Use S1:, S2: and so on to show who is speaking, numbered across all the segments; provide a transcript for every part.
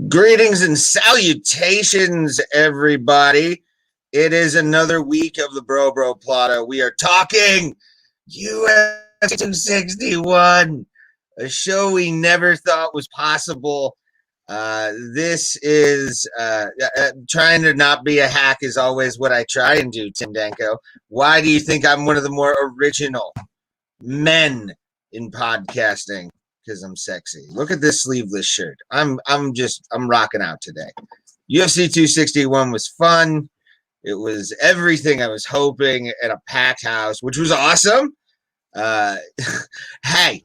S1: Greetings and salutations, everybody. It is another week of the Bro Plata. We are talking UFC 261, a show we never thought was possible. This is trying to not be a hack is always what I try and do, Tim Danko. Why do you think I'm one of the more original men in podcasting? Because I'm sexy. Look at this sleeveless shirt. I'm rocking out today. UFC 261 was fun. It was everything I was hoping at a packed house, which was awesome. Hey, I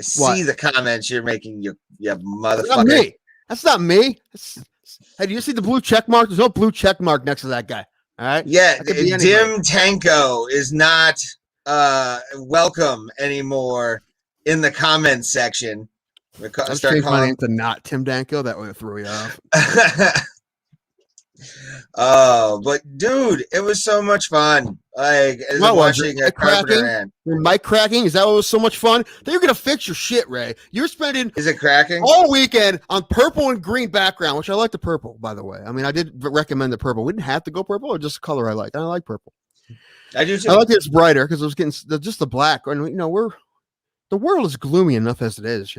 S1: see the comments you're making, you motherfucker.
S2: Not me. That's not me. Hey, do you see the blue check mark? There's no blue check mark next to that guy. All right.
S1: Yeah, Dim Danko is not welcome anymore in the comments section.
S2: I've changed my name to not Tim Danko. That would throw you off.
S1: Oh, but dude, it was so much fun. Like watching a cracking.
S2: Your mic cracking. Is that what was so much fun? Then you're gonna fix your shit, Ray. You're spending
S1: is it cracking
S2: all weekend on purple and green background, which I like the purple, by the way. I mean, I did recommend the purple. We didn't have to go purple, or just the color I like. I like purple.
S1: I do too.
S2: I like it's brighter because it was getting just the black. And the world is gloomy enough as it is,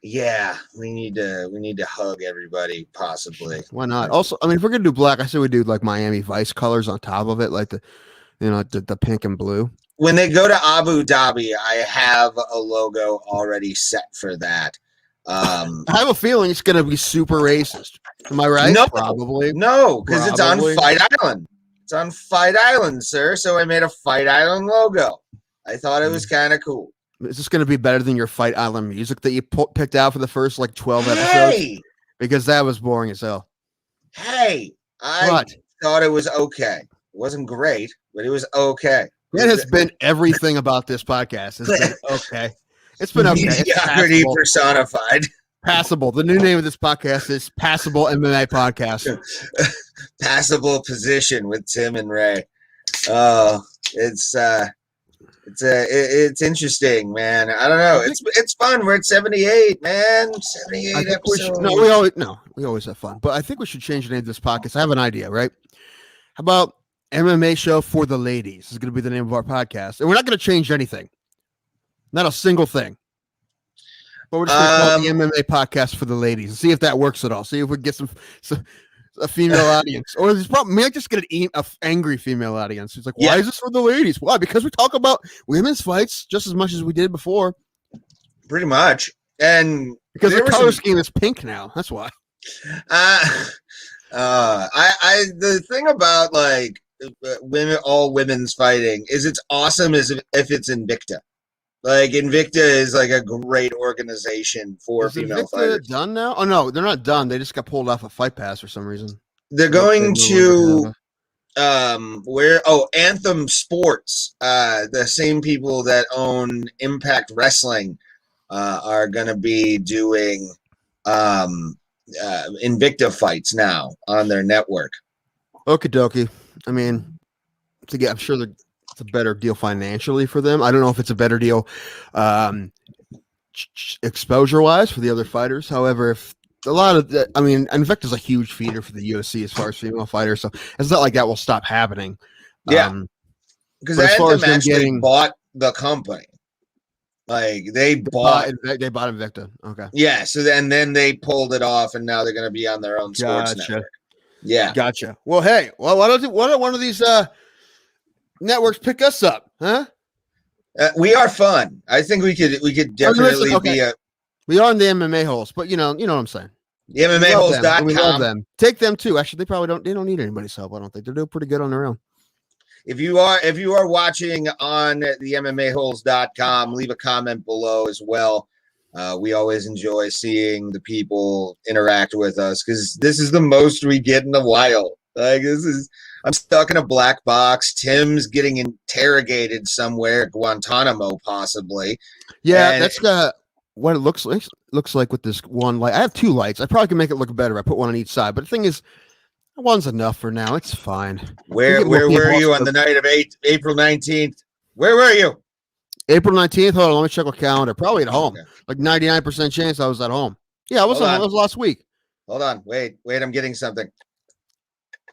S1: Yeah, we need to hug everybody, possibly.
S2: Why not? Also, I mean, if we're gonna do black, I say we do like Miami Vice colors on top of it, like the pink and blue.
S1: When they go to Abu Dhabi, I have a logo already set for that.
S2: I have a feeling it's gonna be super racist. Am I right?
S1: No,
S2: probably.
S1: No, because it's on Fight Island. It's on Fight Island, sir. So I made a Fight Island logo. I thought it was kind of cool.
S2: Is this going to be better than your Fight Island music that you picked out for the first 12 episodes? Because that was boring as hell.
S1: Hey, I thought it was okay. It wasn't great, but it was okay.
S2: It has been everything about this podcast. It's been okay. It's been okay.
S1: Mediocrity personified.
S2: Passable. The new name of this podcast is Passable MMA Podcast.
S1: Passable Position with Tim and Ray. It's interesting, man. I don't know. It's fun. We're at 78, man. 78 episodes.
S2: We always have fun. But I think we should change the name of this podcast. I have an idea, right? How about MMA show for the ladies? This is going to be the name of our podcast, and we're not going to change anything, not a single thing. But we're just going to call it the MMA podcast for the ladies and see if that works at all. See if we get some a female audience, or there's probably may I just get an angry female audience. It's like, why is this for the ladies? Why? Because we talk about women's fights just as much as we did before.
S1: Pretty much, and
S2: because the color scheme is pink now. That's why.
S1: The thing about all women's fighting is it's awesome as if it's Invicta. Like Invicta is like a great organization for female fighters.
S2: Done now? Oh no, they're not done. They just got pulled off a Fight Pass for some reason.
S1: They're going to Anthem Sports. The same people that own Impact Wrestling are going to be doing Invicta fights now on their network.
S2: Okie dokie. I mean, I'm sure it's a better deal financially for them. I don't know if it's a better deal exposure wise for the other fighters. However, if a lot of Invicta's a huge feeder for the UFC as far as female fighters, so it's not like that will stop happening.
S1: Yeah, because Anthem actually bought the company. Like they bought
S2: Invicta. Okay.
S1: Yeah. So then they pulled it off, and now they're going to be on their own sports network. Yeah.
S2: Gotcha. Well, hey, why don't one of these networks pick us up, huh?
S1: We are fun. I think we could definitely be a.
S2: We are in the MMA holes, but you know what I'm saying.
S1: The MMAholes.com.
S2: We love them. Take them too. Actually, they don't need anybody's help. I don't think they're doing pretty good on their own.
S1: If you are watching on the MMAholes.com, leave a comment below as well. We always enjoy seeing the people interact with us because this is the most we get in a while. I'm stuck in a black box. Tim's getting interrogated somewhere at Guantanamo, possibly.
S2: Yeah, that's what it looks like with this one light. I have two lights. I probably can make it look better. I put one on each side, but the thing is, one's enough for now. It's fine.
S1: Where were you on the night of April 19th? Where were you?
S2: April 19th. Hold on, let me check my calendar. Probably at home. Okay. Like 99% chance I was at home. Yeah, I was on. It was last week.
S1: Hold on. Wait. I'm getting something.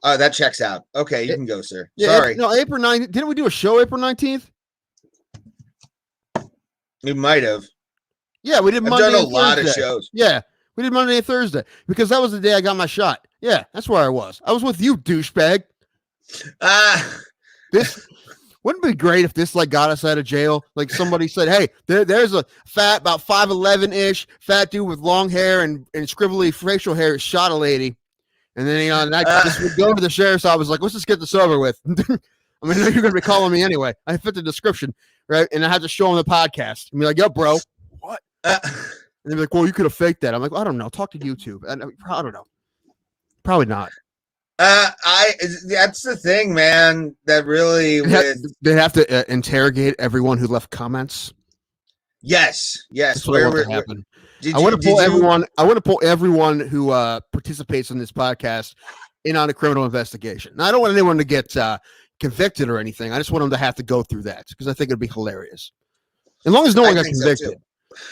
S1: Oh, that checks out. Okay, you can go, sir.
S2: Yeah,
S1: Sorry.
S2: no, April 9th. Didn't we do a show April 19th?
S1: We might have.
S2: Yeah, we did
S1: I've
S2: Monday
S1: done a
S2: and
S1: lot
S2: Thursday.
S1: of shows.
S2: Yeah, we did Monday and Thursday because that was the day I got my shot. Yeah, that's where I was. I was with you, douchebag. This wouldn't it be great if this like got us out of jail. Like somebody said, "Hey, there's a fat, about 5'11" ish fat dude with long hair and scribbly facial hair shot a lady." And then and I just would go to the sheriff's office like, let's just get this over with. I mean, you're going to be calling me anyway. I fit the description, right? And I had to show them the podcast and be like, yo, bro, what? And they'd be like, well, you could have faked that. I'm like, well, I don't know. Talk to YouTube. I don't know. Probably not.
S1: That's the thing, man. That really
S2: they have to interrogate everyone who left comments.
S1: Yes.
S2: That's what I want to happen. I want to pull everyone who participates in this podcast in on a criminal investigation. Now, I don't want anyone to get convicted or anything. I just want them to have to go through that because I think it'd be hilarious. As long as no one got convicted.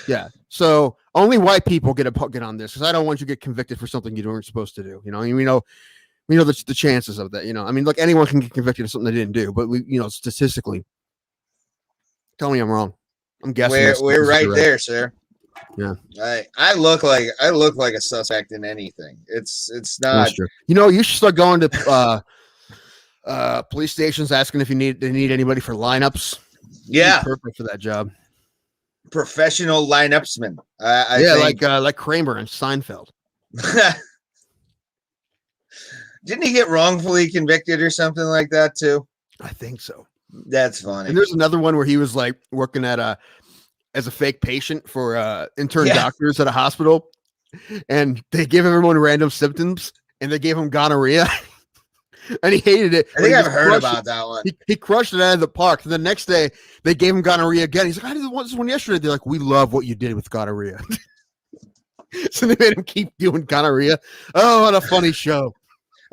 S2: Yeah. So only white people get on this because I don't want you to get convicted for something you weren't supposed to do. You know, and we know the chances of that. You know, I mean, look, anyone can get convicted of something they didn't do, but statistically, tell me I'm wrong. I'm guessing
S1: we're right there, sir.
S2: Yeah,
S1: I look like a suspect in anything. It's not.
S2: You should start going to police stations asking if they need anybody for lineups.
S1: Yeah,
S2: perfect for that job.
S1: Professional lineupsman.
S2: Like Kramer and Seinfeld.
S1: Didn't he get wrongfully convicted or something like that too?
S2: I think so.
S1: That's funny.
S2: And there's another one where he was like working as a fake patient for intern doctors at a hospital, and they give everyone random symptoms, and they gave him gonorrhea, and he hated it.
S1: I think I've heard about that one.
S2: He crushed it out of the park. And the next day, they gave him gonorrhea again. He's like, I did this one yesterday. They're like, we love what you did with gonorrhea. So they made him keep doing gonorrhea. Oh, what a funny show.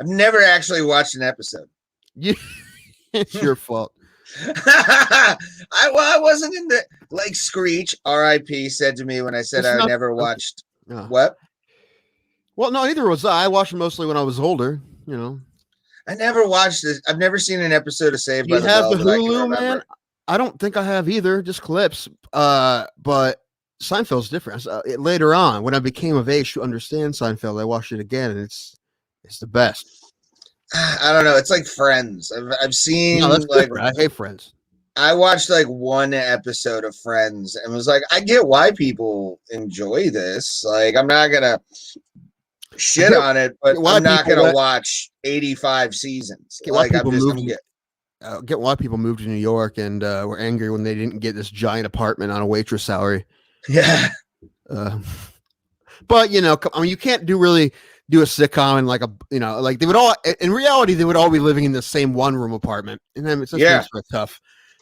S1: I've never actually watched an episode.
S2: It's your fault.
S1: I wasn't in the like Screech RIP said to me when I said I never watched what?
S2: Well, no, neither was I. I watched it mostly when I was older, you know.
S1: I never watched it. I've never seen an episode of Saved by the
S2: Bell. You
S1: have the
S2: Hulu, man? I don't think I have either, just clips. But Seinfeld's different. Later on, when I became of age to understand Seinfeld, I watched it again, and it's the best.
S1: I don't know. It's like Friends. I've seen
S2: I hate Friends.
S1: I watched like one episode of Friends and was like, I get why people enjoy this. Like, I'm not gonna shit on it, but I'm not gonna watch 85 seasons. Like, I'm just gonna
S2: get why people moved to New York and were angry when they didn't get this giant apartment on a waitress salary.
S1: Yeah.
S2: But you can't do a sitcom and like they would all in reality they would all be living in the same one room apartment, and then it's a tough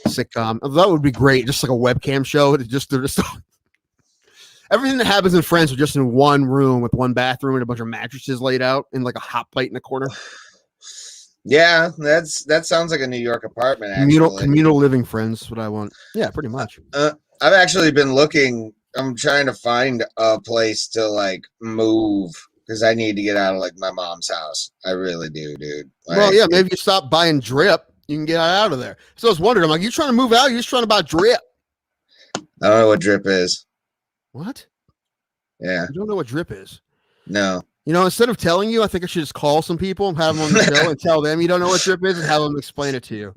S2: sitcom. That would be great, just like a webcam show. They're just everything that happens in Friends are just in one room with one bathroom and a bunch of mattresses laid out and like a hot plate in the corner.
S1: Yeah, that sounds like a New York apartment.
S2: Communal living Friends, what I want. Yeah, pretty much.
S1: I've actually been looking. I'm trying to find a place to like move because I need to get out of like my mom's house. I really do, dude.
S2: Well, yeah, maybe you stop buying drip. You can get out of there. So I was wondering, I'm like, you trying to move out? You're just trying to buy drip.
S1: I don't know what drip is.
S2: What?
S1: Yeah.
S2: You don't know what drip is?
S1: No.
S2: Instead of telling you, I think I should just call some people and have them on the show and tell them you don't know what drip is and have them explain it to you.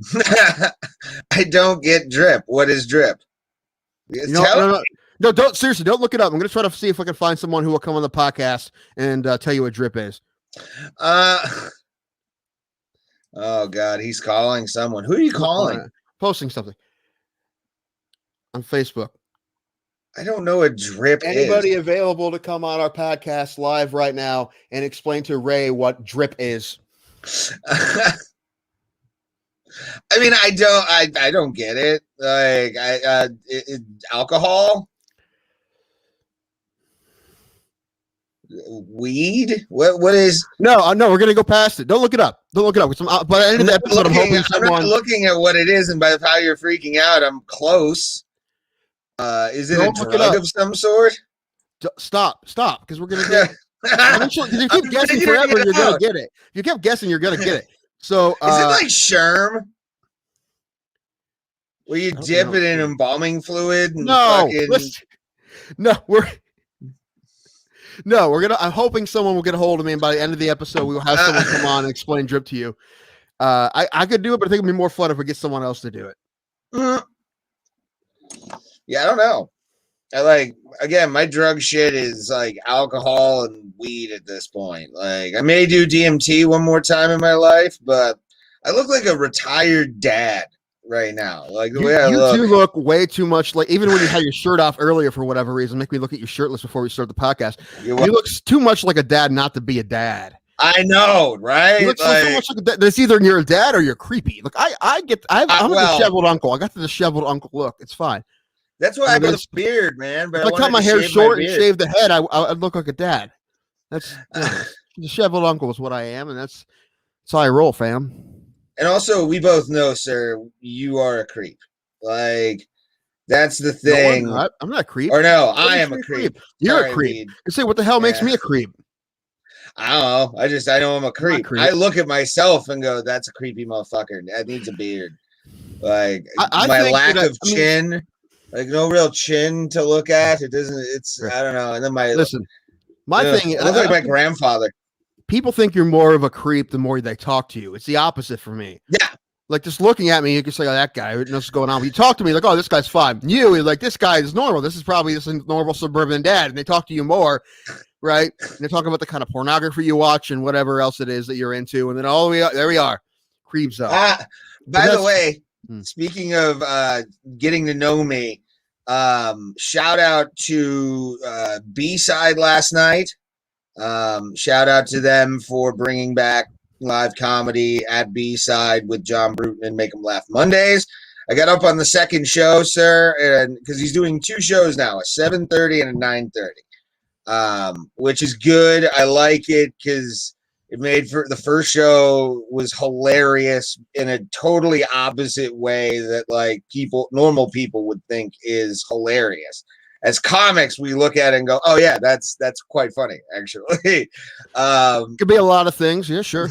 S1: I don't get drip. What is drip?
S2: No, don't seriously. Don't look it up. I'm going to try to see if I can find someone who will come on the podcast and tell you what drip is.
S1: Oh God, he's calling someone. Who are you calling?
S2: Posting something on Facebook.
S1: I don't know what drip is.
S2: Anybody available to come on our podcast live right now and explain to Ray what drip is?
S1: I mean, I don't get it. Like, alcohol, weed. What is?
S2: No. We're gonna go past it. Don't look it up. By the end of the episode, I'm
S1: not looking at what it is, and by how you're freaking out, I'm close. Is it a drug of some sort?
S2: Stop, because we're gonna get. Eventually, because if you keep guessing forever, you're gonna get it. If you kept guessing, you're gonna get it. So,
S1: is it like Sherm? Where you dip it in embalming fluid? And
S2: no,
S1: fucking...
S2: we're gonna. I'm hoping someone will get a hold of me, and by the end of the episode, we will have someone come on and explain drip to you. I could do it, but I think it'd be more fun if we get someone else to do it.
S1: Yeah, I don't know. Again, my drug shit is like alcohol and weed at this point. Like, I may do DMT one more time in my life, but I look like a retired dad right now. Like, the way I look.
S2: You do look way too much like, even when you had your shirt off earlier for whatever reason, make me look at you shirtless before we start the podcast. You look too much like a dad not to be a dad.
S1: I know, right?
S2: You look so much like a dad. It's either you're a dad or you're creepy. Look, I'm a disheveled uncle. I got the disheveled uncle look. It's fine.
S1: That's why I got a beard, man. But
S2: if I cut my hair short and shave the head, I'd look like a dad. That's disheveled uncle is what I am, and that's how I roll, fam.
S1: And also, we both know, sir, you are a creep. Like, that's the thing.
S2: No, I'm not a creep.
S1: Or no, I am a creep.
S2: You're a creep. You say, what the hell makes me a creep?
S1: I don't know. I know I'm a creep. I look at myself and go, that's a creepy motherfucker. That needs a beard. Like, my lack of chin. Like, no real chin to look at. It doesn't, I don't know. And then my thing, I look like my grandfather.
S2: People think you're more of a creep the more they talk to you. It's the opposite for me.
S1: Yeah.
S2: Like, just looking at me, you can say, oh, that guy knows what's going on. But you talk to me like, oh, this guy's fine. You're like, this guy is normal. This is probably this normal suburban dad. And they talk to you more, right? And they're talking about the kind of pornography you watch and whatever else it is that you're into. And then there we are. Creeps up.
S1: By the way, speaking of getting to know me, shout out to B-Side last night. Shout out to them for bringing back live comedy at B-Side with John Bruton and Make 'em Laugh Mondays. I got up on the second show, sir, and because he's doing two shows now, a 7:30 and a 9:30, which is good. I like it because it made for the first show was hilarious in a totally opposite way that like normal people would think is hilarious. As comics, we look at it and go, "Oh yeah, that's quite funny, actually."
S2: Could be a lot of things, yeah, sure.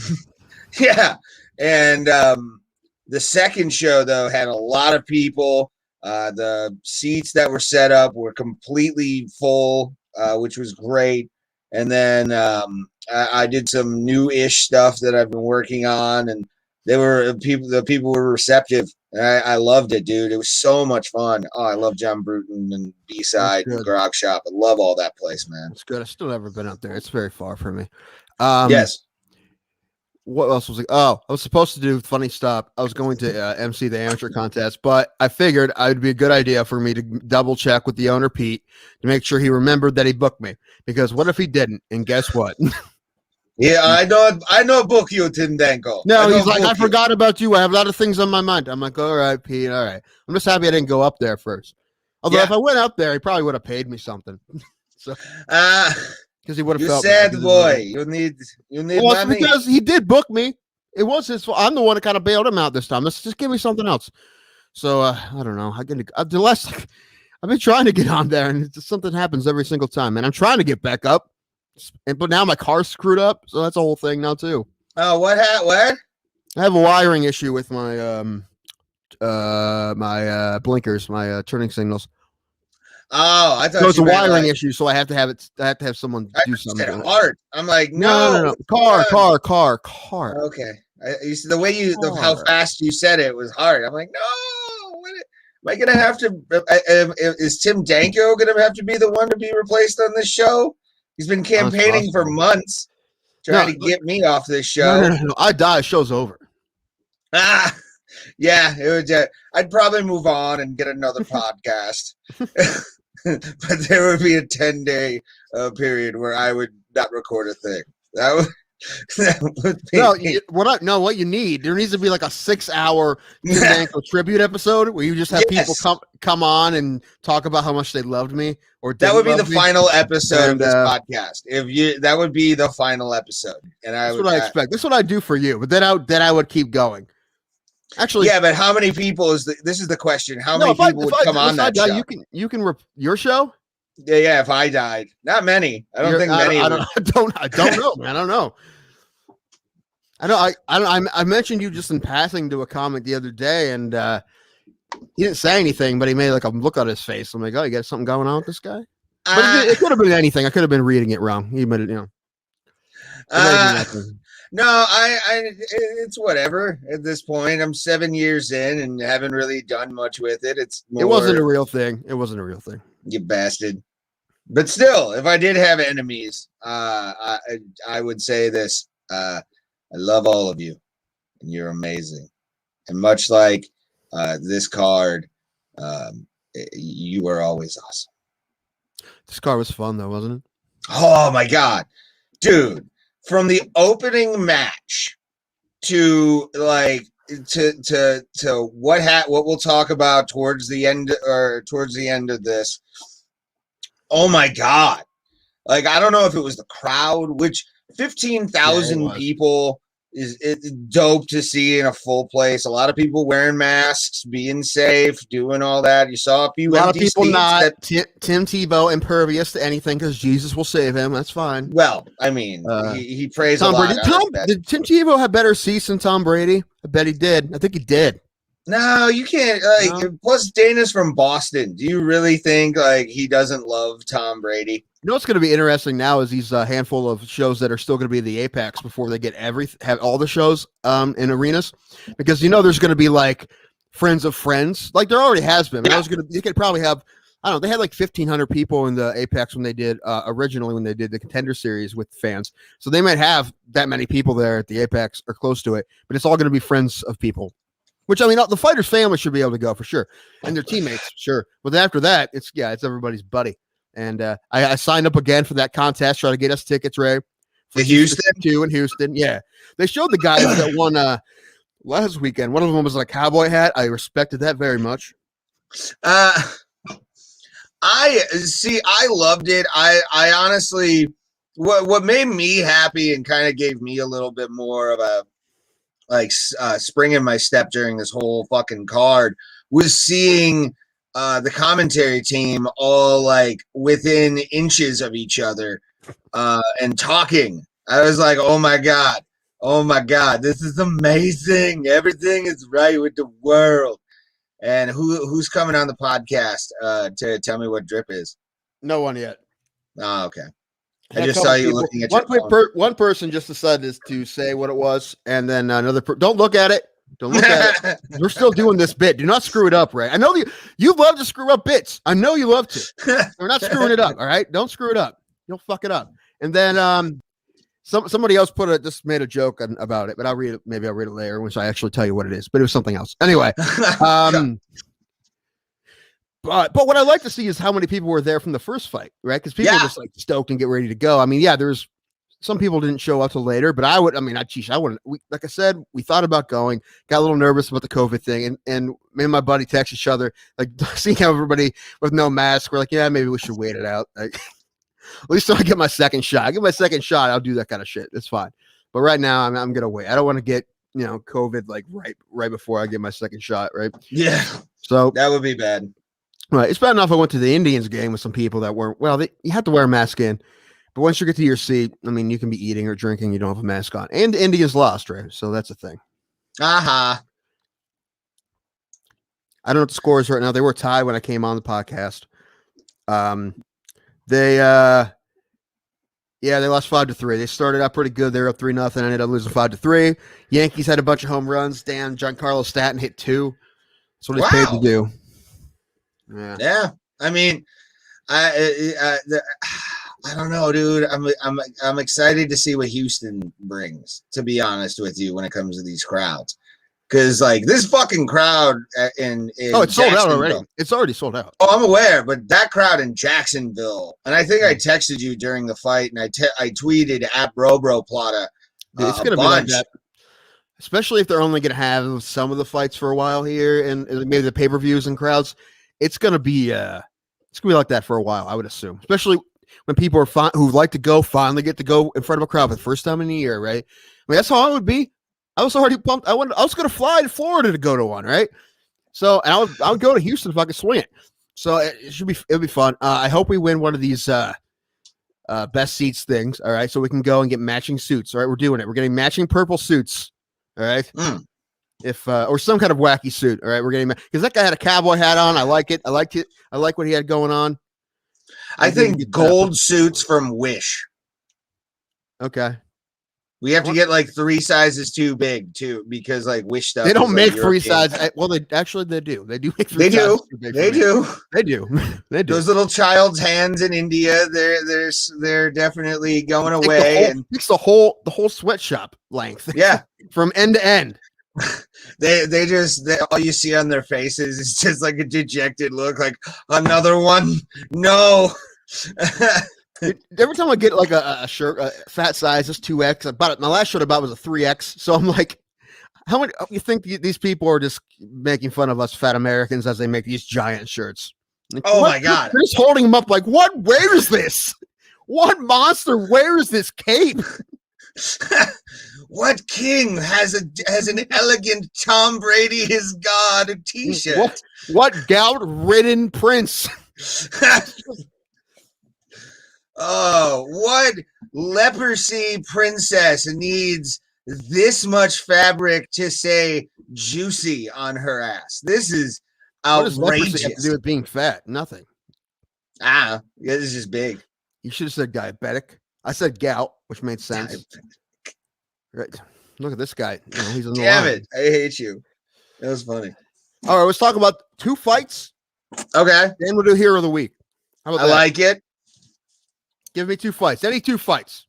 S1: Yeah, and the second show though had a lot of people. The seats that were set up were completely full, which was great. And then I did some new-ish stuff that I've been working on, and the people were receptive. I loved it, dude. It was so much fun. Oh, I love John Bruton and B-Side and Grog Shop. I love all that place, man.
S2: It's good. I've still never been up there. It's very far from me.
S1: Yes.
S2: What else was it? Oh, I was supposed to do funny stuff. I was going to MC the amateur contest, but I figured it would be a good idea for me to double check with the owner, Pete, to make sure he remembered that he booked me. Because what if he didn't? And guess what?
S1: Yeah, I know book you, Tim Danko.
S2: No, he's like, I forgot about you. I have a lot of things on my mind. I'm like, all right, Pete, all right. I'm just happy I didn't go up there first. Although if I went up there, he probably would have paid me something. So, because he would have felt
S1: sad boy. You need money.
S2: Because he did book me. It was his fault. I'm the one that kind of bailed him out this time. Let's just give me something else. So I don't know. I've been trying to get on there, and something happens every single time. And I'm trying to get back up. But now my car's screwed up, so that's a whole thing now too.
S1: Oh, what?
S2: I have a wiring issue with my my blinkers, my turning signals.
S1: Oh, I thought
S2: so it's a wiring issue, so I have to have someone do something.
S1: Hard. I'm like,
S2: no. Car.
S1: Okay. You see the way how fast you said it was hard. I'm like, no. What am I gonna have to? Is Tim Danko gonna have to be the one to be replaced on this show? He's been campaigning for months trying to get me off this show.
S2: No. I die. Show's over.
S1: Yeah. It would. I'd probably move on and get another podcast. But there would be a 10-day period where I would not record a thing. That would be
S2: what you need, there needs to be like a 6-hour tribute episode where you just have people come on and talk about how much they loved me. Or
S1: that would be the final episode of this podcast. That would be the final episode. And
S2: that's what I expect. That's what I do for you. But then I would keep going. Actually,
S1: yeah, but how many people this is the question? How many people would come on that show?
S2: You can your show?
S1: Yeah, if I died. Not many. I don't think many.
S2: I don't know, man. I don't know. I mentioned you just in passing to a comic the other day, and he didn't say anything, but he made like a look on his face. I'm like, oh, you got something going on with this guy? But it could have been anything. I could have been reading it wrong. He might have, It might have been nothing.
S1: No, it's whatever at this point. I'm 7 years in and haven't really done much with it.
S2: It wasn't a real thing. It wasn't a real thing.
S1: You bastard. But still, if I did have enemies, I would say this. I love all of you, and you're amazing. And much like this card, you were always awesome.
S2: This card was fun, though, wasn't it?
S1: Oh, my God. Dude, from the opening match to like to what we'll talk about towards the end of this. Oh my God. Like, I don't know if it was the crowd, which 15,000 people is dope to see in a full place. A lot of people wearing masks, being safe, doing all that. You saw a few
S2: lot of people not. Tim Tebow impervious to anything because Jesus will save him. That's fine.
S1: Well, I mean, he prays Tom a lot.
S2: Did Tim Tebow have better seats than Tom Brady? I bet he did. I think he did.
S1: No, you can't. Plus, Dana's from Boston. Do you really think like he doesn't love Tom Brady?
S2: You know what's going to be interesting now is these handful of shows that are still going to be the Apex before they get have all the shows in arenas, because there's going to be like friends of friends, like there already has been. Yeah. You could probably have, I don't know, they had like 1,500 people in the Apex when they did originally when they did the Contender Series with fans, so they might have that many people there at the Apex or close to it, but it's all going to be friends of people. Which, I mean, the fighters' family should be able to go for sure, and their teammates, sure. But after that, it's everybody's buddy. And I signed up again for that contest, try to get us tickets, Ray.
S1: For Houston?
S2: In Houston, yeah. They showed the guys that won last weekend. One of them was a cowboy hat. I respected that very much.
S1: I loved it. I honestly, what made me happy and kind of gave me a little bit more of a spring in my step during this whole fucking card was seeing the commentary team all like within inches of each other and talking. I was like, oh my God, this is amazing. Everything is right with the world. And who's coming on the podcast to tell me what drip is?
S2: No one yet.
S1: Oh, okay. I just saw you looking at
S2: one person just decided to say what it was, and then another don't look at it. Don't look at it. We're still doing this bit. Do not screw it up, Ray. I know you love to screw up bits. I know you love to. We're not screwing it up, all right? Don't screw it up. You'll fuck it up. And then somebody else just made a joke about it, but I'll read it. Maybe I'll read it later once I actually tell you what it is. But it was something else. Anyway. But what I like to see is how many people were there from the first fight, right? Because people are just like stoked and get ready to go. I mean, yeah, there's some people didn't show up till later, but I wouldn't. Like I said, we thought about going, got a little nervous about the COVID thing, and me and my buddy text each other, like seeing how everybody with no mask. We're like, yeah, maybe we should wait it out. Like, at least till I get my second shot. I get my second shot, I'll do that kind of shit. It's fine. But right now, I'm gonna wait. I don't want to get COVID like right before I get my second shot, right?
S1: Yeah.
S2: So
S1: that would be bad.
S2: Right. It's bad enough I went to the Indians game with some people that weren't, you have to wear a mask in. But once you get to your seat, I mean, you can be eating or drinking. You don't have a mask on. And the Indians lost, right? So that's a thing.
S1: Uh-huh.
S2: I don't know what the score is right now. They were tied when I came on the podcast. They lost 5-3. They started out pretty good. They were up 3-0. Ended up losing 5-3. Yankees had a bunch of home runs. Giancarlo Stanton hit 2. That's what he's paid to do.
S1: Yeah. I mean, I don't know, dude. I'm excited to see what Houston brings, to be honest with you, when it comes to these crowds. Because like this fucking crowd in
S2: it's sold out already. It's already sold out.
S1: Oh, I'm aware, but that crowd in Jacksonville, and I think I texted you during the fight, and I tweeted at Plata.
S2: It's gonna be like that. Especially if they're only going to have some of the fights for a while here, and maybe the pay-per-views and crowds. It's gonna be like that for a while, I would assume. Especially when people are who like to go finally get to go in front of a crowd for the first time in a year, right? I mean, that's how I would be. I was already pumped. I was going to fly to Florida to go to one, right? So, and I would go to Houston if I could swing it. So it'll be fun. I hope we win one of these best seats things. All right, so we can go and get matching suits. All right, we're doing it. We're getting matching purple suits. All right. If or some kind of wacky suit. All right, we're getting because that guy had a cowboy hat on. I like it. I liked it. I like what he had going on.
S1: I think gold suits from Wish.
S2: Okay.
S1: We have to get like 3 sizes too big too, because like Wish stuff.
S2: They don't make
S1: like
S2: 3 sizes. Well, they do. They do make 3
S1: They do.
S2: Too big
S1: They do.
S2: They do. They do.
S1: Those little child's hands in India, they're definitely going away.
S2: It's the whole sweatshop length.
S1: Yeah,
S2: from end to end.
S1: They just all you see on their faces is just like a dejected look, like another one. No.
S2: Every time I get like a shirt, fat size is 2X. About it. My last shirt I bought was a 3X. So I'm like, how many? You think these people are just making fun of us fat Americans as they make these giant shirts? Like,
S1: oh my God!
S2: They're just holding them up like, what wears this? What monster wears this cape?
S1: What king has an elegant Tom Brady is God t-shirt?
S2: What gout-ridden prince?
S1: Oh, what leprosy princess needs this much fabric to say juicy on her ass? This is outrageous.
S2: What does leprosy have to do with being fat? Nothing.
S1: Yeah, this is just big.
S2: You should have said diabetic. I said gout, which made sense. Right. Look at this guy. He's on the
S1: Damn
S2: line.
S1: it. I hate you. That was funny.
S2: All right, let's talk about 2 fights.
S1: Okay.
S2: Then we'll do Hero of the Week. How about
S1: I
S2: that?
S1: like it.
S2: Give me 2 fights. Any 2 fights.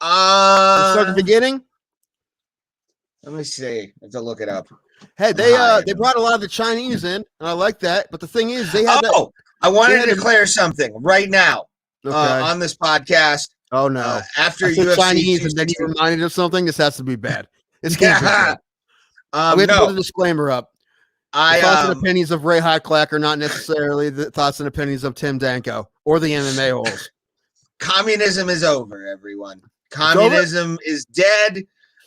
S2: Let's start at the beginning.
S1: Let me see. I have to look it up.
S2: Hey, they brought a lot of the Chinese in, and I like that. But the thing is, they had
S1: I wanted to declare something right now
S2: on
S1: this podcast.
S2: Oh no!
S1: After
S2: UFC Chinese, and then you reminded of something. This has to be bad. This can't be bad. We have to put a disclaimer up. The thoughts and opinions of Ray Hyclak are not necessarily the thoughts and opinions of Tim Danko or the MMA holes.
S1: Communism is over, everyone. Communism is dead.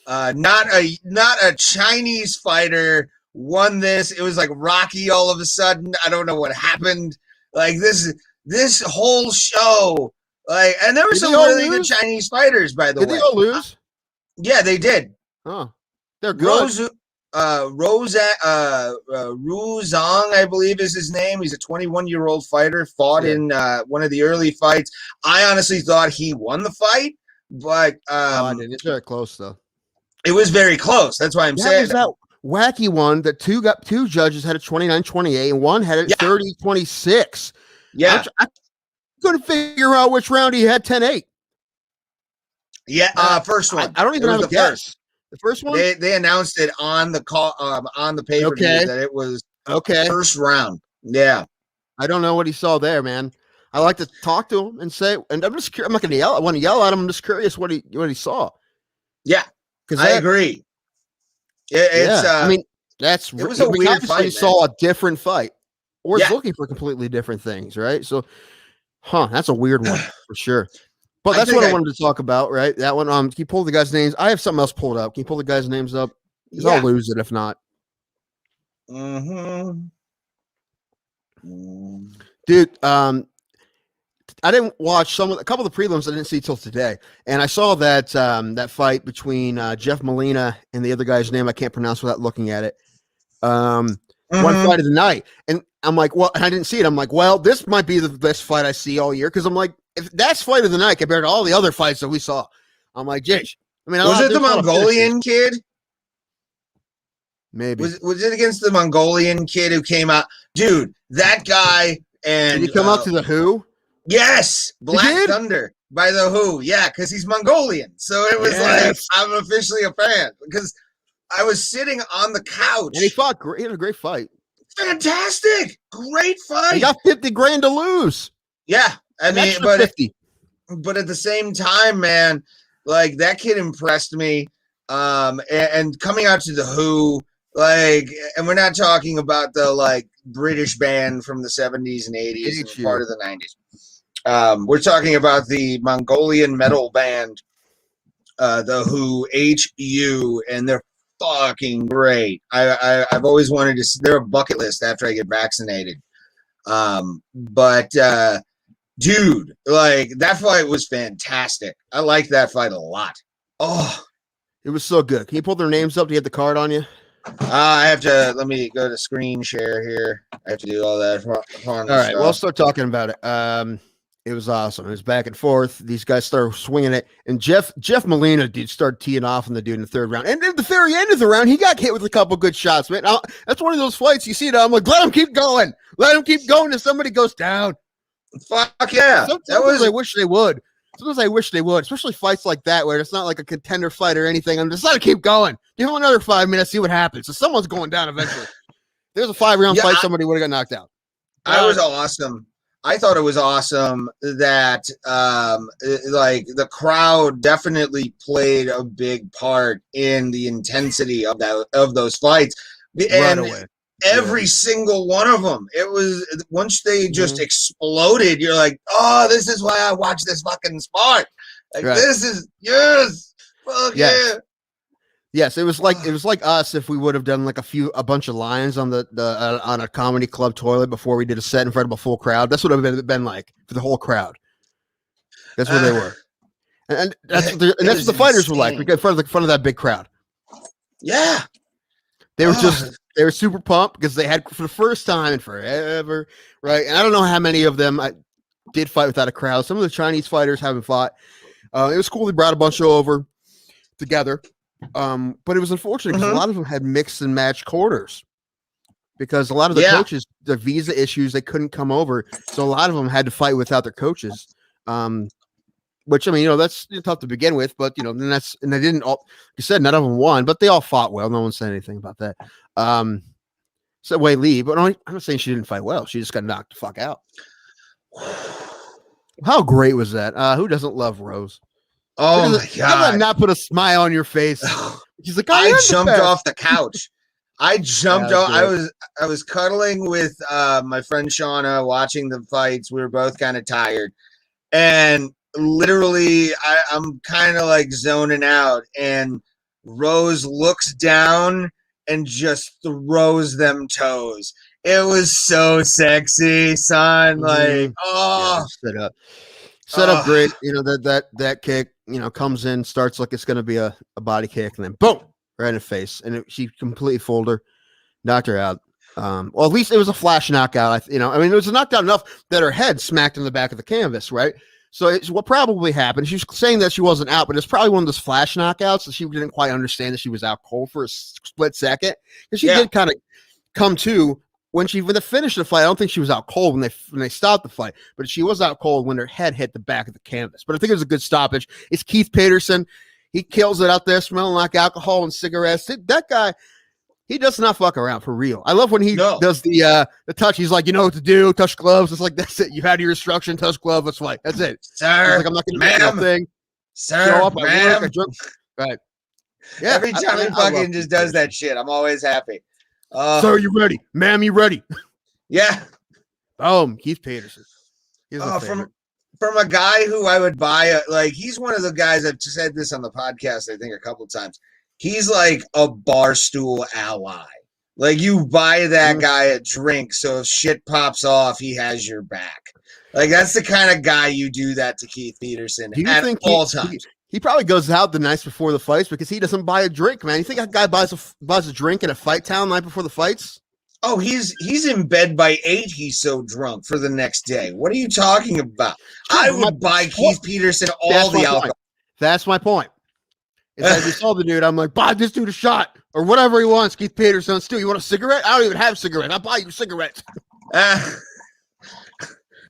S1: Not a Chinese fighter won this. It was like Rocky all of a sudden. I don't know what happened. Like this whole show. Like, and there were some really good Chinese fighters, by the way.
S2: Did they all lose?
S1: Yeah, they did.
S2: Oh, they're good.
S1: Ru Zhang, I believe is his name. He's a 21-year-old fighter, fought in one of the early fights. I honestly thought he won the fight, but
S2: it's very close though.
S1: It was very close. That's why I'm saying
S2: that wacky one that two judges had a 29-28 and one had a 30-26.
S1: Yeah.
S2: I couldn't figure out which round he had 10-8.
S1: Yeah, first one.
S2: I don't even have a guess. The first one?
S1: They announced it on the call on the pay-per-view that it was first round. Yeah.
S2: I don't know what he saw there, man. I like to talk to him and say, and I'm just curious. I'm not gonna yell. I want to yell at him. I'm just curious what he saw.
S1: Yeah. Because I agree.
S2: I mean, it was a weird fight. He saw a different fight. Or is looking for completely different things, right? So that's a weird one for sure. But that's what I wanted to talk about, right? That one. Can you pull the guys' names? I have something else pulled up. Can you pull the guys' names up? Because I'll lose it if not. Dude, I didn't watch a couple of the prelims. I didn't see till today, and I saw that that fight between Jeff Molina and the other guy's name I can't pronounce without looking at it. One fight of the night, and I'm like, well, and I didn't see it. I'm like, well, this might be the best fight I see all year because I'm like, if that's fight of the night compared to all the other fights that we saw, I'm like, geez. I mean,
S1: was it the Mongolian kid?
S2: Maybe
S1: was it against the Mongolian kid who came out, dude? That guy and
S2: did he come out to the Who?
S1: Yes, Black Thunder by the Who. Yeah, because he's Mongolian, so it was like I'm officially a fan because I was sitting on the couch
S2: and he fought great. He had a great fight.
S1: Fantastic, great fight.
S2: He got $50,000 to lose.
S1: Yeah, I mean, but
S2: 50.
S1: But at the same time, man, like that kid impressed me. And coming out to the Who, like, and we're not talking about the like British band from the 70s and 80s and part of the 90s. We're talking about the Mongolian metal band, the Who, HU, and they're fucking great. I've always wanted to. They're a bucket list after I get vaccinated. But dude, like that fight was fantastic. I liked that fight a lot. Oh,
S2: it was so good. Can you pull their names up? Do you have the card on you?
S1: I have to. Let me go to screen share here. I have to do all that fun
S2: all right,
S1: stuff.
S2: well, I'll start talking about it. It was awesome. It was back and forth. These guys started swinging it, and Jeff Molina did start teeing off on the dude in the third round. And at the very end of the round, he got hit with a couple good shots, man. That's one of those fights you see it. I'm like, let him keep going. Let him keep going if somebody goes down.
S1: Fuck yeah.
S2: I wish they would. Sometimes I wish they would, especially fights like that where it's not like a contender fight or anything. I'm just let to keep going. Give him another 5 minutes, see what happens. So someone's going down eventually. There's a 5-round fight, somebody would have got knocked out.
S1: I was awesome. I thought it was awesome that like the crowd definitely played a big part in the intensity of those fights. And right away. Every single one of them. It was once they just exploded, you're like, oh, this is why I watch this fucking sport. Like this is fuck yeah.
S2: Yes, it was like us if we would have done like a bunch of lines on the on a comedy club toilet before we did a set in front of a full crowd. That's what it would have been like for the whole crowd. That's what they were, and that's what the fighters were like in front of that big crowd.
S1: Yeah,
S2: they were they were super pumped because they had for the first time in forever, right? And I don't know how many of them did fight without a crowd. Some of the Chinese fighters haven't fought. It was cool. They brought a bunch over together. But it was unfortunate because a lot of them had mixed and matched quarters because a lot of the coaches, the visa issues, they couldn't come over. So a lot of them had to fight without their coaches. Which I mean, that's tough to begin with, but and they didn't all, like you said, none of them won, but they all fought well. No one said anything about that. So Wei Li, but I'm not saying she didn't fight well. She just got knocked the fuck out. How great was that? Who doesn't love Rose?
S1: Oh my god!
S2: How did not put a smile on your face? He's like,
S1: I jumped off the couch. I jumped off. I was cuddling with my friend Shauna, watching the fights. We were both kind of tired, and literally, I'm kind of like zoning out. And Rose looks down and just throws them toes. It was so sexy, son. Like,
S2: set up great. That kick, comes in, starts like it's going to be a body kick, and then boom, right in the face. And she completely fooled her, knocked her out. Well, at least it was a flash knockout. It was a knockdown enough that her head smacked in the back of the canvas, right? So it's what probably happened. She's saying that she wasn't out, but it's probably one of those flash knockouts that she didn't quite understand that she was out cold for a split second. Because she did kind of come to. When they finished the fight, I don't think she was out cold when they stopped the fight, but she was out cold when her head hit the back of the canvas. But I think it was a good stoppage. It's Keith Peterson. He kills it out there, smelling like alcohol and cigarettes. That guy, he does not fuck around for real. I love when he does the touch. He's like, you know what to do, touch gloves. It's like, that's it. You had your instruction, touch glove, let's fight. That's it.
S1: Sir,
S2: like, I'm not going to do nothing.
S1: Sir,
S2: show up, I work, right.
S1: Yeah, every time he fucking just does that shit, I'm always happy.
S2: Sir, you ready? Ma'am, you ready?
S1: Yeah.
S2: Keith Peterson.
S1: From a guy who I would buy he's one of the guys. I've said this on the podcast, I think a couple of times. He's like a barstool ally. Like you buy that guy a drink, so if shit pops off, he has your back. Like that's the kind of guy you do that to Keith Peterson at all times.
S2: He probably goes out the night before the fights because he doesn't buy a drink, man. You think that guy buys a drink in a fight town the night before the fights?
S1: Oh, he's in bed by 8. He's so drunk for the next day. What are you talking about? I would buy Keith Peterson all the alcohol.
S2: That's my point. It's like we saw the dude. I'm like, buy this dude a shot or whatever he wants. Keith Peterson, Stu, you want a cigarette? I don't even have cigarettes. I'll buy you cigarettes.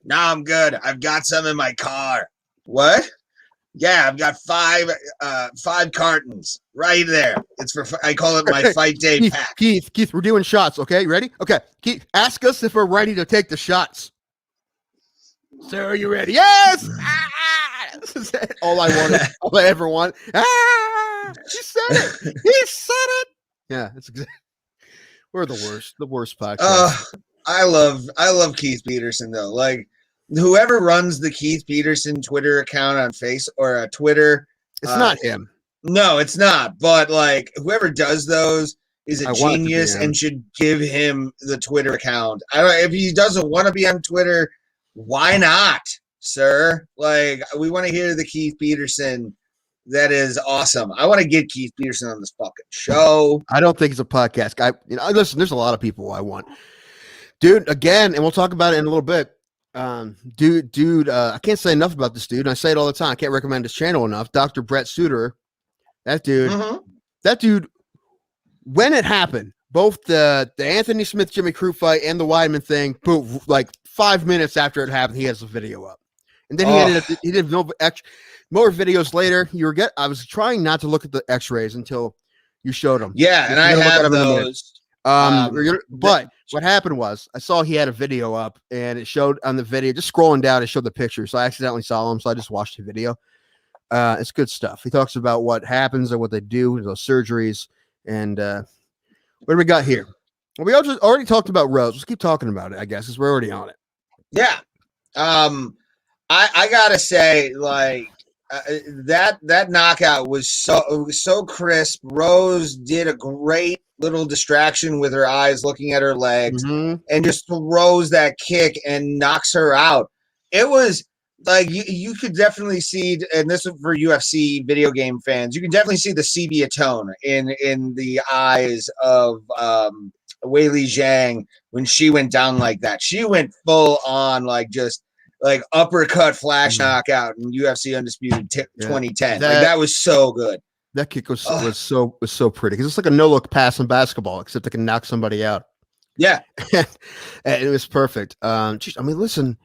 S1: No, I'm good. I've got some in my car. What? Yeah, I've got 5 cartons right there. I call it my fight day pack.
S2: Keith, we're doing shots. Okay, you ready? Okay, Keith, ask us if we're ready to take the shots. Sir, are you ready? Yes. This is all I wanted. All I ever want. He said it. He said it. Yeah, it's exactly. We're the worst. The worst podcast.
S1: I love Keith Peterson though. Like. Whoever runs the Keith Peterson Twitter account on Twitter,
S2: it's not him.
S1: No, it's not. But like whoever does those, is a
S2: I want it to be
S1: genius
S2: him.
S1: and should give him the Twitter account. I don't. If he doesn't want to be on Twitter, why not, sir? Like, we want to hear the Keith Peterson. That is awesome. I want to get Keith Peterson on this fucking show.
S2: I don't think it's a podcast guy. Listen, there's a lot of people I want, dude. Again, and we'll talk about it in a little bit. Dude, I can't say enough about this dude. And I say it all the time. I can't recommend his channel enough. Dr. Brett Suter, that dude. When it happened, both the Anthony Smith Jimmy Crute fight and the Weidman thing, boom, like 5 minutes after it happened, he has a video up, and then he did more videos later. I was trying not to look at the X-rays until you showed them.
S1: Yeah, and I have those.
S2: But what happened was I saw he had a video up, and it showed on the video, just scrolling down, it showed the picture. So I accidentally saw him, so I just watched the video. It's good stuff. He talks about what happens and what they do, those surgeries, and what do we got here? Well, we already talked about Rose. Let's keep talking about it, I guess, because we're already on it.
S1: Yeah. I gotta say, like, that knockout was so crisp. Rose did a great little distraction with her eyes looking at her legs, and just throws that kick and knocks her out. It was like you could definitely see, and this is for UFC video game fans, you can definitely see the sepia tone in the eyes of Weili Zhang when she went down like that. She went full on, like, just like uppercut flash knockout in UFC Undisputed 2010. That was so good.
S2: That kick was so pretty because it's like a no look pass in basketball, except it can knock somebody out.
S1: Yeah,
S2: and it was perfect. I mean, listen,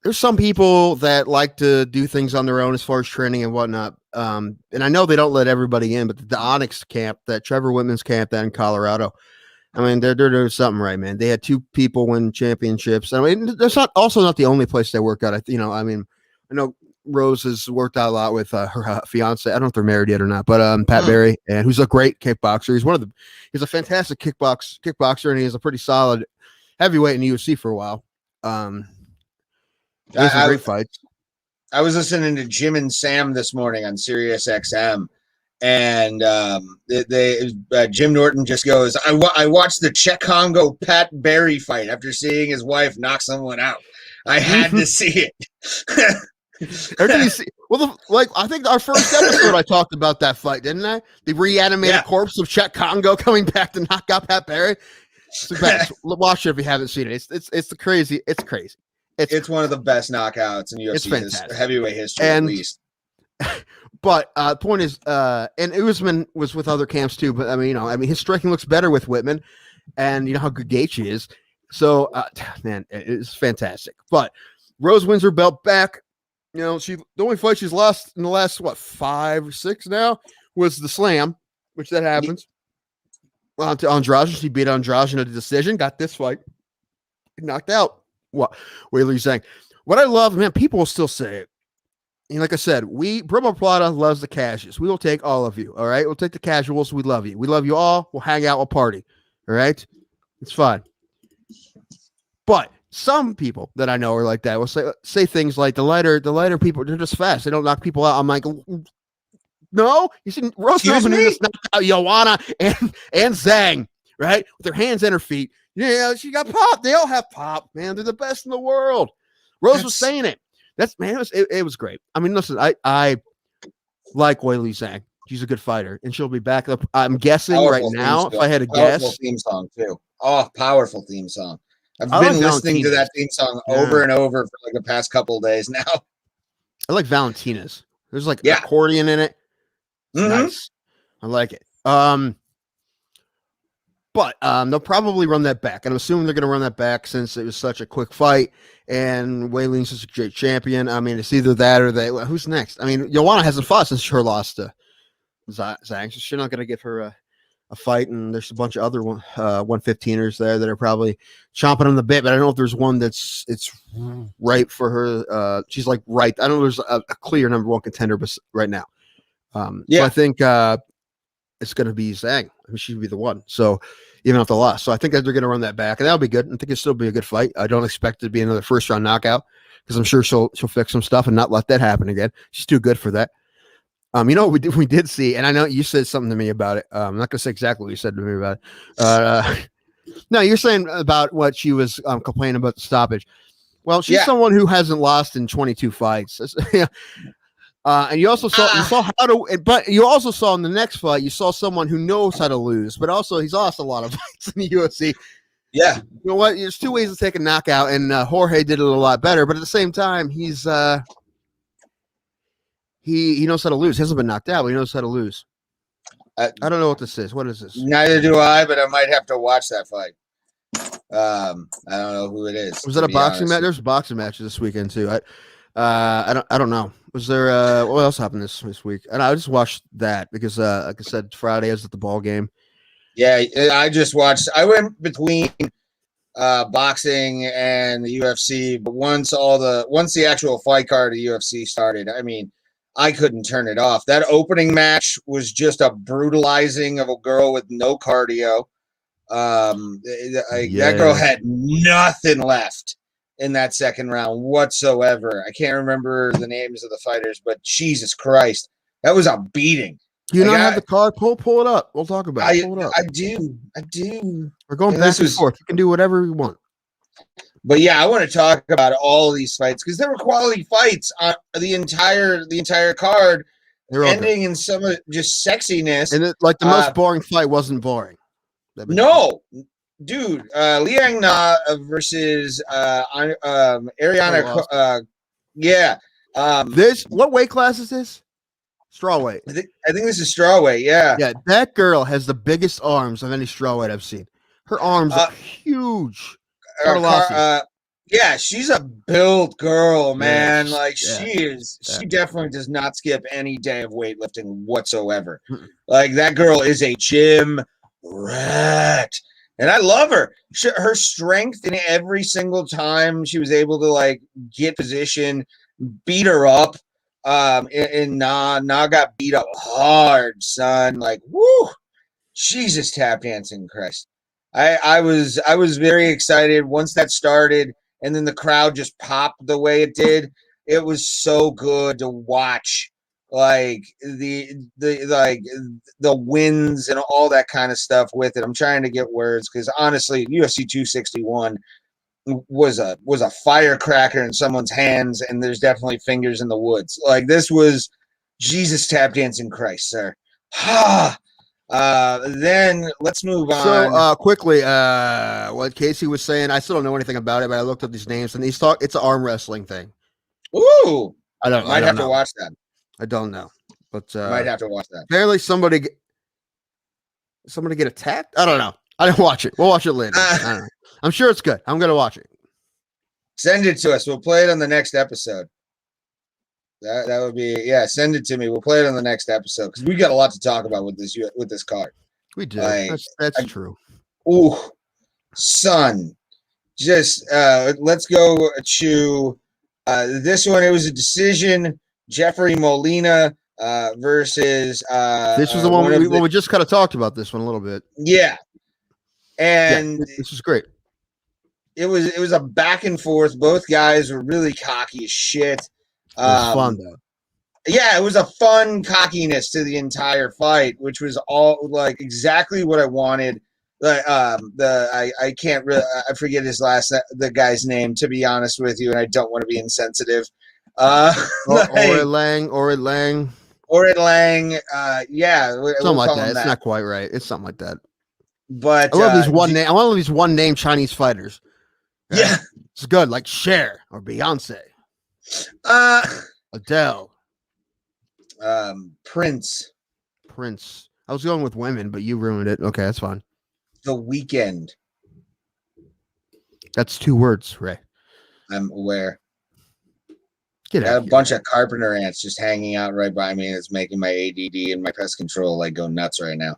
S2: there's some people that like to do things on their own as far as training and whatnot. And I know they don't let everybody in, but the Onyx camp, that Trevor Whitman's camp, that in Colorado, I mean, they're doing something right, man. They had 2 people win championships. I mean, that's also not the only place they work out. I know Rose has worked out a lot with her fiance. I don't know if they're married yet or not, but Pat Barry, and who's a great kickboxer. He's a fantastic kickboxer, and he's a pretty solid heavyweight in the UFC for a while. He has some great fights.
S1: I was listening to Jim and Sam this morning on Sirius XM, and Jim Norton just goes, I watched the Czech Congo Pat Barry fight after seeing his wife knock someone out. I had to see it.
S2: I think our first episode I talked about that fight, didn't I? The reanimated corpse of Czech Congo coming back to knock out Pat Barry. Watch it if you haven't seen it. It's crazy. It's crazy.
S1: It's one of the best knockouts in UFC heavyweight history, at least.
S2: But the point is, and Usman was with other camps too. But I mean, his striking looks better with Whitman, and you know how good Gaethje is. So, man, it's fantastic. But Rose wins her belt back. You know, the only fight she's lost in the last 5 or 6 now was the Slam, which that happens. On to Andrade, she beat Andrade in a decision. Got this fight knocked out. What Weili Zhang. What I love, man, people will still say it. And like I said, Brimo Plata loves the casuals. We will take all of you. All right, we'll take the casuals. We love you. We love you all. We'll hang out. We'll party. All right, it's fun. But some people that I know are like that. Will say things like the lighter people. They're just fast. They don't knock people out. I'm like, no, you see, Rose Namajunas knocked out Joanna and Zhang, right, with their hands and her feet. Yeah, she got pop. They all have pop, man. They're the best in the world. Rose was saying it. It was great. I mean, listen, I like Weili Zhang. She's a good fighter, and she'll be back up. I'm guessing right now, if I had to guess.
S1: Theme song too. Oh, powerful theme song. I've been listening to that theme song over and over for like the past couple of days now.
S2: I like Valentina's. There's like an accordion in it. Nice. I like it. But they'll probably run that back. And I'm assuming they're going to run that back since it was such a quick fight. And Weili's such a great champion. I mean, it's either that or they. Who's next? I mean, Joanna hasn't fought since her loss to Zhang. So she's not going to give her a fight. And there's a bunch of other 115ers there that are probably chomping on the bit. But I don't know if there's one it's right for her. She's like right. I don't know if there's a clear number 1 contender right now. So I think it's going to be Zhang. I mean, she'd be the one. So even after the loss. So I think that they're going to run that back, and that'll be good. I think it'll still be a good fight. I don't expect it to be another first round knockout because I'm sure she'll fix some stuff and not let that happen again. She's too good for that. We did see, and I know you said something to me about it. I'm not gonna say exactly what you said to me about it. No, you're saying about what she was complaining about the stoppage. Well, she's someone who hasn't lost in 22 fights. And you saw how to, but you also saw in the next fight, you saw someone who knows how to lose, but also he's lost a lot of fights in the UFC.
S1: Yeah.
S2: You know what? There's two ways to take a knockout, and Jorge did it a lot better, but at the same time, he's he knows how to lose. He hasn't been knocked out, but he knows how to lose. I don't know what this is. What is this?
S1: Neither do I, but I might have to watch that fight. I don't know who it is.
S2: Was that a boxing match? There's boxing matches this weekend too. I don't know. Was there what else happened this week? And I just watched that because like I said, Friday I was at the ball game.
S1: Yeah, I just watched. I went between boxing and the UFC, but once the actual fight card of the UFC started, I mean, I couldn't turn it off. That opening match was just a brutalizing of a girl with no cardio. That girl had nothing left in that second round whatsoever. I can't remember the names of the fighters, but Jesus Christ, that was a beating.
S2: Do you not have the card? Pull it up. We'll talk about it. Pull it up.
S1: I do.
S2: We're going back and forth. You can do whatever you want.
S1: But yeah, I want to talk about all of these fights because there were quality fights on the entire card, ending in some of just sexiness.
S2: And the most boring fight wasn't boring.
S1: No, dude, Liang Na versus Ariana. Yeah.
S2: What weight class is this? Strawweight.
S1: I think this is strawweight. Yeah.
S2: Yeah, that girl has the biggest arms of any strawweight I've seen. Her arms are huge.
S1: Yeah, she's a built girl, man. She definitely does not skip any day of weightlifting whatsoever. Like that girl is a gym rat. And I love her. Her strength in every single time she was able to get position, beat her up. And Na got beat up hard, son. Woo! Jesus, tap dancing, Christ. I was very excited once that started, and then the crowd just popped the way it did. It was so good to watch, the wins and all that kind of stuff with it. I'm trying to get words because honestly, UFC 261 was a firecracker in someone's hands, and there's definitely fingers in the woods. This was Jesus, tap dancing Christ, sir. Then let's move on.
S2: So quickly, what Casey was saying, I still don't know anything about it, but I looked up these names and it's an arm wrestling thing.
S1: Ooh,
S2: I might
S1: have to watch that.
S2: I don't know, but
S1: might have to watch that.
S2: Apparently, somebody get attacked. I don't know. I didn't watch it. We'll watch it later. I don't know. I'm sure it's good. I'm gonna watch it. Send
S1: it to us. We'll play it on the next episode. That would be send it to me. We'll play it on the next episode because we got a lot to talk about with this card.
S2: We do. That's true.
S1: Ooh, son. Just let's go to this one. It was a decision. Jeffrey Molina versus
S2: this was the one we just kind of talked about this one a little bit.
S1: Yeah. And
S2: this was great.
S1: It was a back and forth. Both guys were really cocky as shit.
S2: It was fun though.
S1: Yeah, it was a fun cockiness to the entire fight, which was all exactly what I wanted. I can't really I forget the guy's name, to be honest with you, and I don't want to be insensitive.
S2: Orid Lang.
S1: Yeah,
S2: something like that. It's not quite right. It's something like that.
S1: But
S2: I love these one name. I love these one name Chinese fighters. Right?
S1: Yeah,
S2: it's good, like Cher or Beyonce, Adele,
S1: Prince.
S2: I was going with women, but you ruined it. Okay, that's fine.
S1: The Weeknd.
S2: That's 2 words, Ray.
S1: I'm aware.
S2: Get
S1: out. Got a bunch of carpenter ants just hanging out right by me. It's making my ADD and my pest control go nuts right now.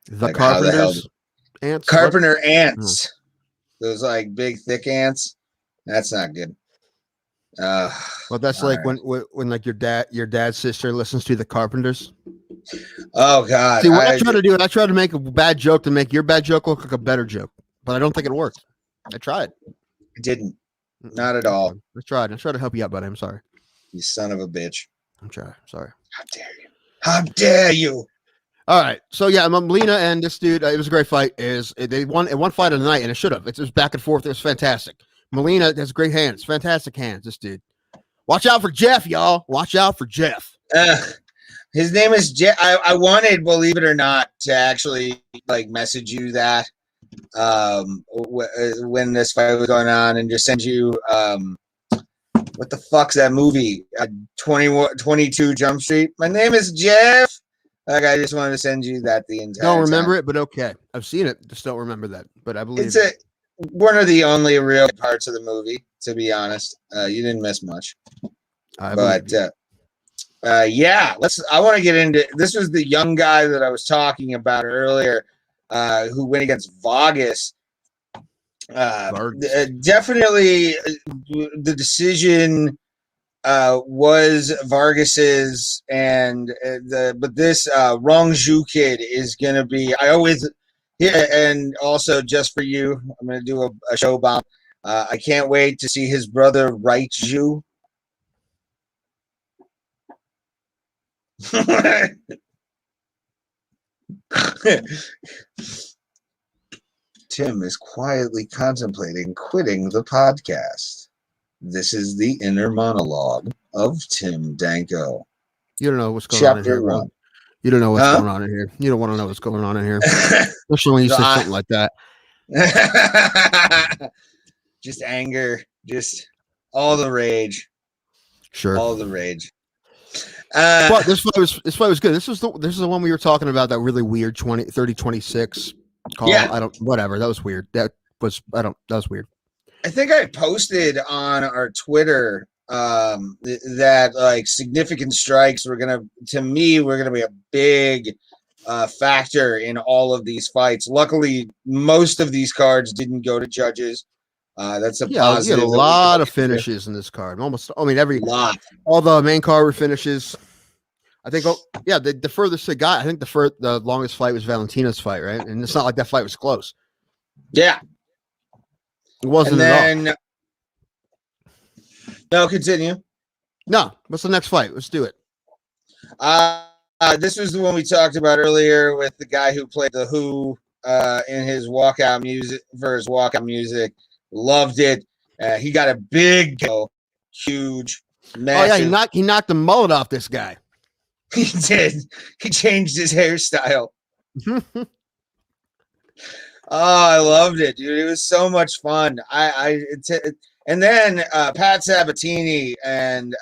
S2: The carpenters ants.
S1: Carpenter ants. Those big thick ants. That's not good.
S2: Well, that's like right. when your dad's sister listens to the Carpenters.
S1: Oh God!
S2: See, what I try to do, I try to make a bad joke to make your bad joke look like a better joke, but I don't think it worked. I tried.
S1: It didn't. Not at all.
S2: I tried. I tried to help you out, but I'm sorry.
S1: You son of a bitch.
S2: I'm sorry.
S1: How dare you? How dare you?
S2: All right. So yeah, Molina and this dude, it was a great fight. They won in one fight of the night, and it should have. It was back and forth. It was fantastic. Molina has great hands, fantastic hands. This dude. Watch out for Jeff, y'all. Watch out for Jeff.
S1: His name is Jeff. I wanted, believe it or not, to actually like message you that when this fight was going on, and just send you what the fuck's that movie? 22 Jump Street. My name is Jeff. Like, I just wanted to send you that the entire
S2: Don't remember
S1: time.
S2: it, but okay. I've seen it. Just don't remember that. But I believe
S1: It's one of the only real parts of the movie, to be honest. You didn't miss much. But yeah, I want to get into this. Was the young guy that I was talking about earlier, who went against Vargas. Definitely the decision was Vargas's, and but this Rongju kid is gonna be. And also just for you, I'm gonna do a show bomb. I can't wait to see his brother Raiju. Tim is quietly contemplating quitting the podcast. This is the inner monologue of Tim Danko.
S2: You don't know what's going on in here, bro. You don't know what's going on in here. You don't want to know what's going on in here. Especially when you say something like that.
S1: Just anger. Just all the rage.
S2: Sure.
S1: All the rage.
S2: But this fight was good. This is the one we were talking about, that really weird 30-26 call.
S1: Yeah.
S2: Whatever. That was weird. That was weird.
S1: I think I posted on our Twitter that like significant strikes were gonna be a big factor in all of these fights. Luckily, most of these cards didn't go to judges. That's a positive.
S2: You had a lot of finishes in this card. All the main card were finishes. I think, the furthest it got, I think the longest fight was Valentina's fight, right? And it's not like that fight was close.
S1: Yeah.
S2: It wasn't at all.
S1: No, continue.
S2: No, what's the next fight? Let's do it.
S1: This was the one we talked about earlier with the guy who played the Who in his walkout music. Loved it. He got a big, huge, massive.
S2: Oh yeah, he knocked the mullet off this guy.
S1: He did. He changed his hairstyle. Oh, I loved it, dude. It was so much fun. And then Pat Sabatini and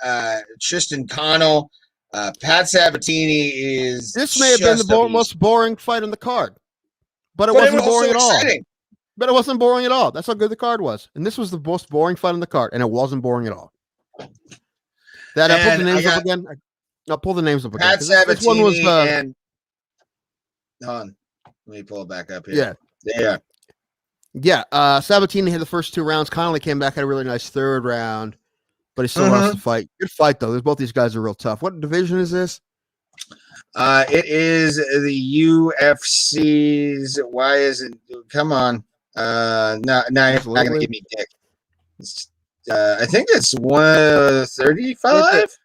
S1: Tristan Connell. Pat Sabatini is.
S2: This may have been the most boring fight on the card, but it wasn't boring at all. But it wasn't boring at all. That's how good the card was. And this was the most boring fight on the card, and it wasn't boring at all. I'll pull the names up again. I'll pull the names up again.
S1: Pat Sabatini and. Hold on. Let me pull it back up here.
S2: Yeah.
S1: There.
S2: Yeah. Sabatini had the first 2 rounds. Connolly came back, had a really nice 3rd round, but he still lost the fight. Good fight, though. Both these guys are real tough. What division is this?
S1: It is the UFC's. Why is it? Come on. No, you're not gonna give me dick. I think it's 135.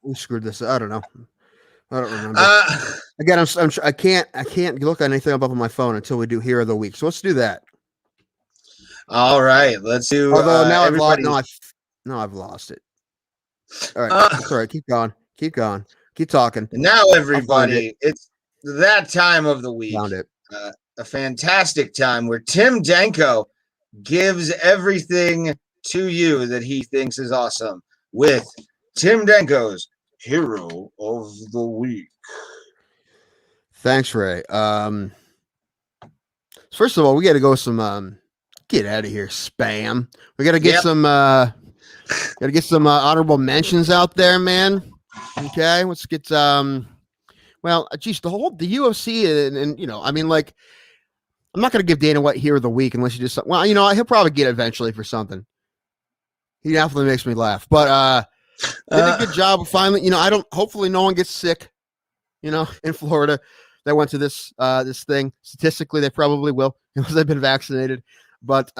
S2: We screwed this up. I don't know. I don't remember. Again, I can't look at anything above on my phone until we do Hero of the Week. So let's do that.
S1: All right, let's do.
S2: Although now I've lost it. All right, sorry. Keep going. Keep talking.
S1: And now, everybody, it's that time of the week.
S2: Found it.
S1: A fantastic time where Tim Danko gives everything to you that he thinks is awesome with Tim Danko's Hero of the Week.
S2: Thanks, Ray. First of all, we got to go some get out of here, spam. We got to get some honorable mentions out there, man. Okay, let's get well, geez, the UFC and I mean, like, I'm not going to give Dana White Hero of the Week unless you just, well, he'll probably get it eventually for something. He definitely makes me laugh, but did a good job of finally, hopefully no one gets sick, in Florida that went to this thing. Statistically, they probably will, unless they've been vaccinated. But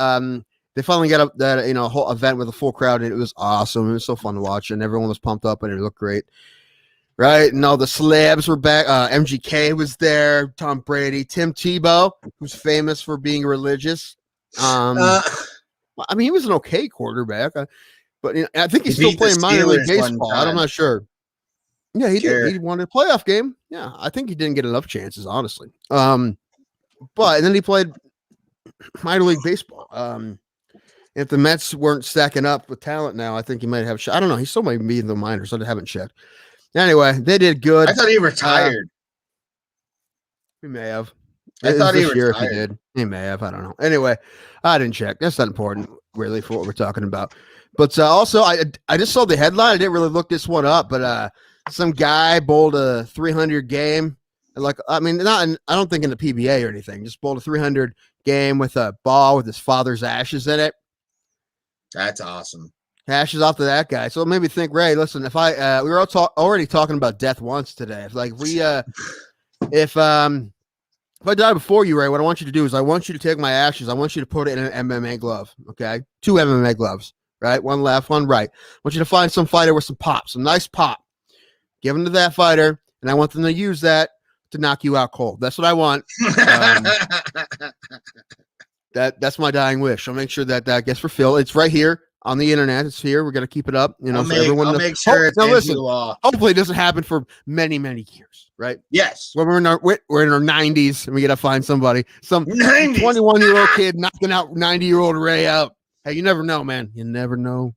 S2: they finally got up that whole event with a full crowd, and it was awesome. It was so fun to watch, and everyone was pumped up, and it looked great. Right, and all the celebs were back. MGK was there. Tom Brady, Tim Tebow, who's famous for being religious. I mean, he was an okay quarterback, but I think he's still playing minor league baseball. I'm not sure. Yeah, he did. He won a playoff game. Yeah, I think he didn't get enough chances, honestly. But then he played minor league baseball. If the Mets weren't stacking up with talent now, I think he might have. I don't know. He still might be in the minors. I haven't checked. Anyway, they did good.
S1: I thought he retired.
S2: He may have.
S1: I thought he
S2: retired.
S1: If he
S2: did. He may have. I don't know. Anyway, I didn't check. That's not important, really, for what we're talking about. But also, I just saw the headline. I didn't really look this one up, but some guy bowled a 300 game. I don't think in the PBA or anything. Just bowled a 300 game with a ball with his father's ashes in it.
S1: That's awesome.
S2: Ashes off to that guy. So it made me think, Ray, listen, if I we were already talking about death once today. If I die before you, Ray, what I want you to do is I want you to take my ashes. I want you to put it in an MMA glove. Okay. 2 MMA gloves, right? One left, one right. I want you to find some fighter with some pop, some nice pop. Give them to that fighter, and I want them to use that to knock you out cold. That's what I want. That's my dying wish. I'll make sure that gets fulfilled. It's right here on the internet. It's here. We're gonna keep it up.
S1: I'll make sure it's into law.
S2: Hopefully, it doesn't happen for many, many years. Right?
S1: Yes.
S2: When we're in our 90s, and we gotta find somebody, some 21-year-old kid knocking out 90-year-old Ray out. Hey, you never know, man. You never know.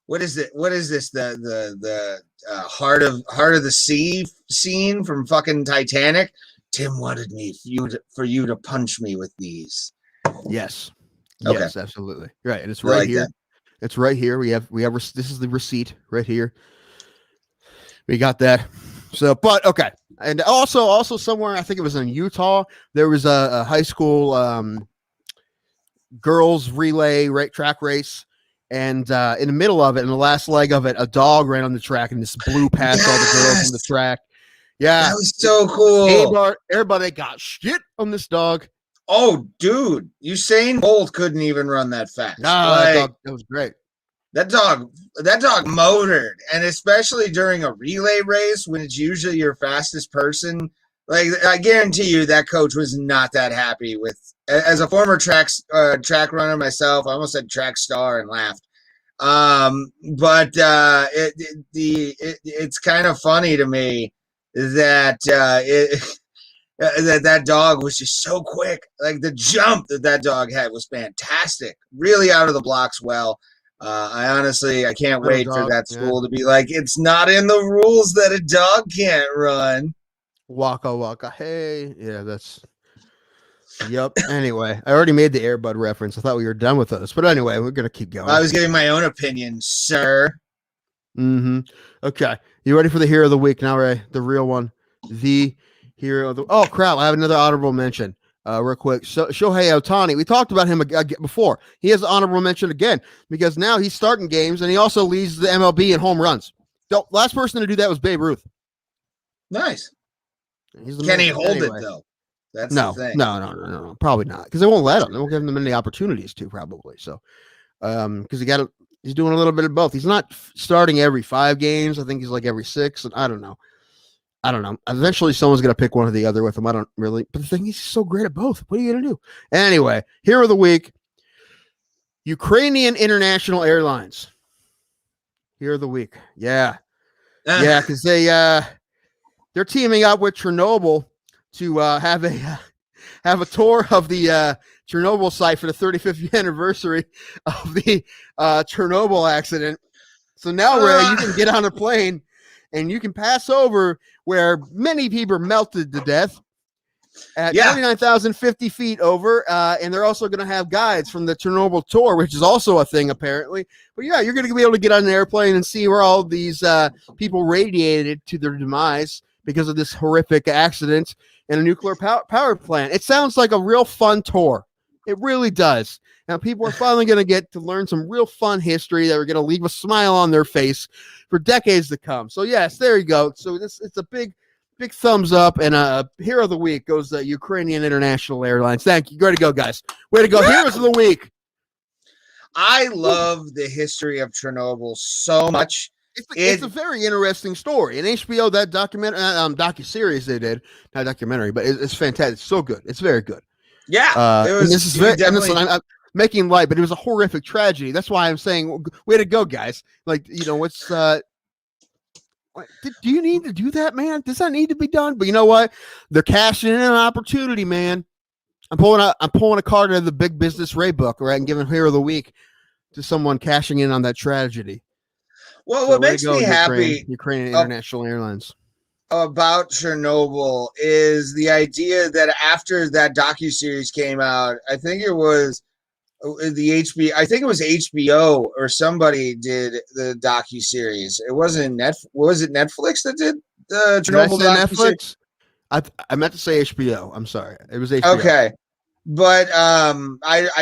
S1: What is it? What is this? The heart of the sea scene from fucking Titanic? Tim wanted me for you to punch me with these.
S2: Yes.
S1: Okay.
S2: Yes, absolutely. Right. And it's right here. That. It's right here. We have this is the receipt right here. We got that. So, but okay. And also somewhere, I think it was in Utah, there was a high school girls relay track race. And in the middle of it, in the last leg of it, a dog ran on the track and just blew past all the girls on the track. Yeah.
S1: That was so cool.
S2: Everybody got shit on this dog.
S1: Oh, dude. Usain Bolt couldn't even run that fast.
S2: That was great.
S1: That dog motored. And especially during a relay race when it's usually your fastest person. Like, I guarantee you that coach was not that happy with. As a former track runner myself, I almost said track star and laughed. But it's kind of funny to me that that dog was just so quick. Like the jump that dog had was fantastic. Really out of the blocks well. I can't wait for that school to be like, it's not in the rules that a dog can't run.
S2: Waka waka. Hey, yeah, that's. Yep. Anyway, I already made the Air Bud reference. I thought we were done with this, but anyway, we're gonna keep going.
S1: I was giving my own opinion, sir.
S2: Mm-hmm. Okay, you ready for the hero of the week now, Ray? The real one, the hero of the. Oh crap! I have another honorable mention. Real quick, Shohei Ohtani. We talked about him before. He has an honorable mention again because now he's starting games and he also leads the MLB in home runs. The last person to do that was Babe Ruth.
S1: Nice. Can he hold it though? That's the thing.
S2: No, probably not, because they won't let him. They won't give him many opportunities to, probably. So, because he's doing a little bit of both. He's not starting every 5 games. I think he's like every 6. And I don't know. Eventually, someone's gonna pick one or the other with him. I don't really. But the thing is, he's so great at both. What are you gonna do? Anyway, hero of the week: Ukrainian International Airlines. Hero of the week. Yeah, because they're teaming up with Chernobyl to have a tour of the Chernobyl site for the 35th anniversary of the Chernobyl accident. So now, Ray, you can get on a plane and you can pass over where many people melted to death at 29,050 feet over. And they're also going to have guides from the Chernobyl tour, which is also a thing, apparently. But yeah, you're going to be able to get on an airplane and see where all these people radiated to their demise because of this horrific accident in a nuclear power plant. It sounds like a real fun tour. It really does. Now, people are finally going to get to learn some real fun history that are going to leave a smile on their face for decades to come. So, yes, there you go. So, it's a big thumbs up, and a hero of the week goes to Ukrainian International Airlines. Thank you. Way to go, guys. Way to go. Heroes of the week.
S1: I love the history of Chernobyl so much.
S2: It's a very interesting story. And HBO, that docu-series they did, not documentary, but it's fantastic. It's so good. It's very good.
S1: Yeah, it was.
S2: And this is very. And listen, I'm making light, but it was a horrific tragedy. That's why I'm saying, way to go, guys. Like, what's do you need to do that, man? Does that need to be done? But you know what? They're cashing in an opportunity, man. I'm pulling a card out of the Big Business Ray book, right, and giving Hero of the Week to someone cashing in on that tragedy.
S1: Well, what makes me happy,
S2: Ukrainian International Airlines,
S1: about Chernobyl is the idea that after that docuseries came out, I think it was HBO or somebody did the docuseries. It wasn't was it Netflix that did the Chernobyl
S2: docuseries? Netflix? I meant to say HBO. I'm sorry. It was HBO.
S1: Okay. But I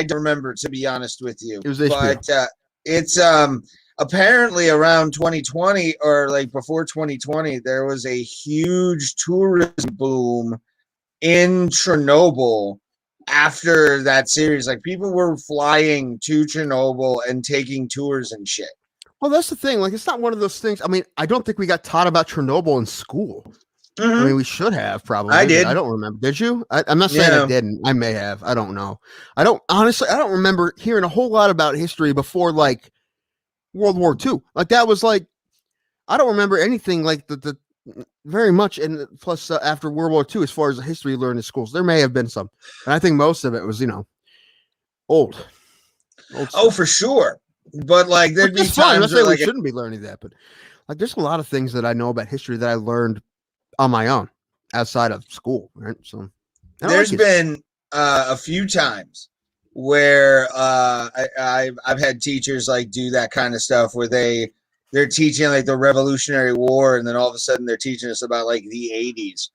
S1: don't remember, to be honest with you.
S2: It was HBO.
S1: But it's apparently around 2020 or like before 2020, there was a huge tourism boom in Chernobyl after that series. Like people were flying to Chernobyl and taking tours and shit.
S2: Well, that's the thing. Like, it's not one of those things. I mean, I don't think we got taught about Chernobyl in school. I mean, we should have probably.
S1: I did.
S2: I don't remember. Did you? I'm not saying I didn't. I may have. I don't know. I don't remember hearing a whole lot about history before like World War II. Like that was like, I don't remember anything like the very much. And plus after World War II, as far as the history learned in schools, there may have been some, and I think most of it was old.
S1: Oh, for sure. But like there'd be times
S2: where we shouldn't be learning that, but like there's a lot of things that I know about history that I learned on my own outside of school, right? So
S1: there's been a few times where I've had teachers like do that kind of stuff where they're teaching like the Revolutionary War, and then all of a sudden they're teaching us about like the 80s.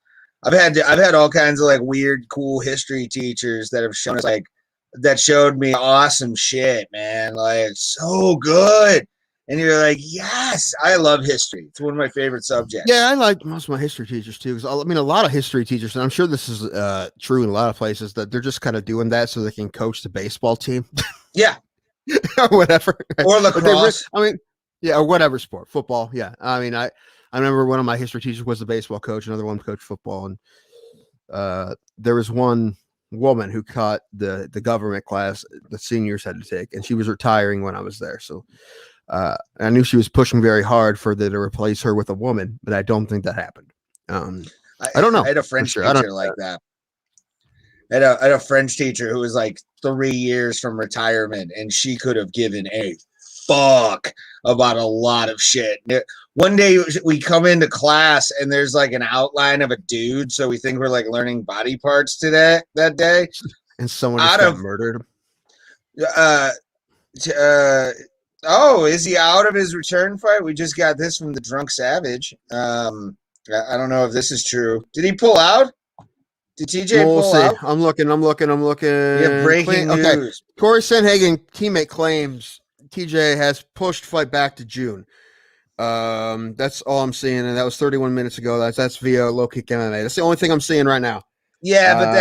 S1: I've had all kinds of like weird, cool history teachers that have shown us like that showed me awesome shit, man. Like so good. And you're like, yes, I love history. It's one of my favorite subjects.
S2: Yeah, I like most of my history teachers too. Because I mean, a lot of history teachers, and I'm sure this is true in a lot of places, that they're just kind of doing that so they can coach the baseball team.
S1: Yeah,
S2: or whatever,
S1: or lacrosse.
S2: I mean, yeah, or whatever sport, football. Yeah, I mean, I remember one of my history teachers was the baseball coach, another one coached football, and there was one woman who caught the government class the seniors had to take, and she was retiring when I was there, so. I knew she was pushing very hard for to replace her with a woman, but I don't think that happened. I don't know.
S1: I had a French teacher like that. I had a French teacher who was like 3 years from retirement, and she could have given a fuck about a lot of shit. One day we come into class and there's like an outline of a dude, so we think we're like learning body parts that day.
S2: And someone just got murdered.
S1: Oh, is he out of his return fight? We just got this from the Drunk Savage. I don't know if this is true. Did he pull out? Did TJ pull out?
S2: I'm looking.
S1: Yeah, breaking news. Okay.
S2: Corey Sanhagen teammate claims TJ has pushed fight back to June. That's all I'm seeing, and that was 31 minutes ago. That's via Low Kick MMA. That's the only thing I'm seeing right now.
S1: Yeah, but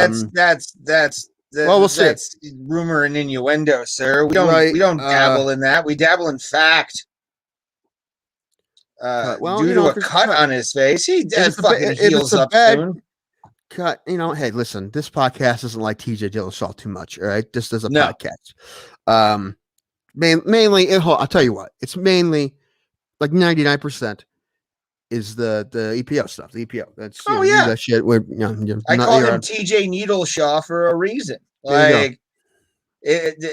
S1: that's
S2: well, we'll see.
S1: That's rumor and innuendo, sir. We don't dabble in that. We dabble in fact. Due to a cut on his face, he fucking heals up soon.
S2: Cut. Hey, listen, this podcast isn't like TJ Dillashaw too much. All right, just as a podcast. Mainly, I'll tell you what. It's mainly like 99% is the EPO stuff. The EPO. That's that shit. I
S1: call him TJ Needleshaw for a reason. Like,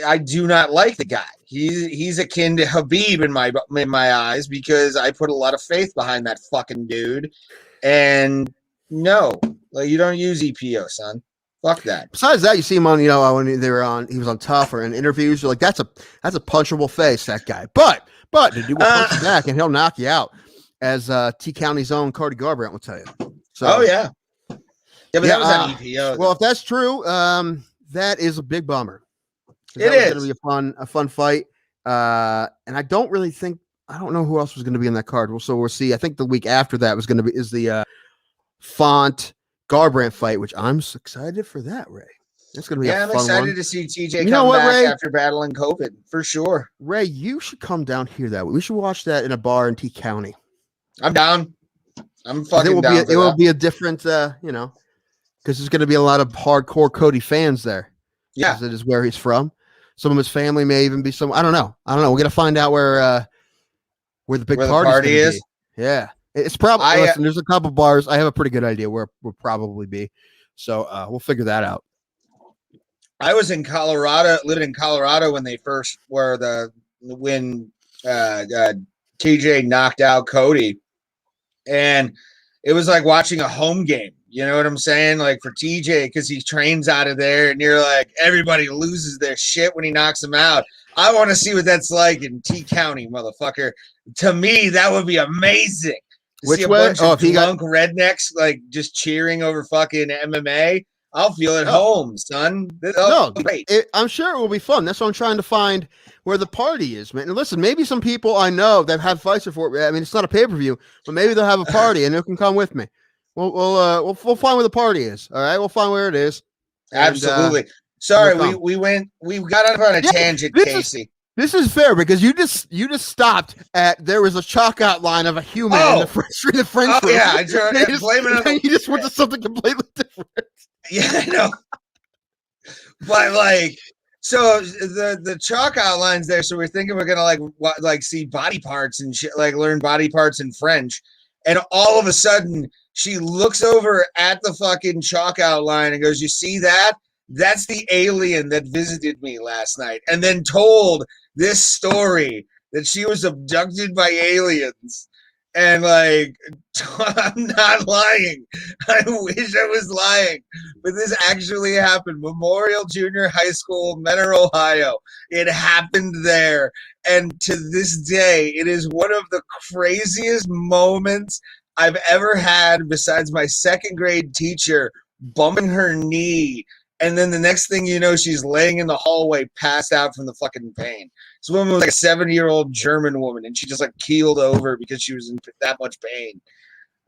S1: I do not like the guy. He's akin to Habib in my eyes because I put a lot of faith behind that fucking dude. And no, like you don't use EPO, son. Fuck that.
S2: Besides that, you see him on, when he was on Tough or in interviews. You're like, that's a punchable face, that guy. But the dude will punch you back and he'll knock you out, as T County's own Cody Garbrandt will tell you. So,
S1: yeah, but that was on EPO.
S2: Well, if that's true, that is a big bummer.
S1: It is
S2: going to be a fun fight, and I don't know who else was going to be in that card. So we'll see. I think the week after that is the Font Garbrandt fight, which I'm excited for that, Ray. It's going to be
S1: Yeah,
S2: a
S1: I'm
S2: fun
S1: excited
S2: one.
S1: to see TJ
S2: You know
S1: come
S2: what,
S1: back
S2: Ray?
S1: after battling COVID, for sure.
S2: Ray, you should come down here that way. We should watch that in a bar in T County.
S1: I'm down. I'm
S2: 'Cause
S1: fucking down for
S2: it will
S1: that.
S2: be a different, you know, because there's going to be a lot of hardcore Cody fans there.
S1: Yeah.
S2: Because it is where he's from. Some of his family may even be some. I don't know. We're going to find out where the big
S1: Where the
S2: party's
S1: party
S2: going to
S1: is.
S2: be. Yeah. It's probably, listen, there's a couple bars. I have a pretty good idea where we'll probably be. So we'll figure that out.
S1: I was in Colorado, living in Colorado when they first were when TJ knocked out Cody, and it was like watching a home game. You know what I'm saying? Like for TJ, because he trains out of there, and you're like, everybody loses their shit when he knocks him out. I want to see what that's like in T County, motherfucker. To me, that would be amazing. To
S2: Which
S1: see a
S2: way?
S1: bunch of drunk rednecks like just cheering over fucking MMA. I'll feel at home, son.
S2: No, I'm sure it will be fun. That's what I'm trying to find where the party is, man. And listen, maybe some people I know that have fights for it. I mean, it's not a pay-per-view, but maybe they'll have a party and they can come with me. We'll find where the party is. All right, we'll find where it is.
S1: Absolutely. Sorry, we got on a tangent, Casey.
S2: This is fair because you just stopped at there was a chalk outline of a human in the French room.
S1: Yeah, I blame it on
S2: you just went to something completely different.
S1: Yeah, I know. But like, so the chalk outlines there. So we're thinking we're gonna like see body parts and shit, like learn body parts in French, and all of a sudden she looks over at the fucking chalk outline and goes, "You see that? That's the alien that visited me last night," and then told this story that she was abducted by aliens. And like, I'm not lying. I wish I was lying, but this actually happened. Memorial Junior High School, Mentor, Ohio. It happened there. And to this day, it is one of the craziest moments I've ever had, besides my second grade teacher bumping her knee. And then the next thing you know, she's laying in the hallway, passed out from the fucking pain. This woman was like a 70-year-old German woman, and she just like keeled over because she was in that much pain.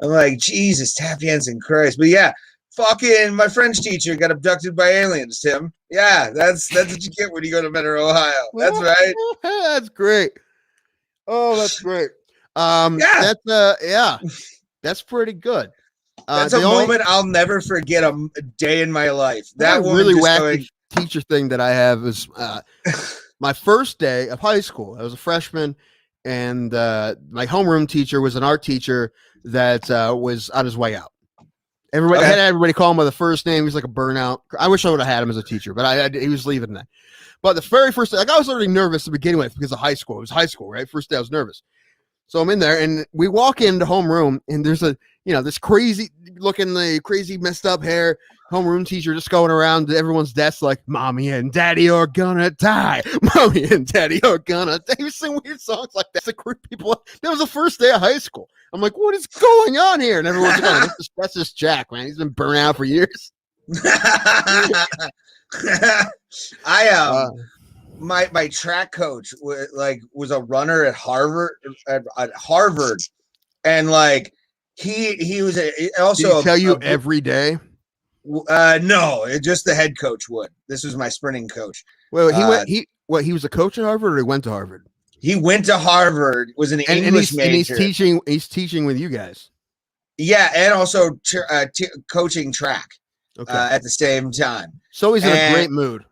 S1: I'm like, Jesus, Tap Hansen Christ. But yeah, fucking my French teacher got abducted by aliens, Tim. Yeah, that's what you get when you go to Mentor, Ohio. That's right.
S2: That's great. Oh, that's great. That's pretty good.
S1: That's a moment I'll never forget a day in my life. That woman
S2: really wacky teacher thing that I have is my first day of high school. I was a freshman, and my homeroom teacher was an art teacher that was on his way out. I had everybody call him by the first name. He was like a burnout. I wish I would have had him as a teacher, but he was leaving that. But the very first day, I was already nervous to begin with because of high school. It was high school, right? First day I was nervous. So I'm in there, and we walk into homeroom, and there's this crazy looking, crazy messed up hair homeroom teacher just going around to everyone's desk like, "Mommy and Daddy are gonna die. Mommy and Daddy are gonna die." He was singing weird songs like that to creep people up. That was the first day of high school. I'm like, what is going on here? And everyone's like, that's just Jack, man. He's been burnt out for years.
S1: My track coach was a runner at Harvard and like he was also.
S2: Did he tell you every day?
S1: No, just the head coach would. This was my sprinting coach.
S2: Well, he was a coach at Harvard, or he went to Harvard?
S1: He went to Harvard, was an English major.
S2: And he's teaching with you guys.
S1: Yeah, and also coaching track at the same time.
S2: So he's in a great mood.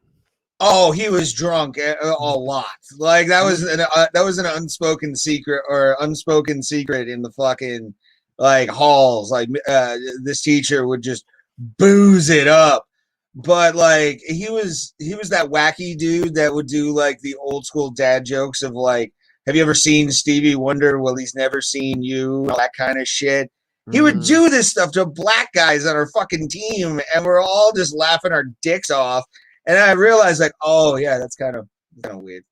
S1: Oh, he was drunk a lot. Like that was an unspoken secret in the fucking like halls. Like this teacher would just booze it up. But like he was that wacky dude that would do like the old school dad jokes of like, have you ever seen Stevie Wonder? Well, he's never seen you. All that kind of shit. He would do this stuff to black guys on our fucking team, and we're all just laughing our dicks off. And I realized, like, oh yeah, that's kind of weird.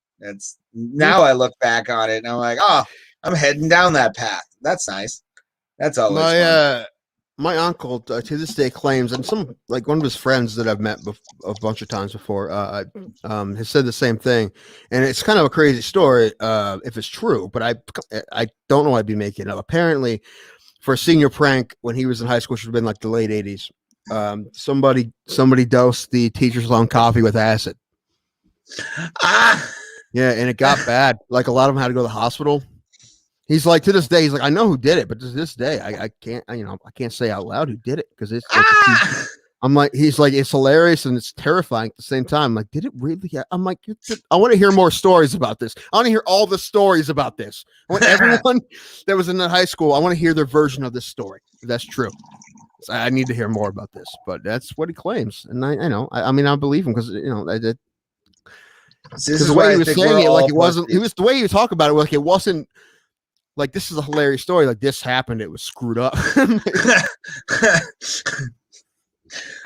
S1: Now I look back on it and I'm like, oh, I'm heading down that path. That's nice. That's always fun.
S2: My uncle to this day claims, and some like one of his friends that I've met a bunch of times before, has said the same thing, and it's kind of a crazy story if it's true, but I don't know. I'd be making it up. Apparently, for a senior prank when he was in high school, which would have been like the late '80s. Somebody dosed the teacher's own coffee with acid.
S1: Ah,
S2: Yeah, and it got bad. Like a lot of them had to go to the hospital. He's like, to this day, he's like, I know who did it, but to this day, I can't, I can't say out loud who did it because it's like,
S1: ah.
S2: I'm like, he's like, it's hilarious and it's terrifying at the same time. I'm like, did it really? I'm like, I want to hear more stories about this. I want to hear all the stories about this. I want everyone that was in the high school. I want to hear their version of this story. If that's true. So I need to hear more about this, but that's what he claims, and I know. I mean, I believe him because
S1: This
S2: because
S1: is
S2: the way
S1: why
S2: he
S1: I
S2: was
S1: think
S2: saying
S1: we're
S2: it, like
S1: all
S2: it wasn't. He
S1: pussies.
S2: was the way you talk about it, like it wasn't. Like this is a hilarious story. Like this happened, it was screwed up.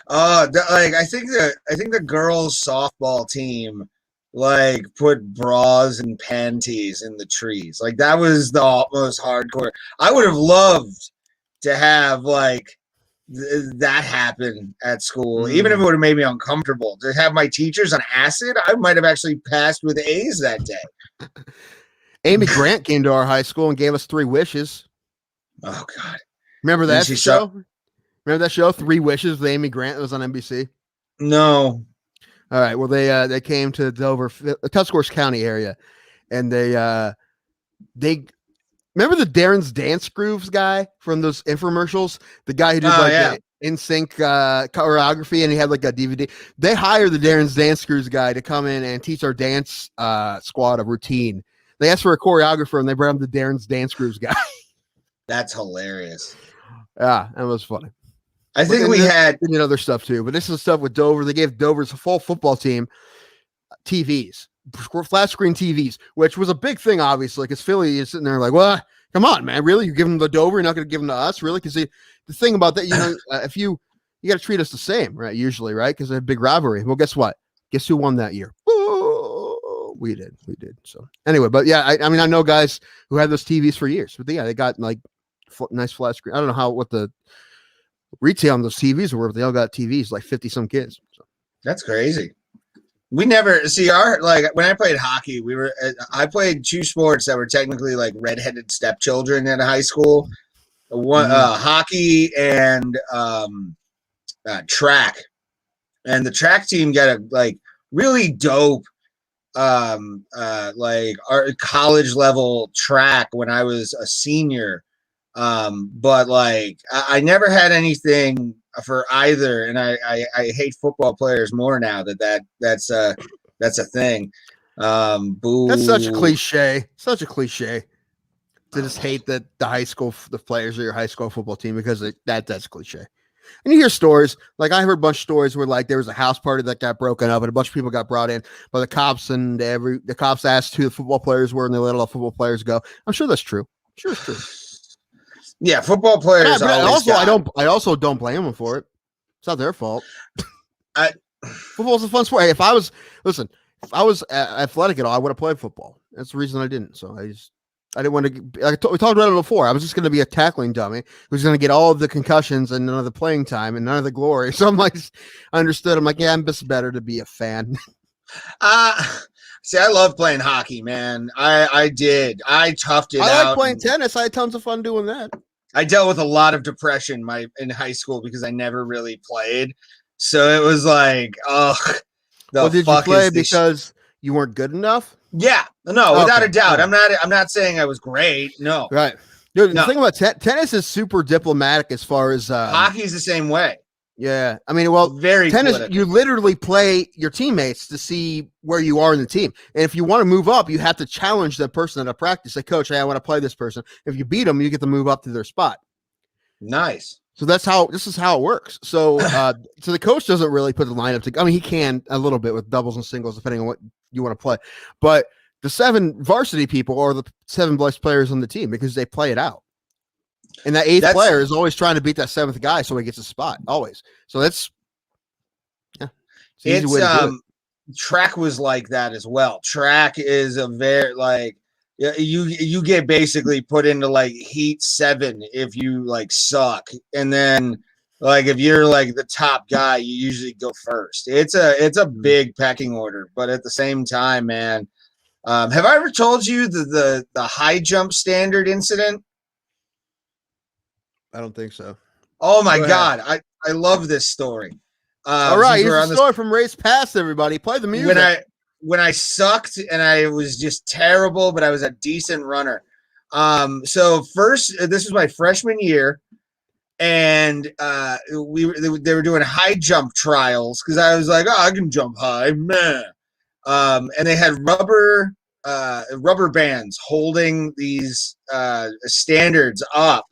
S1: Like I think the girls softball team like put bras and panties in the trees. Like that was the most hardcore. I would have loved to have like that happen at school, even if it would have made me uncomfortable. To have my teachers on acid, I might have actually passed with A's that day.
S2: Amy Grant came to our high school and gave us 3 wishes.
S1: Oh God!
S2: Remember that show? Remember that show, 3 Wishes with Amy Grant? It was on NBC.
S1: No.
S2: All right. Well, they came to Dover, Tuscarawas County area, and they remember the Darren's Dance Grooves guy from those infomercials, the guy who did the in sync choreography, and he had like a DVD. They hired the Darren's Dance Grooves guy to come in and teach our dance squad a routine. They asked for a choreographer, and they brought him the Darren's Dance Grooves guy.
S1: That's hilarious.
S2: Yeah, that was funny.
S1: I think we had
S2: other stuff too, but this is stuff with Dover. They gave Dover's full football team TVs, flat screen TVs, which was a big thing, obviously, because Philly is sitting there like, well, come on, man, really? You're giving them the Dover, you're not going to give them to us, really? Because the thing about that, if you got to treat us the same, right? Usually, right? Because they have big rivalry. Well, guess what? Guess who won that year? Oh, we did. So anyway, but yeah, I mean, I know guys who had those TVs for years, but yeah, they got like nice flat screen. I don't know what the retail on those TVs were, but they all got TVs, like 50 some kids. So.
S1: That's crazy. We never see when I played hockey, I played 2 sports that were technically like redheaded stepchildren in high school. One hockey and track. And the track team got a like really dope like our college level track when I was a senior. But like I never had anything for either, and I hate football players more now that's a thing. Boo.
S2: That's such a cliche. Such a cliche to just hate the players of your high school football team because that's cliche. And you hear stories, like I heard a bunch of stories where like there was a house party that got broken up and a bunch of people got brought in by the cops, and the cops asked who the football players were and they let all the football players go. I'm sure that's true. I'm sure it's true.
S1: Yeah, football players.
S2: I also don't blame them for it. It's not their fault. Football's a fun sport. Hey, if I was athletic at all, I would have played football. That's the reason I didn't. So I didn't want to. We talked about it before. I was just going to be a tackling dummy who's going to get all of the concussions and none of the playing time and none of the glory. So I'm like, I understood. I'm like, yeah, I'm just better to be a fan.
S1: See, I love playing hockey, man. I did. I toughed it out.
S2: I like playing tennis. I had tons of fun doing that.
S1: I dealt with a lot of depression in high school because I never really played. So it was like,
S2: did you play because you weren't good enough?
S1: Yeah, no, without a doubt. Yeah. I'm not saying I was great. No,
S2: right. Dude, the thing about tennis is super diplomatic as far as
S1: hockey's the same way.
S2: Yeah, I mean, well,
S1: very
S2: tennis.
S1: political.
S2: You literally play your teammates to see where you are in the team, and if you want to move up, you have to challenge that person at a practice. Say, coach, hey, I want to play this person. If you beat them, you get to move up to their spot.
S1: Nice.
S2: So this is how it works. So, so the coach doesn't really put the lineup together. I mean, he can a little bit with doubles and singles depending on what you want to play, but the 7 varsity people are the 7 best players on the team because they play it out. And that 8th player is always trying to beat that 7th guy so he gets a spot, always. So that's
S1: it's track was like that as well. Track is a very like you get basically put into like heat 7 if you like suck, and then like if you're like the top guy, you usually go first. It's a big pecking order, but at the same time, man, have I ever told you the high jump standard incident?
S2: I don't think so.
S1: Oh my God. I love this story.
S2: All right,
S1: Since
S2: here's
S1: we're
S2: the
S1: on
S2: story from Race Past, everybody. Play the music.
S1: when I sucked and I was just terrible, but I was a decent runner. So first, this was my freshman year, and they were doing high jump trials because I was like, oh, I can jump high, man. And they had rubber bands holding these standards up,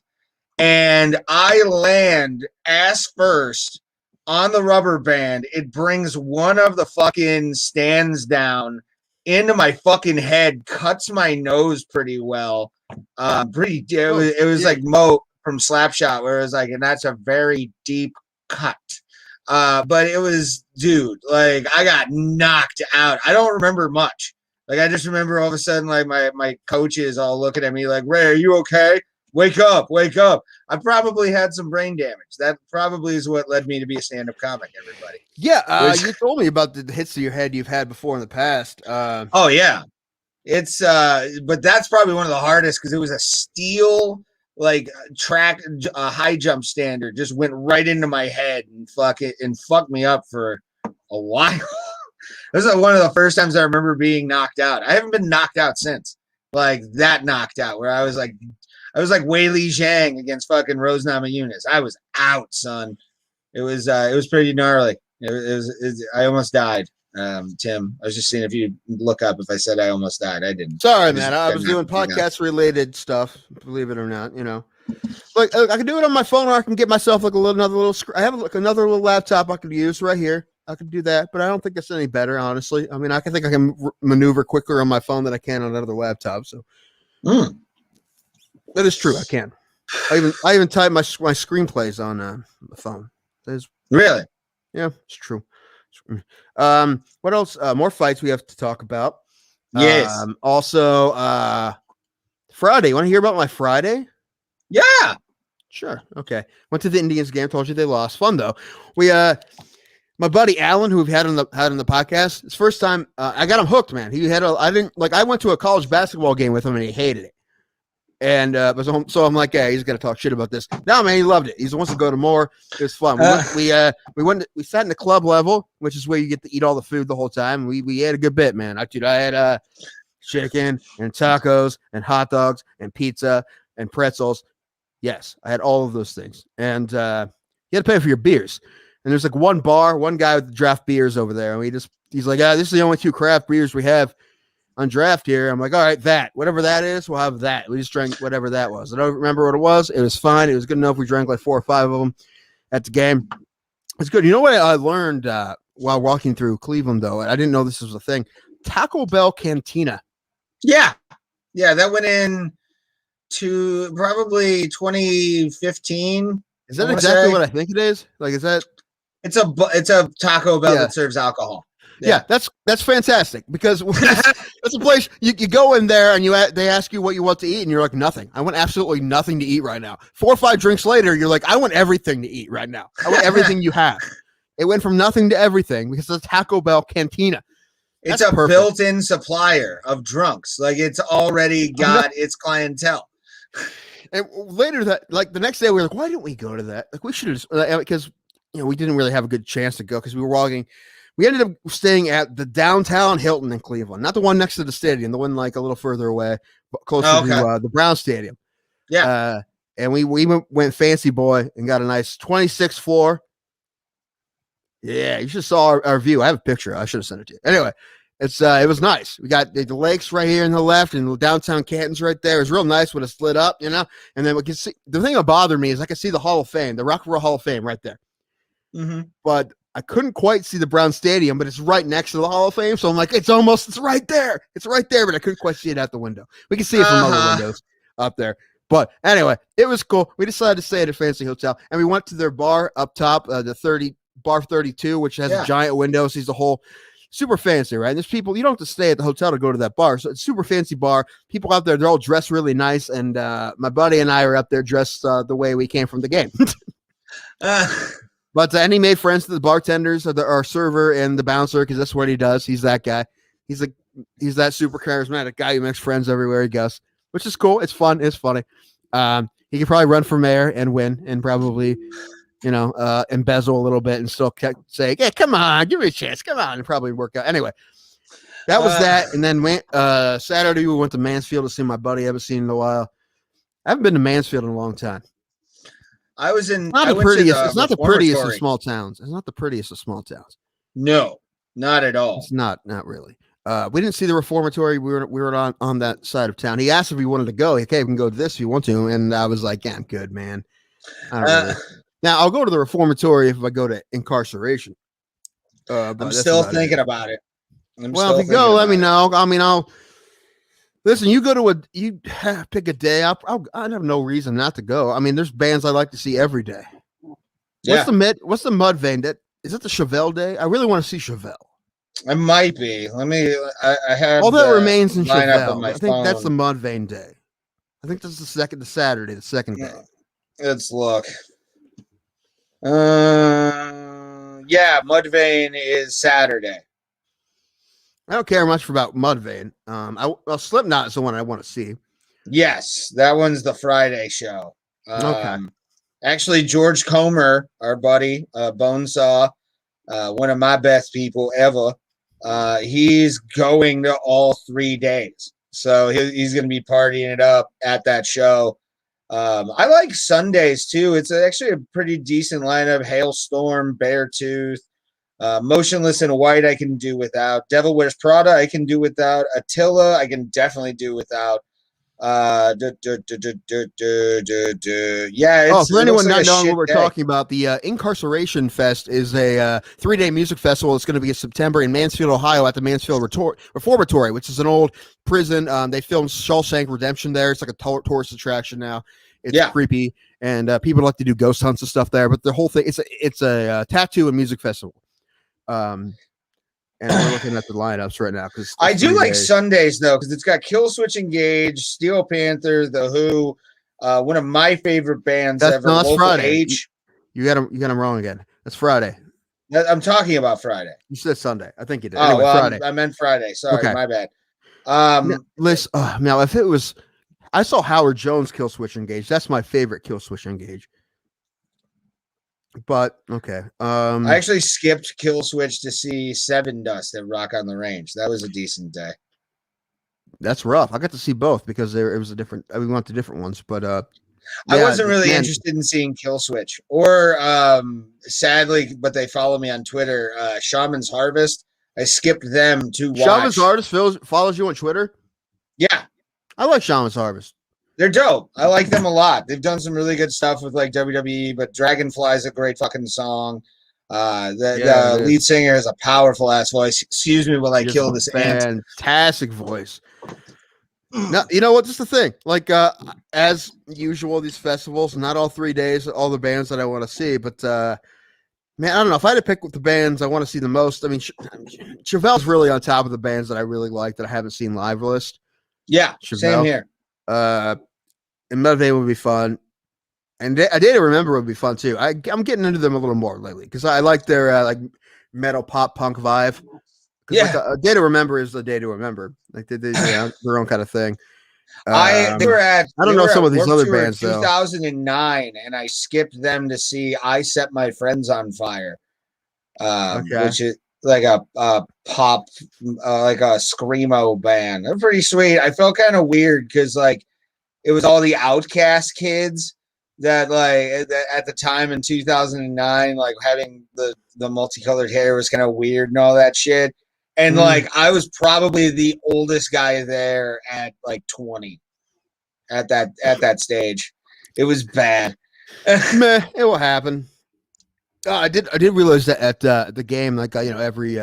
S1: and I land ass first on the rubber band. It brings one of the fucking stands down into my fucking head, cuts my nose pretty well. It was like Mo from Slapshot, where it was like, and that's a very deep cut. But it was, dude, like I got knocked out. I don't remember much. Like I just remember all of a sudden, like my coaches all looking at me like, Ray, are you okay? Wake up, wake up. I probably had some brain damage. That probably is what led me to be a stand-up comic, everybody.
S2: Yeah, you told me about the hits to your head you've had before in the past.
S1: Oh yeah. It's but that's probably one of the hardest because it was a steel like track high jump standard just went right into my head and fucked me up for a while. This is one of the first times I remember being knocked out. I haven't been knocked out since. Like that knocked out where I was like Wei Li Zhang against fucking Rose Namajunas. I was out, son. It was pretty gnarly. I almost died. Tim, I was just seeing if you look up if I said I almost died. I didn't.
S2: Sorry, man. I was doing podcast related stuff. Believe it or not, you know. Like I can do it on my phone, or I can get myself like another little. I have like another little laptop I could use right here. I could do that, but I don't think it's any better, honestly. I mean, I can maneuver quicker on my phone than I can on another laptop. So that is true. I can. I even type my screenplays on the phone.
S1: Really?
S2: Yeah, it's true. What else? More fights we have to talk about.
S1: Yes.
S2: Also, Friday. You want to hear about my Friday?
S1: Yeah.
S2: Sure. Okay. Went to the Indians game. Told you they lost. Fun though. My buddy Alan, who we've had on the podcast, his first time. I got him hooked, man. I went to a college basketball game with him and he hated it. And so I'm like, yeah, he's gonna talk shit about this. No, man, he loved it. He wants to go to more. It was fun. We sat in the club level, which is where you get to eat all the food the whole time. We ate a good bit, man. I had chicken and tacos and hot dogs and pizza and pretzels. Yes, I had all of those things. And you had to pay for your beers. And there's like one guy with draft beers over there, and he's like, this is the only 2 craft beers we have on draft here. I'm like, all right, whatever that is, we'll have that. We just drank whatever that was. I don't remember what it was. It was fine. It was good enough. We drank like 4 or 5 of them at the game. It's good. You know what I learned while walking through Cleveland, though? I didn't know this was a thing. Taco Bell Cantina.
S1: Yeah. Yeah, that went in to probably 2015.
S2: Is that exactly what I think it is? Like, is that?
S1: It's a Taco Bell that serves alcohol.
S2: Yeah, that's fantastic because that's a place you go in there and they ask you what you want to eat and you're like, nothing. I want absolutely nothing to eat right now. 4 or 5 drinks later, you're like, I want everything to eat right now. I want everything you have. It went from nothing to everything because it's Taco Bell Cantina.
S1: It's a built-in supplier of drunks. Like it's already got its clientele.
S2: And later the next day we were like, why didn't we go to that? Like we should have, because we didn't really have a good chance to go because we were walking. We ended up staying at the downtown Hilton in Cleveland, not the one next to the stadium, the one like a little further away, but closer to the Brown Stadium.
S1: Yeah.
S2: And we went fancy boy and got a nice 26th floor. Yeah, you should saw our view. I have a picture. I should have sent it to you. Anyway, it was nice. We got the lakes right here in the left and the downtown Canton's right there. It was real nice when it slid up, And then we can see the thing that bothered me is I could see the Hall of Fame, the Rock and Roll Hall of Fame right there.
S1: Mm-hmm.
S2: But I couldn't quite see the Brown Stadium, but it's right next to the Hall of Fame. So I'm like, it's right there. It's right there, but I couldn't quite see it out the window. We can see it from other windows up there. But anyway, it was cool. We decided to stay at a fancy hotel, and we went to their bar up top, bar 32, which has a giant window, sees the whole super fancy, right? And there's people, you don't have to stay at the hotel to go to that bar. So it's super fancy bar. People out there, they're all dressed really nice. And my buddy and I are up there dressed the way we came from the game. But and he made friends to the bartenders, our server, and the bouncer, because that's what he does. He's that guy. He's that super charismatic guy who makes friends everywhere he goes, which is cool. It's fun. It's funny. He could probably run for mayor and win, and probably embezzle a little bit and still kept saying, "Yeah, come on, give me a chance, come on," and probably work out. Anyway, that was that. And then Saturday we went to Mansfield to see my buddy I haven't seen in a while. I haven't been to Mansfield in a long time. It's not the prettiest of small towns. It's not the prettiest of small towns.
S1: No, not at all.
S2: It's not really. We didn't see the reformatory. We were on that side of town. He asked if we wanted to go. Okay, we can go to this if you want to. And I was like, yeah, I'm good, man. I don't really. Now I'll go to the reformatory if I go to incarceration.
S1: I'm still thinking about it.
S2: Well, if you go, let me know. I mean, I'll listen. You go to pick a day. I have no reason not to go. I mean, there's bands I like to see every day. Yeah. What's the Mudvayne? Is it the Chevelle day? I really want to see Chevelle.
S1: It might be. I have
S2: all that remains in Chevelle. I think that's the Mudvayne day. I think that's the Saturday, the second day.
S1: Let's look. Yeah, Mudvayne is Saturday.
S2: I don't care much about Mudvayne. Slipknot is the one I want to see.
S1: Yes, that one's the Friday show.
S2: Okay.
S1: Actually, George Comer, our buddy, Bonesaw, one of my best people ever, he's going to all 3 days. So he's going to be partying it up at that show. I like Sundays, too. It's actually a pretty decent lineup. Hailstorm, Beartooth, Motionless in White I can do without. Devil Wears Prada I can do without. Attila I can definitely do without. Yeah.
S2: For anyone not knowing what we're talking about, the Incarceration Fest is a 3-day music festival. It's going to be in September in Mansfield, Ohio, at the Mansfield Reformatory, which is an old prison. They filmed Shawshank Redemption there. It's like a tourist attraction now. It's creepy, and people like to do ghost hunts and stuff there. But the whole thing, it's a tattoo and music festival. And we're looking at the lineups right now because
S1: I do like Sundays though, because it's got Killswitch Engage, Steel Panther, The Who, one of my favorite bands ever.
S2: No, that's Friday. You got them wrong again. That's Friday.
S1: I'm talking about Friday.
S2: You said Sunday. I think you did.
S1: Oh, anyway, Friday. I meant Friday. Sorry, okay. My bad.
S2: Now if it was, I saw Howard Jones Killswitch Engage. That's my favorite Killswitch Engage. But okay.
S1: I actually skipped Killswitch to see Seven Dust at Rock on the Range. That was a decent day.
S2: That's rough. I got to see both because it was a different. We went to different ones, but I
S1: wasn't really interested in seeing Killswitch or sadly, but they follow me on Twitter. Shaman's Harvest. I skipped them to watch.
S2: Shaman's Harvest follows you on Twitter.
S1: Yeah,
S2: I like Shaman's Harvest.
S1: They're dope. I like them a lot. They've done some really good stuff with like WWE, but Dragonfly is a great fucking song. The lead singer has a powerful ass voice. Excuse me while I kill this ant.
S2: Fantastic voice. Now, you know what? This is the thing. Like, as usual, these festivals, not all 3 days, all the bands that I want to see, but man, I don't know. If I had to pick the bands I want to see the most, I mean, Chevelle's really on top of the bands that I really like that I haven't seen live list.
S1: Yeah, same here.
S2: And Mudvayne would be fun, and A Day to Remember would be fun too. I'm getting into them a little more lately because I like their like metal pop punk vibe. Yeah, like A Day to Remember is the day to remember. Like they their own kind of thing.
S1: I don't
S2: know some of these other bands
S1: 2009, and I skipped them to see I Set My Friends on Fire, which is like a pop, like a screamo band. They're pretty sweet. I felt kind of weird because like it was all the Outcast kids that like at the time in 2009, like having the multicolored hair was kind of weird and all that shit. And like I was probably the oldest guy there at like 20 at that stage. It was bad.
S2: Meh, it will happen. I did realize that at the game, like every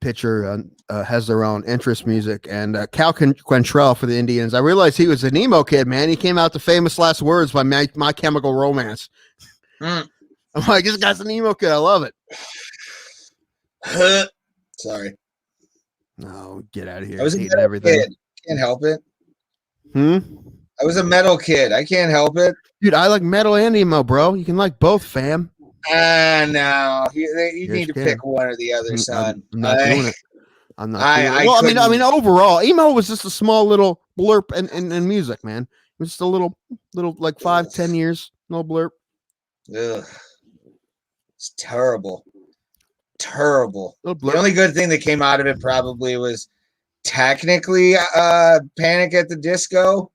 S2: pitcher has their own interest music, and Cal Quantrell for the Indians. I realized he was an emo kid, man. He came out the famous last words by My Chemical Romance. I'm like, this guy's an emo kid. I love it.
S1: Sorry.
S2: No, get out of here.
S1: I was a metal kid. Can't help it. I was a metal kid. I can't help it.
S2: Dude, I like metal and emo, bro. You can like both, fam.
S1: No. You need to pick one or the other, son.
S2: I'm not doing it. I'm not doing it. Well, I mean, overall, emo was just a small little blurb in music, man. It was just a little like 5-10 years, no blurb.
S1: Ugh, it's terrible. Terrible. The
S2: Blurb.
S1: only good thing that came out of it probably was technically Panic at the Disco.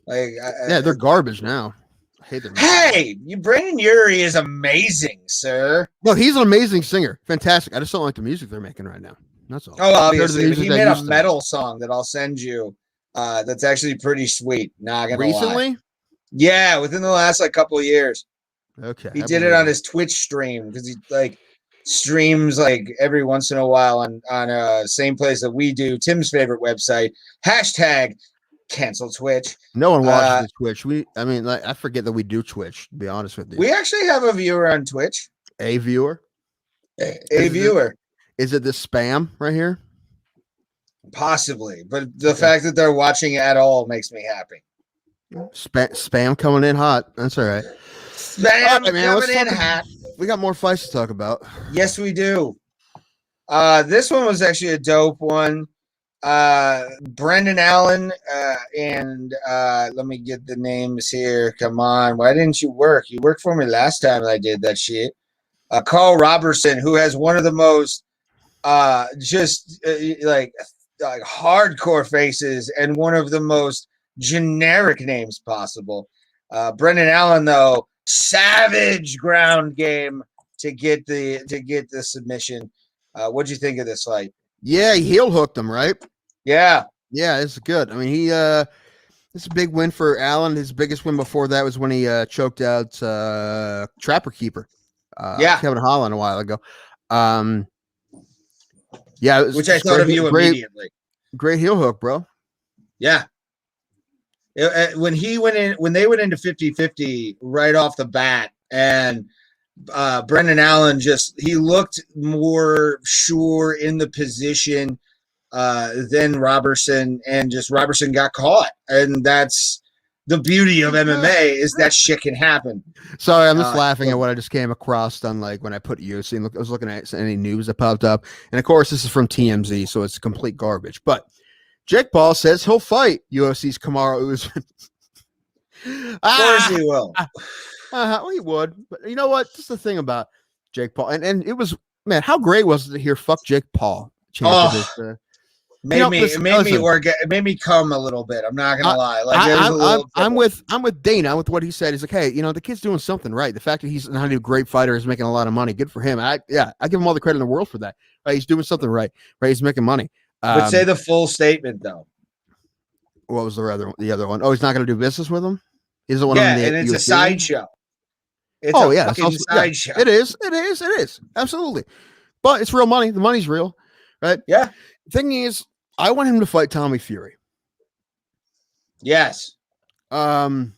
S1: Like,
S2: Yeah, they're garbage now. I hate them.
S1: Hey, you Brandon Urie is amazing, sir.
S2: No, he's an amazing singer. Fantastic. I just don't like the music they're making right now. That's all.
S1: Oh, obviously, but
S2: he
S1: he made a metal song that I'll send you. That's actually pretty sweet. Not gonna
S2: recently?
S1: lie. Yeah, within the last like couple of years.
S2: Okay.
S1: He did it on his Twitch stream because he like streams like every once in a while on same place that we do. Tim's favorite website. # cancel Twitch.
S2: No one watches Twitch. I forget that we do Twitch, to be honest with you.
S1: We actually have a viewer on Twitch.
S2: A viewer?
S1: A viewer.
S2: Is it this spam right here?
S1: Possibly, but the fact that they're watching at all makes me happy.
S2: Spam coming in hot. That's all right.
S1: Spam coming in hot.
S2: We got more fights to talk about.
S1: Yes, we do. This one was actually a dope one. Brendan Allen and let me get the names here. Come on, why didn't you work? You worked for me last time I did that shit. Carl Robertson, who has one of the most like hardcore faces and one of the most generic names possible. Brendan Allen, though, savage ground game to get the submission. What'd you think of this fight?
S2: Yeah, he heel hooked him, right?
S1: Yeah,
S2: it's good. I mean, it's a big win for Allen. His biggest win before that was when he choked out Trapper Keeper. Kevin Holland a while ago. Yeah,
S1: which I thought of you immediately.
S2: Great heel hook, bro.
S1: Yeah. When they went into 50-50 right off the bat, and Brendan Allen he looked more sure in the position than Robertson, and Robertson got caught, and that's the beauty of MMA is that shit can happen.
S2: Sorry, I'm just laughing at what I just came across on when I put UFC. I was looking at any news that popped up, and of course this is from TMZ, so it's complete garbage. But Jake Paul says he'll fight UFC's Kamaru Usman.
S1: Of course he will.
S2: Well, he would, but you know what? Just the thing about Jake Paul, and it was, man, how great was it to hear "fuck Jake Paul"?
S1: It made me come a little bit. I'm not gonna lie.
S2: I'm with Dana with what he said. He's like, hey, the kid's doing something right. The fact that he's not a great fighter is making a lot of money. Good for him. I give him all the credit in the world for that. Right? He's doing something right. Right? He's making money.
S1: But say the full statement though.
S2: What was the other one? Oh, he's not going to do business with him. He's the one.
S1: Yeah, and it's UFC? A sideshow. It's a fucking sideshow.
S2: It is. Absolutely. But it's real money. The money's real, right?
S1: Yeah.
S2: Thing is, I want him to fight Tommy Fury.
S1: Yes.
S2: What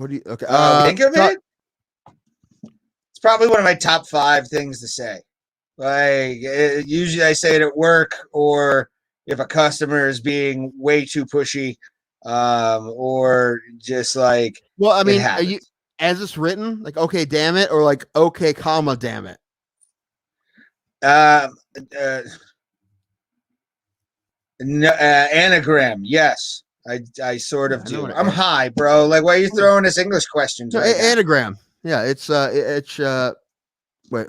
S2: do you
S1: think of it? It's probably one of my top 5 things to say. Like usually I say it at work, or if a customer is being way too pushy, or just like.
S2: Well, I mean, are you as it's written, like okay, damn it, or like okay, comma, damn it?
S1: Anagram, yes. I sort of do. I'm high, bro. Like, why are you throwing us English questions?
S2: No, anagram. Yeah, it's wait,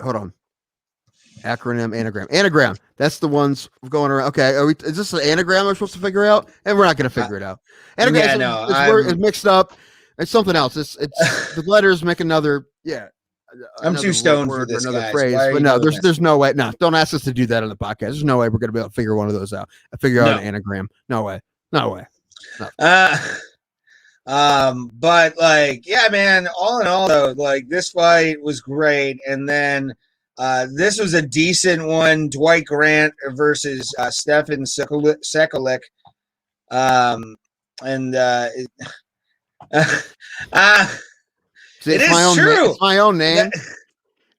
S2: hold on. Acronym anagram. That's the ones going around. Okay, is this an anagram we're supposed to figure out? And we're not going to figure it out. Anagram it's mixed up. It's something else. It's the letters make another. Yeah,
S1: I'm too stoned for this,
S2: another
S1: guys.
S2: phrase. But no, there's no way. No, don't ask us to do that on the podcast. There's no way we're going to be able to figure one of those out. Figure out an anagram. No way. No.
S1: But like, yeah, man. All in all, though, like this fight was great, and then. This was a decent one. Dwight Grant versus Stefan Sekulik.
S2: See, it's my own name.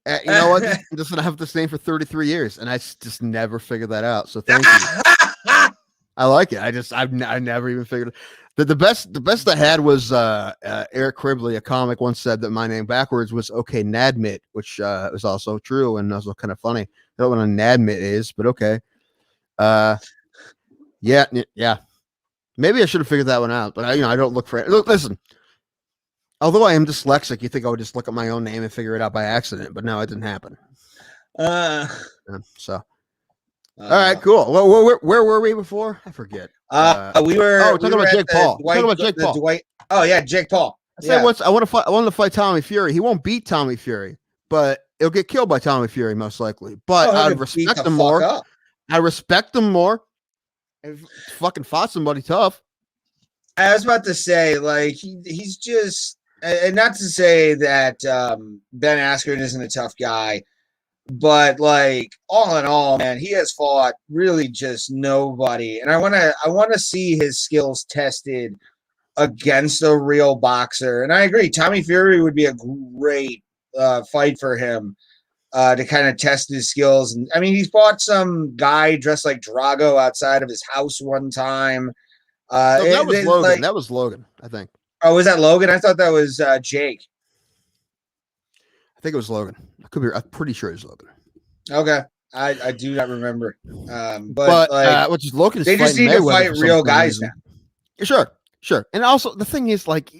S2: You know what? This is I've had this name for 33 years, and I just never figured that out. So thank you. I like it. I never even figured it. The best I had was Eric Cribley, a comic, once said that my name backwards was okay Nadmit, which was also true and also kind of funny. I don't know what a Nadmit is, but okay. Yeah. Maybe I should have figured that one out, but I don't look for it. Look, listen. Although I am dyslexic, you think I would just look at my own name and figure it out by accident, but no, it didn't happen. So, all right, cool. Well, where were we before? I forget.
S1: We were
S2: talking about Jake Paul.
S1: Dwight,
S2: talking about Jake Paul.
S1: Dwight. Oh yeah, Jake Paul.
S2: I wanted to fight Tommy Fury. He won't beat Tommy Fury, but he'll get killed by Tommy Fury most likely. But I'd respect him more. I respect him more. If fucking fought somebody tough.
S1: I was about to say, like, he's just, and not to say that Ben Askren isn't a tough guy, but like all in all, man, he has fought really just nobody, and I want to see his skills tested against a real boxer. And I agree, Tommy Fury would be a great fight for him to kind of test his skills. And I mean, he's fought some guy dressed like Drago outside of his house one time.
S2: That was Logan. That was Logan, I think.
S1: Oh, was that Logan? I thought that was Jake.
S2: I think it was Logan. I'm pretty sure it was Logan.
S1: Okay. I do not remember. But like,
S2: which is Logan.
S1: They just need to fight real guys now.
S2: Sure. And also the thing is, like,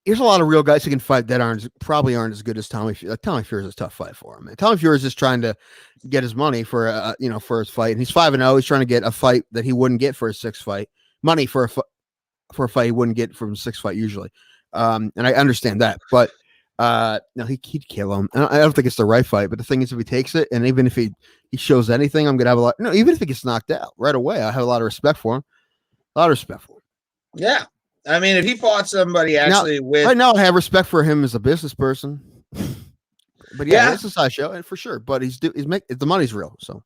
S2: there's a lot of real guys who can fight that probably aren't as good as Tommy Fury. Like, Tommy Fury is a tough fight for him. Man. Tommy Fury is just trying to get his money for for his fight. And he's 5-0. He's trying to get a fight that he wouldn't get for his sixth fight. Money for a fight he wouldn't get from a sixth fight usually. And I understand that, but no, he'd kill him. And I don't think it's the right fight. But the thing is, if he takes it, and even if he shows anything, I'm gonna have a lot. No, even if he gets knocked out right away, I have a lot of respect for him.
S1: Yeah. I mean, if he fought somebody
S2: right now, I have respect for him as a business person. But yeah, it's a side show, and for sure. But the money's real. So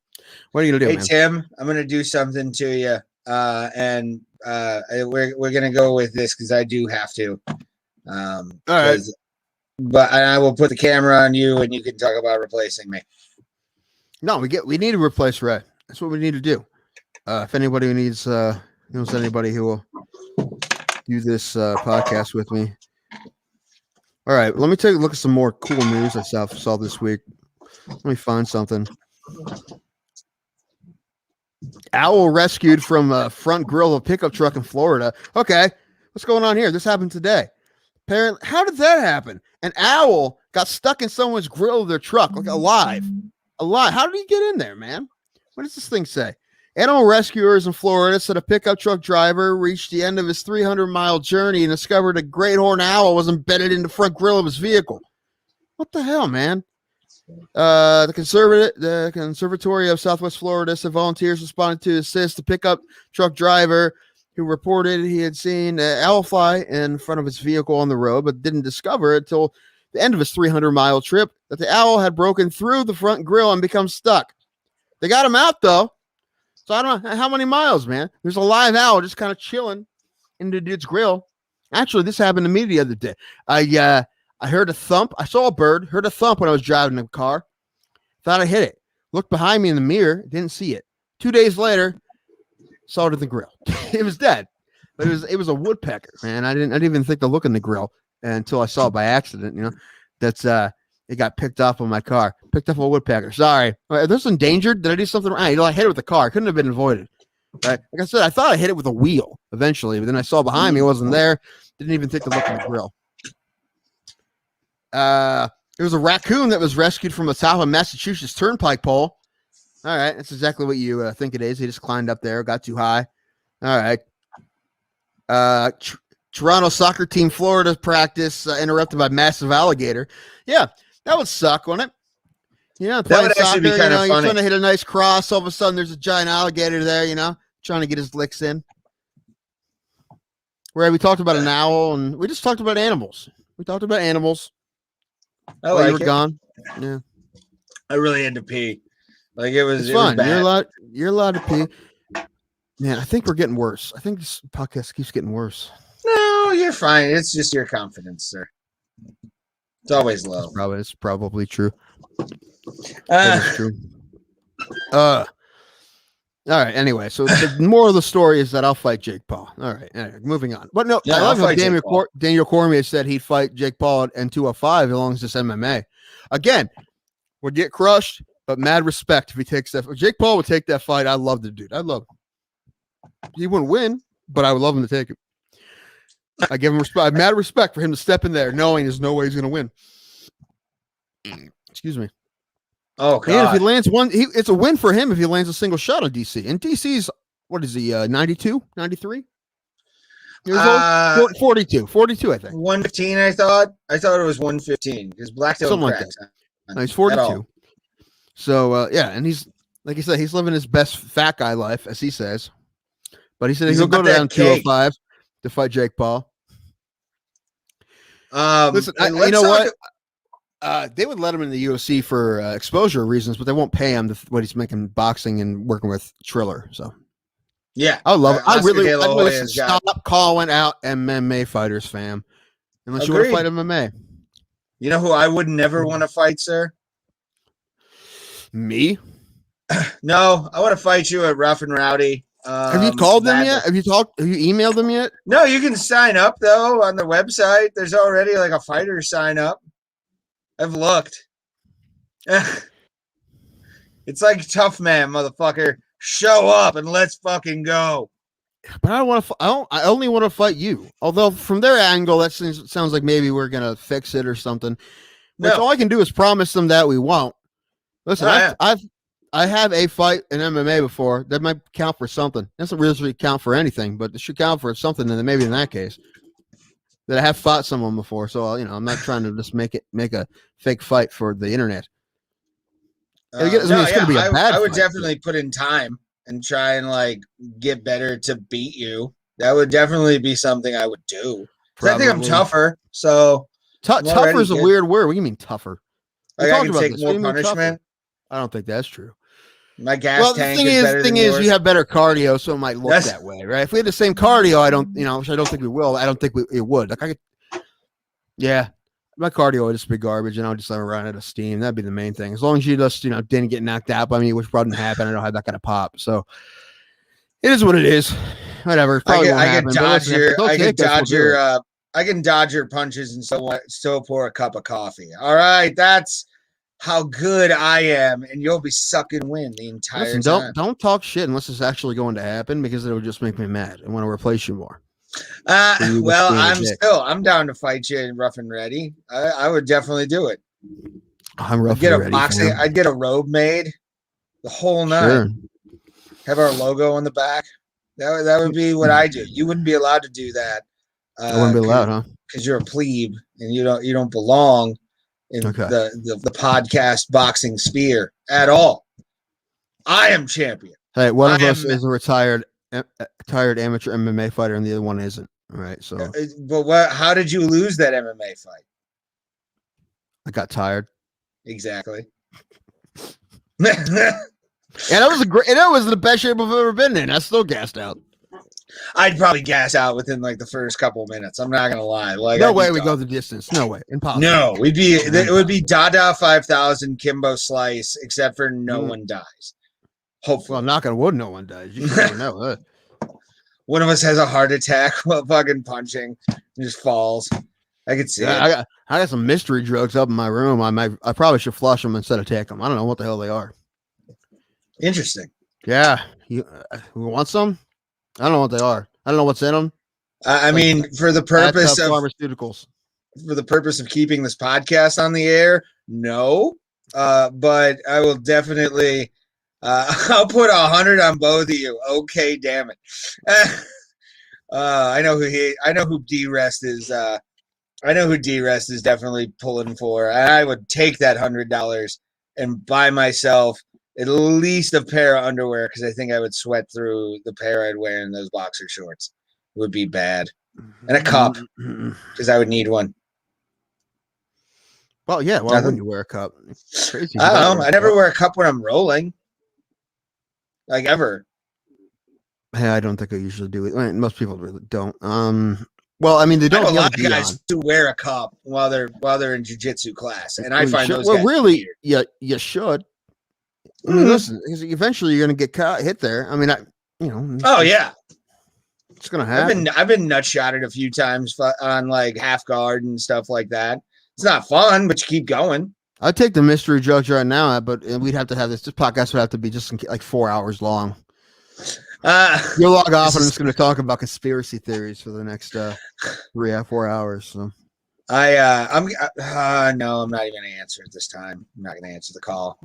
S2: what are you gonna do, man?
S1: Tim, I'm gonna do something to you, and we're gonna go with this because I do have to.
S2: All right.
S1: But I will put the camera on you, and you can talk about replacing me.
S2: No, we need to replace Ray. That's what we need to do. If anybody knows anybody who will do this podcast with me. All right, let me take a look at some more cool news I saw this week. Let me find something. Owl rescued from a front grill of a pickup truck in Florida. Okay, what's going on here? This happened today. Apparently, how did that happen? An owl got stuck in someone's grill of their truck, like alive. How did he get in there, man? What does this thing say? Animal rescuers in Florida said a pickup truck driver reached the end of his 300-mile journey and discovered a great horned owl was embedded in the front grille of his vehicle. What the hell, man? The Conservatory of Southwest Florida said volunteers responded to assist the pickup truck driver who reported he had seen an owl fly in front of his vehicle on the road, but didn't discover it until the end of his 300-mile trip that the owl had broken through the front grille and become stuck. They got him out, though. So I don't know how many miles, man. There's a live owl just kind of chilling in the dude's grill. Actually, this happened to me the other day. I heard a thump. I saw a bird, heard a thump when I was driving the car. Thought I hit it. Looked behind me in the mirror, didn't see it. 2 days later, saw it in the grill. It was dead. But it was a woodpecker, man. I didn't even think to look in the grill until I saw it by accident. That's it got picked up on my car. Picked up a woodpecker. Sorry. Are those endangered? Did I do something wrong? I hit it with the car. It couldn't have been avoided. Right? Like I said, I thought I hit it with a wheel eventually, but then I saw behind me, it wasn't there. Didn't even think to look in the grill. There was a raccoon that was rescued from the top of Massachusetts Turnpike pole. All right. That's exactly what you think it is. He just climbed up there, got too high. All right. Toronto soccer team Florida practice interrupted by massive alligator. Yeah. That would suck, wouldn't it?
S1: That would actually be kind of funny.
S2: You're trying to hit a nice cross. All of a sudden, there's a giant alligator there, trying to get his licks in. Where we talked about an owl, and we just talked about animals.
S1: I like
S2: you were gone. Yeah.
S1: I really had to pee. Like it was
S2: fun.
S1: Was bad.
S2: You're allowed to pee. Man, I think we're getting worse. I think this podcast keeps getting worse.
S1: No, you're fine. It's just your confidence, sir. It's always low.
S2: It's probably true. It's true. All right. Anyway, so the moral of the story is that I'll fight Jake Paul. All right. Anyway, moving on. But no, I love how Daniel Cormier said he'd fight Jake Paul in 205 as long as it's MMA. Again, would get crushed, but mad respect if he takes that. If Jake Paul would take that fight, I'd love the dude. I'd love him. He wouldn't win, but I would love him to take it. I give him respect. I have mad respect for him to step in there, knowing there's no way he's going to win. Excuse me.
S1: Oh God!
S2: And if he lands one, it's a win for him if he lands a single shot on DC. And DC's what is he? 92, 93 years old. 42, I think.
S1: 115. I thought it was 115 because Blacktail
S2: something like that. No, he's 42. So yeah, and he's like I said, he's living his best fat guy life, as he says. But he said he'll go down 205 to fight Jake Paul. Listen, you know what? They would let him in the UFC for exposure reasons, but they won't pay him what he's making boxing and working with Triller. So
S1: yeah,
S2: I love it. I really stop calling out MMA fighters, fam. Unless you want to fight MMA.
S1: You know who I would never want to fight, sir?
S2: Me?
S1: No, I want to fight you at Rough and Rowdy.
S2: Have you called them yet? Have you emailed them yet?
S1: No, you can sign up though on the website. There's already like a fighter sign up. I've looked. It's like Tough Man, motherfucker. Show up and let's fucking go.
S2: But I don't want to. I only want to fight you. Although from their angle, that sounds like maybe we're gonna fix it or something. Which all I can do is promise them that we won't. Listen, I have a fight in MMA before. That might count for something. It doesn't really count for anything, but it should count for something. And maybe in that case, that I have fought someone before. So I'm not trying to just make a fake fight for the internet.
S1: I would definitely put in time and try and like get better to beat you. That would definitely be something I would do. I think I'm tougher. So
S2: tougher is a weird word. What do you mean tougher?
S1: Like I can take more punishment.
S2: I don't think that's true.
S1: My gas tank is better than yours.
S2: You have better cardio, so it might look that way, right? If we had the same cardio, which I don't think we will. I don't think it would. Like my cardio would just be garbage, and I'll just let it run out of steam. That'd be the main thing. As long as you just didn't get knocked out by me, which probably didn't happen. I don't have that kind of pop, so it is what it is. Whatever. I
S1: can dodge your punches and still pour a cup of coffee. All right, that's how good I am, and you'll be sucking wind the entire time.
S2: Don't talk shit unless it's actually going to happen, because it'll just make me mad. I want to replace you more.
S1: I'm down to fight you in Rough and Ready. I would definitely do it.
S2: I'm rough and ready.
S1: I'd get a robe made, the whole night. Sure. Have our logo on the back. That would be what I do. You wouldn't be allowed to do that.
S2: I wouldn't be allowed, huh?
S1: Because you're a plebe and you don't belong in the podcast boxing sphere at all. I am champion.
S2: Hey, one of us is a retired amateur MMA fighter, and the other one isn't. All right, so.
S1: But how did you lose that MMA fight?
S2: I got tired.
S1: Exactly.
S2: And it was the best shape I've ever been in. I still gassed out.
S1: I'd probably gas out within like the first couple of minutes. I'm not gonna lie. Like,
S2: no way we go the distance. No way. Impossible.
S1: No, it would be Dada 5000 Kimbo Slice, except for no one dies. Hopefully.
S2: Well, knock on wood, no one dies. You never know.
S1: One of us has a heart attack while fucking punching and just falls. I could see it.
S2: I got some mystery drugs up in my room. I probably should flush them instead of take them. I don't know what the hell they are.
S1: Interesting.
S2: Yeah. You want some? I don't know what they are. I don't know what's in them.
S1: I mean, for the purpose of
S2: pharmaceuticals,
S1: for the purpose of keeping this podcast on the air, no. But I will definitely. I'll put 100 on both of you. Okay, damn it. I know who D-Rest is. I know who D-Rest is definitely pulling for. I would take that $100 and buy myself at least a pair of underwear, because I think I would sweat through the pair I'd wear in those boxer shorts. It would be bad. And a cup, because I would need one.
S2: Well, yeah. Why wouldn't you wear a cup? It's crazy.
S1: I don't know. I never wear a cup when I'm rolling. Like, ever.
S2: Hey, I don't think I usually do it. I mean, most people really don't. Well, I mean, they don't.
S1: I know a lot of guys who wear a cup while they're in jiu-jitsu class, and I find those.
S2: Well,
S1: guys
S2: really, weird. You should. I mean, listen, because eventually you're going to get hit there. I mean,
S1: Oh yeah,
S2: it's going to happen.
S1: I've been nut shotted a few times on like half guard and stuff like that. It's not fun, but you keep going.
S2: I'd take the mystery drugs right now, but we'd have to have this podcast would have to be just like 4 hours long. You'll log off, and I'm just going to talk about conspiracy theories for the next 3-4 hours. So
S1: no, I'm not even going to answer it this time. I'm not going to answer the call.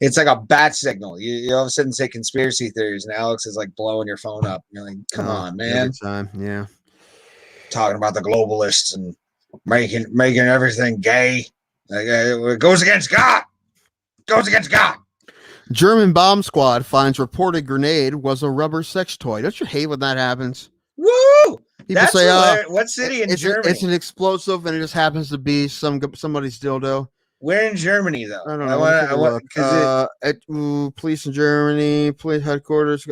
S1: It's like a bat signal. You all of a sudden say conspiracy theories, and Alex is like blowing your phone up. You're like, come on, man.
S2: Every time, yeah.
S1: Talking about the globalists and making everything gay. Like, it goes against God. Goes against God.
S2: German bomb squad finds reported grenade was a rubber sex toy. Don't you hate when that happens?
S1: Woo!
S2: People say,
S1: what city in Germany?
S2: It's an explosive, and it just happens to be somebody's dildo.
S1: Where in Germany, though?
S2: I don't know. I want police in Germany, police headquarters.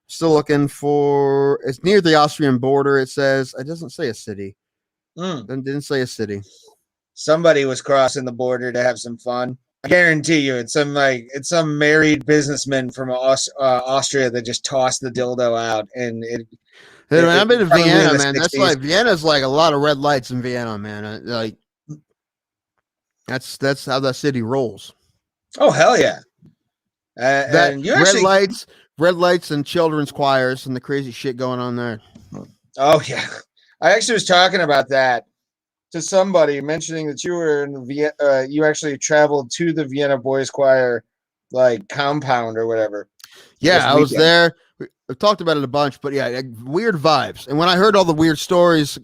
S2: Still looking for. It's near the Austrian border. It says it doesn't say a city. Didn't say a city.
S1: Somebody was crossing the border to have some fun. I guarantee you, it's some married businessman from Austria that just tossed the dildo out, and
S2: I've been to Vienna, man. That's like Vienna's like a lot of red lights in Vienna, man. Like that's how that city rolls.
S1: Oh hell yeah! And you
S2: red lights, and children's choirs, and the crazy shit going on there.
S1: Oh yeah, I actually was talking about that to somebody, mentioning that you were in Vienna. You actually traveled to the Vienna Boys Choir, like compound or whatever.
S2: Yeah, I was there. I've talked about it a bunch, but yeah, weird vibes. And when I heard all the weird stories, a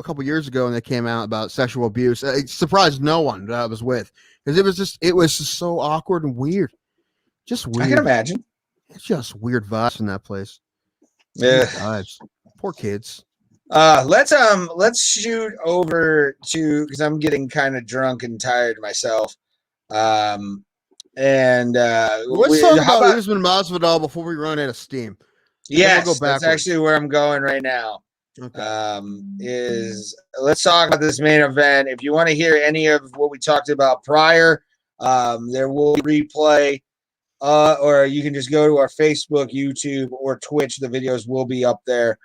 S2: couple years ago, when they came out about sexual abuse, it surprised no one that I was with, because it was just so awkward and weird. Just weird.
S1: I can imagine.
S2: It's just weird vibes in that place.
S1: Yeah,
S2: vibes. Poor kids.
S1: Let's shoot over to, because I'm getting kind of drunk and tired myself.
S2: Let's talk about Usman Masvidal before we run out of steam.
S1: Yes, that's actually where I'm going right now.
S2: Okay.
S1: Let's talk about this main event. If you want to hear any of what we talked about prior, there will be replay, or you can just go to our Facebook, YouTube, or Twitch. The videos will be up there.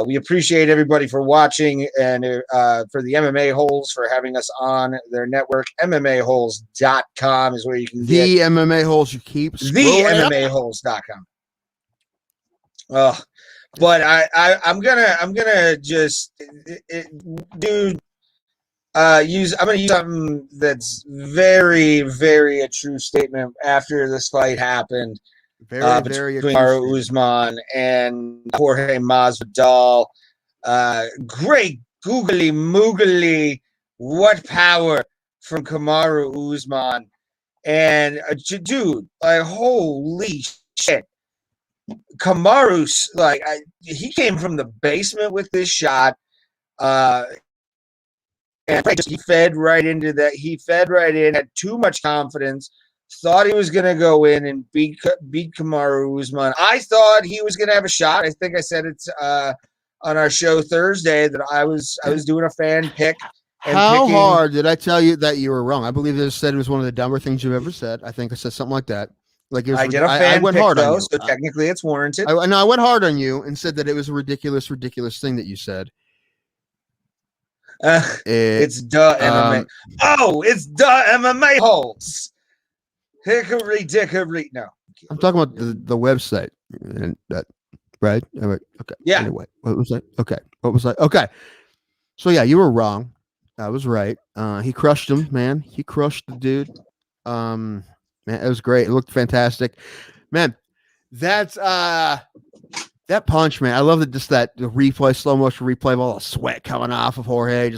S1: We appreciate everybody for watching, and for the MMA Holes for having us on their network. MMAholes.com is where you can get
S2: the MMA Holes. You keep
S1: the MMAholes.com. Oh, but I'm gonna just I'm gonna use something that's very, very a true statement after this fight happened.
S2: Very
S1: between Usman and Jorge Masvidal. Great googly moogly, what power from Kamaru Usman. And dude, like, holy shit. Kamaru's he came from the basement with this shot. And he fed right into that. He fed right in, had too much confidence. Thought he was going to go in and beat Kamaru Usman. I thought he was going to have a shot. I think I said it on our show Thursday that I was doing a fan pick.
S2: How hard did I tell you that you were wrong? I believe they said it was one of the dumber things you've ever said. I think I said something like that. Like it was,
S1: I did a fan
S2: went
S1: pick,
S2: hard
S1: though,
S2: on you.
S1: so technically it's warranted.
S2: I went hard on you and said that it was a ridiculous thing that you said.
S1: It's duh MMA. It's duh MMA Holes. Hickory dickory. No,
S2: I'm talking about the website and that, right? Okay.
S1: Yeah.
S2: Anyway, what was that? Okay. What was that? Okay. So yeah, you were wrong. I was right. He crushed him, man. He crushed the dude. Man, it was great. It looked fantastic, man. That's that punch, man. I love that. Just the replay, slow motion replay of all the sweat coming off of Jorge.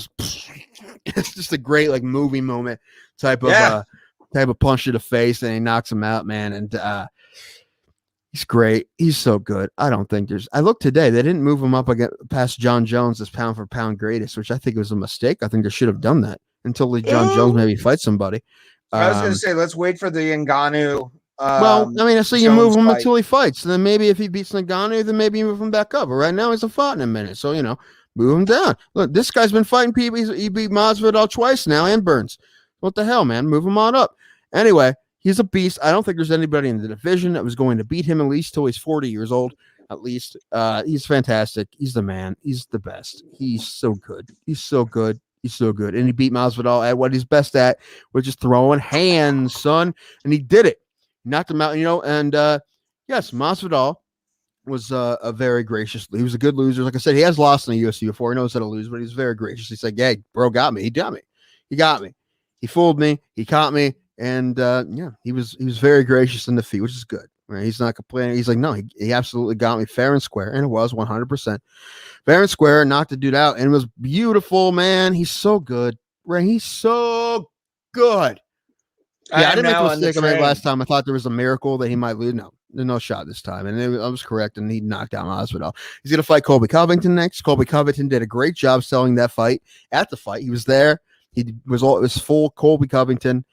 S2: It's just a great movie moment type of punch to the face, and he knocks him out, man. And he's great. He's so good. I don't think I looked today. They didn't move him up past John Jones as pound for pound greatest, which I think was a mistake. I think they should have done that until John Jones maybe fight somebody.
S1: I was going to say, let's wait for the Ngannou.
S2: So you move him until he fights. And then maybe if he beats Ngannou, then maybe you move him back up. But right now, he's a fight in a minute. So, move him down. Look, this guy's been fighting people. He beat Masvidal twice now and Burns. What the hell, man? Move him on up. Anyway, he's a beast. I don't think there's anybody in the division that was going to beat him, at least till he's 40 years old. At least. He's fantastic. He's the man. He's the best. He's so good. He's so good. He's so good. And he beat Masvidal at what he's best at, which is throwing hands, son. And he did it. Knocked him out, and Yes, Masvidal was a very gracious. He was a good loser. Like I said, he has lost in the UFC before. He knows how to lose, but he was very gracious. He said, "Hey, bro, got me. He got me. He got me. He fooled me. He caught me." And yeah, he was very gracious in defeat, which is good. Right? He's not complaining. He's like, no, he absolutely got me fair and square, and it was 100% fair and square. Knocked the dude out, and it was beautiful, man. He's so good. Right? He's so good. Yeah, I didn't make the mistake I made last time. I thought there was a miracle that he might lose. No, there's no shot this time. And I was correct, and he knocked down Masvidal. He's going to fight Colby Covington next. Colby Covington did a great job selling that fight. At the fight, he was there. It was full Colby Covington,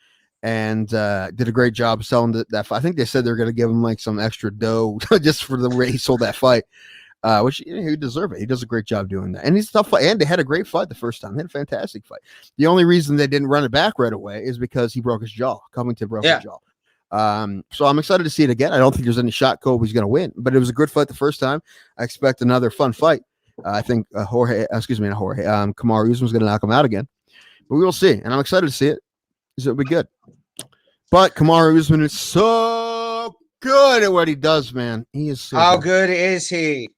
S2: and did a great job selling that fight. I think they said they're going to give him like some extra dough just for the way he sold that fight. Which he deserves it. He does a great job doing that. And he's a tough fight. And they had a great fight the first time. They had a fantastic fight. The only reason they didn't run it back right away is because he broke his jaw. Covington broke his jaw. So I'm excited to see it again. I don't think there's any shot Kobe's going to win, but it was a good fight the first time. I expect another fun fight. I think Kamaru Usman's going to knock him out again, but we will see. And I'm excited to see it. It'll be good. But Kamaru Usman is so good at what he does, man. He is so
S1: How good is he?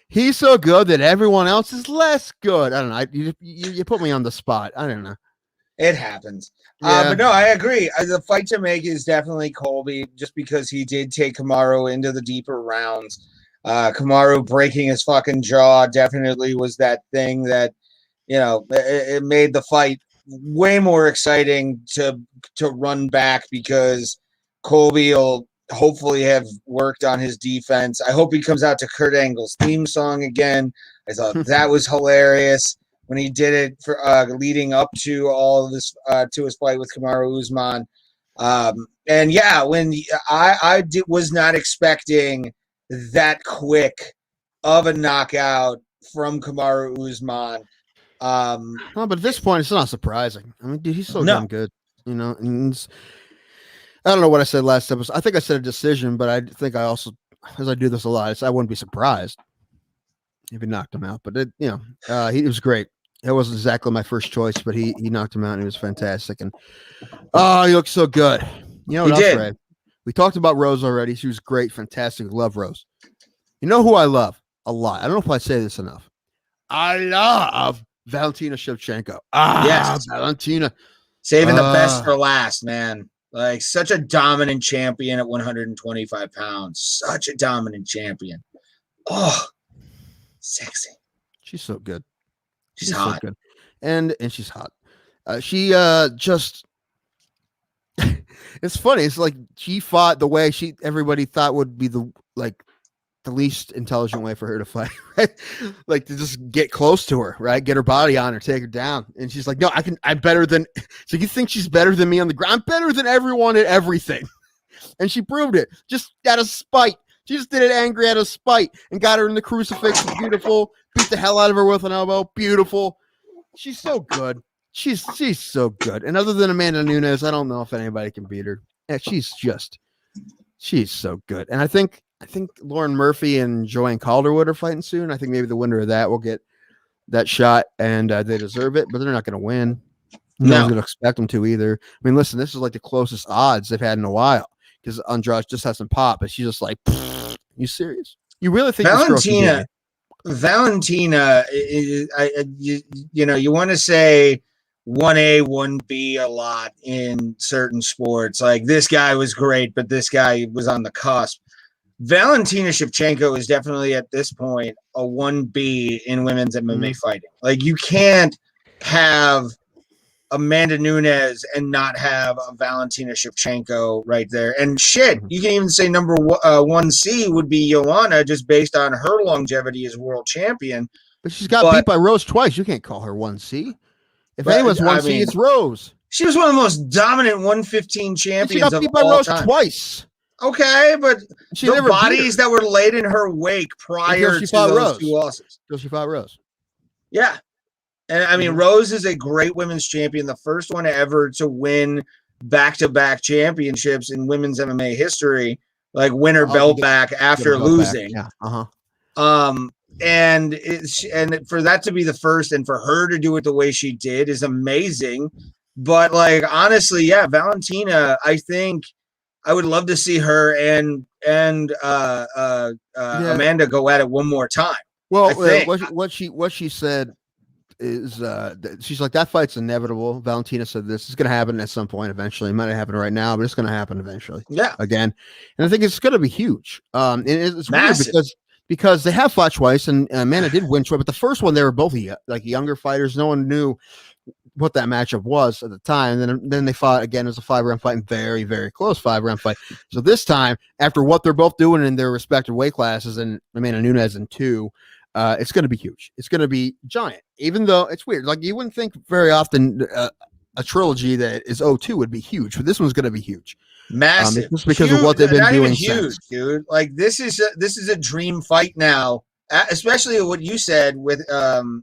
S2: He's so good that everyone else is less good. I don't know. You put me on the spot. I don't know.
S1: It happens. Yeah. But no, I agree. The fight to make is definitely Colby, just because he did take Kamaru into the deeper rounds. Kamaru breaking his fucking jaw definitely was that thing that, it made the fight way more exciting to run back, because Colby will hopefully have worked on his defense. I hope he comes out to Kurt Angle's theme song again. I thought that was hilarious when he did it for leading up to all of this to his fight with Kamaru Usman. And yeah, when I was not expecting that quick of a knockout from Kamaru Usman.
S2: No, but at this point, it's not surprising. I mean, dude, he's so damn good, and I don't know what I said last episode. I think I said a decision, but I think I also, as I do this a lot, I wouldn't be surprised if he knocked him out. But he was great. It wasn't exactly my first choice, but he knocked him out, and he was fantastic. And he looked so good. You know what else, Ray? We talked about Rose already. She was great, fantastic. Love Rose. You know who I love a lot? I don't know if I say this enough. I love Valentina Shevchenko. Yes, Valentina.
S1: Saving the best for last, man. Like, such a dominant champion at 125 pounds. Such a dominant champion. Oh, sexy.
S2: She's so good.
S1: She's hot.
S2: So good. And she's hot. She just it's funny. It's like she fought the way everybody thought would be the least intelligent way for her to fight, right? Like, to just get close to her, right? Get her body on her, take her down. And she's like, no, I'm better than, so you think she's better than me on the ground? I'm better than everyone at everything. And she proved it just out of spite. She just did it angry out of spite and got her in the crucifix. Beautiful. Beat the hell out of her with an elbow. Beautiful. She's so good. She's so good. And other than Amanda Nunes, I don't know if anybody can beat her. Yeah, she's so good. And I think Lauren Murphy and Joanne Calderwood are fighting soon. I think maybe the winner of that will get that shot, and they deserve it, but they're not going to win. No one's going to expect them to either. I mean, listen, this is like the closest odds they've had in a while, because Andrade just hasn't popped, but she's just like, you serious? You really think
S1: Valentina is, you want to say 1A, 1B a lot in certain sports. Like, this guy was great, but this guy was on the cusp. Valentina Shevchenko is definitely at this point a 1B in women's MMA fighting. Like, you can't have Amanda Nunes and not have a Valentina Shevchenko right there. And shit, you can even say number 1C would be Joanna, just based on her longevity as world champion.
S2: But she's got beat by Rose twice. You can't call her 1C. If anyone's 1C, it's Rose.
S1: She was one of the most dominant 115 champions. She got beat by Rose
S2: twice.
S1: Okay, but the bodies that were laid in her wake prior to those two losses.
S2: So she fought Rose.
S1: Yeah. And I mean, Rose is a great women's champion, the first one ever to win back-to-back championships in women's MMA history, like win her belt back after losing.
S2: Yeah.
S1: And for that to be the first, and for her to do it the way she did, is amazing. But, like, honestly, yeah, Valentina, I think I would love to see her and Amanda go at it one more time.
S2: Well, what she said is she's like, that fight's inevitable. Valentina said this is going to happen at some point eventually. It might not happen right now, but it's going to happen eventually.
S1: Yeah,
S2: again, and I think it's going to be huge. And it's
S1: massive.
S2: weird because they have fought twice, and Amanda did win twice, but the first one they were both like younger fighters. No one knew what that matchup was at the time. And then they fought again. It was a 5-round fight, and very, very close 5-round fight. So this time, after what they're both doing in their respective weight classes, and Amanda Nunes in 2. It's going to be huge. It's going to be giant, even though it's weird. Like, you wouldn't think very often a trilogy that is 0-2 would be huge, but this one's going to be huge.
S1: Massive.
S2: Just because of what they've been doing
S1: huge,
S2: since.
S1: Dude. Like, this is a dream fight now, especially what you said with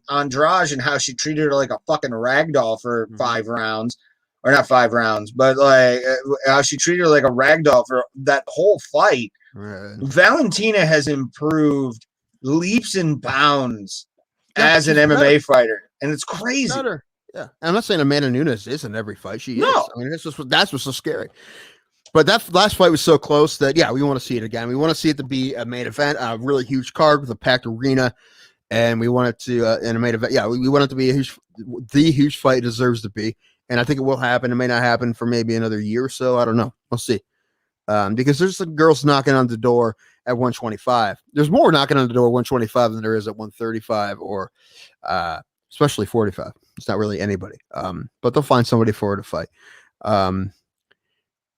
S1: Andrade and how she treated her like a fucking ragdoll for 5 rounds. Or not 5 rounds, but like how she treated her like a ragdoll for that whole fight.
S2: Right.
S1: Valentina has improved leaps and bounds as an MMA fighter, and it's crazy.
S2: Better. Yeah, and I'm not saying Amanda Nunes isn't every fight. She is. I mean, that's what's so scary. But that last fight was so close that we want to see it again. We want to see it to be a main event, a really huge card with a packed arena, and we want it to in a main event. Yeah, we want it to be the huge fight it deserves to be, and I think it will happen. It may not happen for maybe another year or so. I don't know. We'll see. Because there's some girls knocking on the door at 125. There's more knocking on the door at 125 than there is at 135 or especially 45. It's not really anybody. But they'll find somebody for her to fight.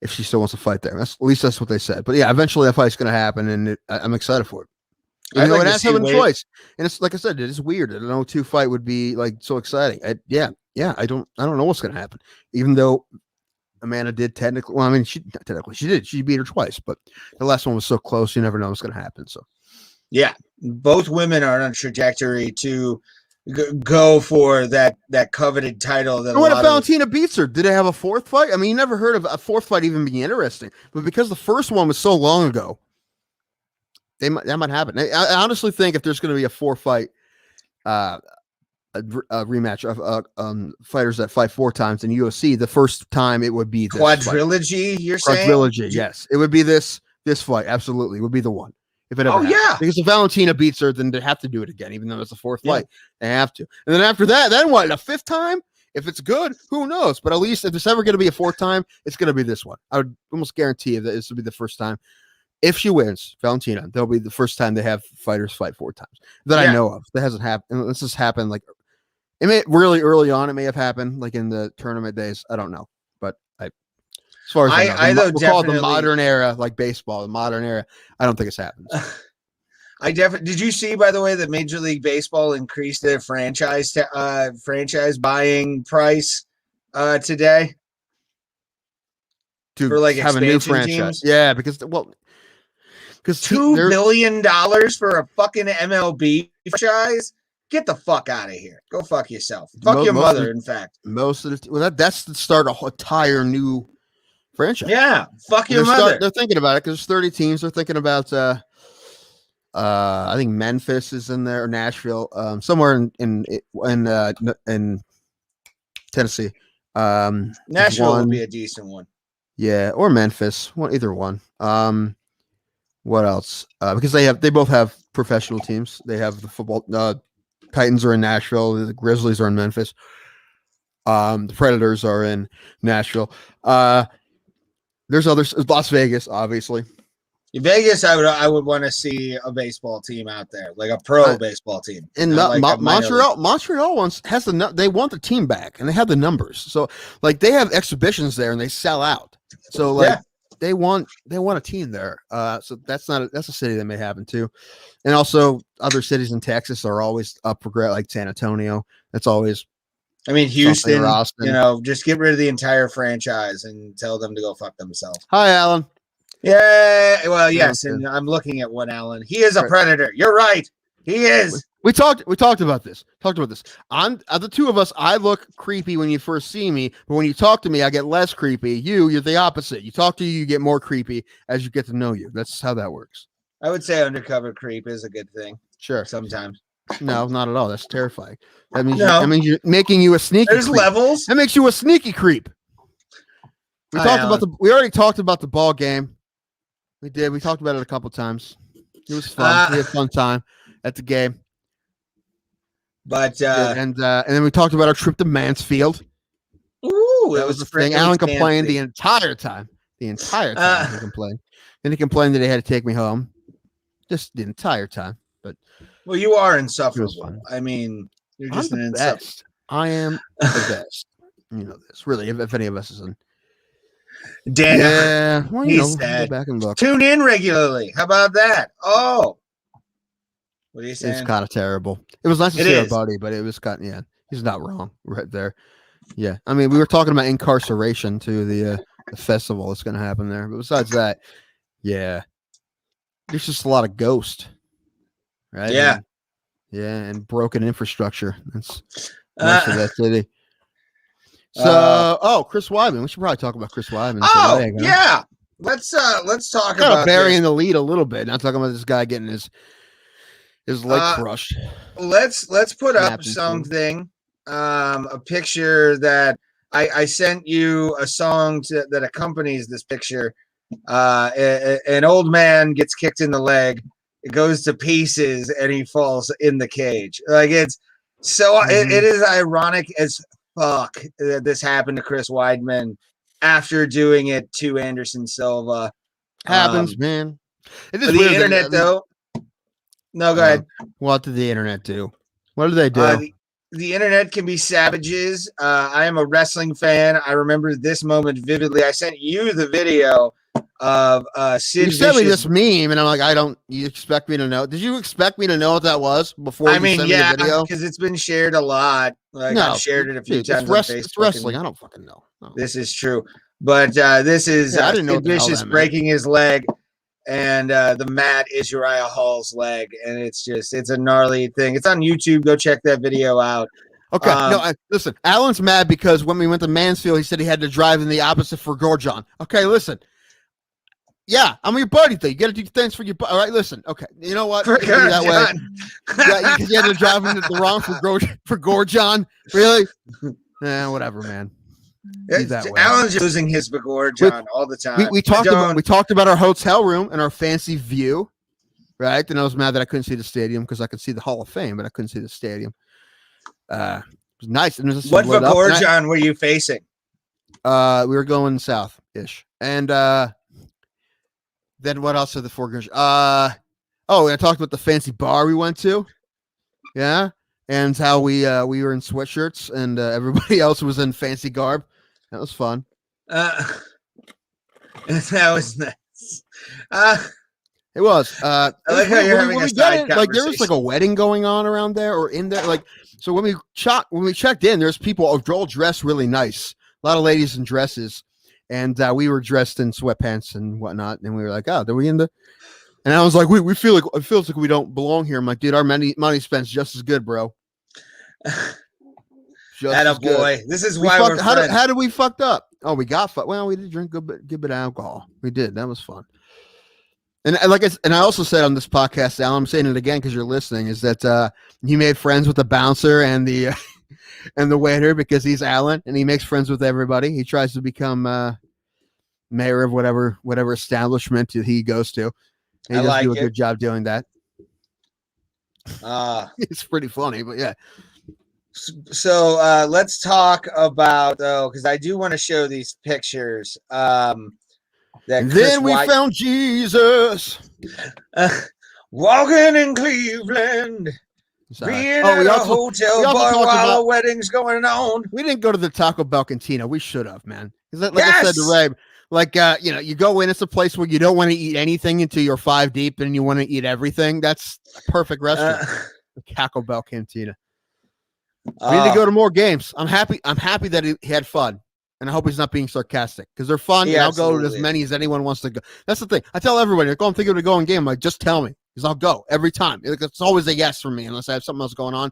S2: If she still wants to fight there. At least that's what they said. But yeah, eventually that fight's going to happen, and I'm excited for it. You know, it has happened twice. And it's like I said, it is weird that an 0-2 fight would be like so exciting. I don't know what's going to happen. Even though Amanda did technically. Well, I mean, she did. She beat her twice, but the last one was so close. You never know what's going to happen. So,
S1: yeah, both women are on a trajectory to go for that coveted title. That
S2: what if Valentina beats her? Did they have a 4th fight? I mean, you never heard of a 4th fight even being interesting, but because the first one was so long ago, that might happen. I honestly think if there's going to be a 4 fight, a rematch of fighters that fight 4 times in UFC. The first time it would be this
S1: quadrilogy. You're saying
S2: quadrilogy? Yes, it would be this fight. Absolutely, it would be the one if it ever. Because if Valentina beats her, then they have to do it again, even though it's a 4th fight. They have to, and then after that, then what? A 5th time? If it's good, who knows? But at least if there's ever going to be a 4th time, it's going to be this one. I would almost guarantee that this will be the first time. If she wins, Valentina, that'll be the first time they have fighters fight 4 times that I know of. That hasn't happened. This has happened like. It may really early on. It may have happened like in the tournament days. I don't know, but as far as we'll call it the modern era, like baseball, the modern era. I don't think it's happened.
S1: Did you see, by the way, that Major League Baseball increased their franchise buying price today
S2: to
S1: for like
S2: have a new franchise?
S1: Teams?
S2: Yeah, because
S1: $2 billion for a fucking MLB franchise. Get the fuck out of here. Go fuck yourself. Fuck your mother, in fact.
S2: Most of that's the start of a entire new franchise.
S1: Yeah. Fuck your mother.
S2: They're thinking about it because there's 30 teams. They're thinking about I think Memphis is in there, or Nashville, somewhere in Tennessee.
S1: Nashville would be a decent one.
S2: Yeah, or Memphis. Either one. What else? Because they both have professional teams. They have the football Titans are in Nashville. The Grizzlies are in Memphis. The Predators are in Nashville. There's others. Las Vegas, obviously.
S1: In Vegas, I would want to see a baseball team out there, like a pro baseball team.
S2: And Montreal wants they want the team back, and they have the numbers. So like they have exhibitions there, and they sell out. So like. Yeah. They want a team there. So that's a city that may happen too. And also other cities in Texas are always up for grabs, like San Antonio. That's always.
S1: I mean, Houston, just get rid of the entire franchise and tell them to go fuck themselves.
S2: Hi, Alan.
S1: Yeah. Well, yes. And I'm looking at one Alan. He is a predator. You're right. He is.
S2: We talked about this. On the two of us, I look creepy when you first see me, but when you talk to me, I get less creepy. You're the opposite. You talk to you get more creepy as you get to know you. That's how that works.
S1: I would say undercover creep is a good thing.
S2: Sure.
S1: Sometimes.
S2: No, not at all. That's terrifying. That means you're making you a sneaky.
S1: There's
S2: creep.
S1: levels.
S2: That makes you a sneaky creep. We already talked about the ball game. We did. We talked about it a couple times. It was fun. We had a fun time at the game.
S1: But
S2: and then we talked about our trip to Mansfield.
S1: Ooh,
S2: that was the thing. Alan complained the entire time. The entire time he complained. Then he complained that he had to take me home. Just the entire time. But
S1: well, you are insufferable. I mean, you're just an insufferable.
S2: I am the best. You know this. Really, if any of us isn't.
S1: Dan,
S2: yeah, well,
S1: he said,
S2: go back and look.
S1: Tune in regularly. How about that? Oh, what are you saying?
S2: It's kind of terrible. It was nice to see our buddy, but it was kind of, he's not wrong right there. Yeah, I mean, we were talking about incarceration to the festival that's going to happen there. But besides that, yeah, there's just a lot of ghost, right?
S1: Yeah,
S2: and broken infrastructure. That's most of that city. So, Chris Weidman. We should probably talk about Chris Weidman.
S1: Yeah. Let's talk
S2: about burying the lead a little bit. Not talking about this guy getting his leg crushed.
S1: Let's put up something. A picture that I sent you, a song that accompanies this picture. An old man gets kicked in the leg. It goes to pieces and he falls in the cage. Like it's so it is ironic as fuck that this happened to Chris Weidman after doing it to Anderson Silva.
S2: Happens, man. It is
S1: the internet, though. No, go ahead.
S2: What did the internet do? What did they do?
S1: The internet can be savages. I am a wrestling fan. I remember this moment vividly. I sent you the video of Sid.
S2: You sent me this meme, and I'm like, you expect me to know? Did you expect me to know what that was before you sent me the video?
S1: Because it's been shared a lot. Like I've shared it a few times on Facebook.
S2: It's wrestling. I don't fucking know. No.
S1: This is true. But this is Sid Vicious breaking his leg. And the mat is Uriah Hall's leg, and it's a gnarly thing. It's on YouTube. Go check that video out.
S2: Okay, listen. Alan's mad because when we went to Mansfield, he said he had to drive in the opposite for Gorgon. Okay, listen. Yeah, I'm your buddy. Though you got to do things for your buddy. All right, listen. Okay, you know what? That way. Yeah, because you had to drive into the wrong for Gorgon. Really? Yeah, whatever, man.
S1: Alan's losing his Begorgon all the time.
S2: We talked about our hotel room and our fancy view, right? And I was mad that I couldn't see the stadium because I could see the Hall of Fame, but I couldn't see the stadium. It was nice. And
S1: what Begorgon were you facing?
S2: We were going south-ish, and then what else are the four? I talked about the fancy bar we went to, yeah, and how we were in sweatshirts and everybody else was in fancy garb. That was fun.
S1: That was nice.
S2: It was.
S1: I like how you're having a side conversation.
S2: Like there was like a wedding going on around there or in there. Like so when we checked in, there's people all dressed really nice. A lot of ladies in dresses, and we were dressed in sweatpants and whatnot. And we were like, "Oh, are we in the?" And I was like, "We feel like it feels like we don't belong here." I'm like, "Dude, our money spent's just as good, bro."
S1: Boy. This is why we're friends.
S2: How did we fucked up? Oh, we got fucked. Well, we did drink good bit of alcohol. We did. That was fun. And I also said on this podcast, Alan, I'm saying it again because you're listening, is that he made friends with the bouncer and the and the waiter because he's Alan and he makes friends with everybody. He tries to become mayor of whatever establishment he goes to. And he does do a good job doing that. It's pretty funny, but yeah.
S1: So let's talk about because I do want to show these pictures.
S2: Then we found Jesus
S1: walking in Cleveland, being at a hotel bar while a wedding's going on.
S2: We didn't go to the Taco Bell Cantina. We should have, man. Like I said to Ray, like you go in. It's a place where you don't want to eat anything until you're 5 deep, and you want to eat everything. That's a perfect restaurant. The Taco Bell Cantina. We need to go to more games. I'm happy that he had fun, and I hope he's not being sarcastic because they're fun. And I'll go to as many as anyone wants to go. That's the thing. I tell everybody, like, I'm thinking of going game. I'm like, just tell me because I'll go every time. It's always a yes for me unless I have something else going on.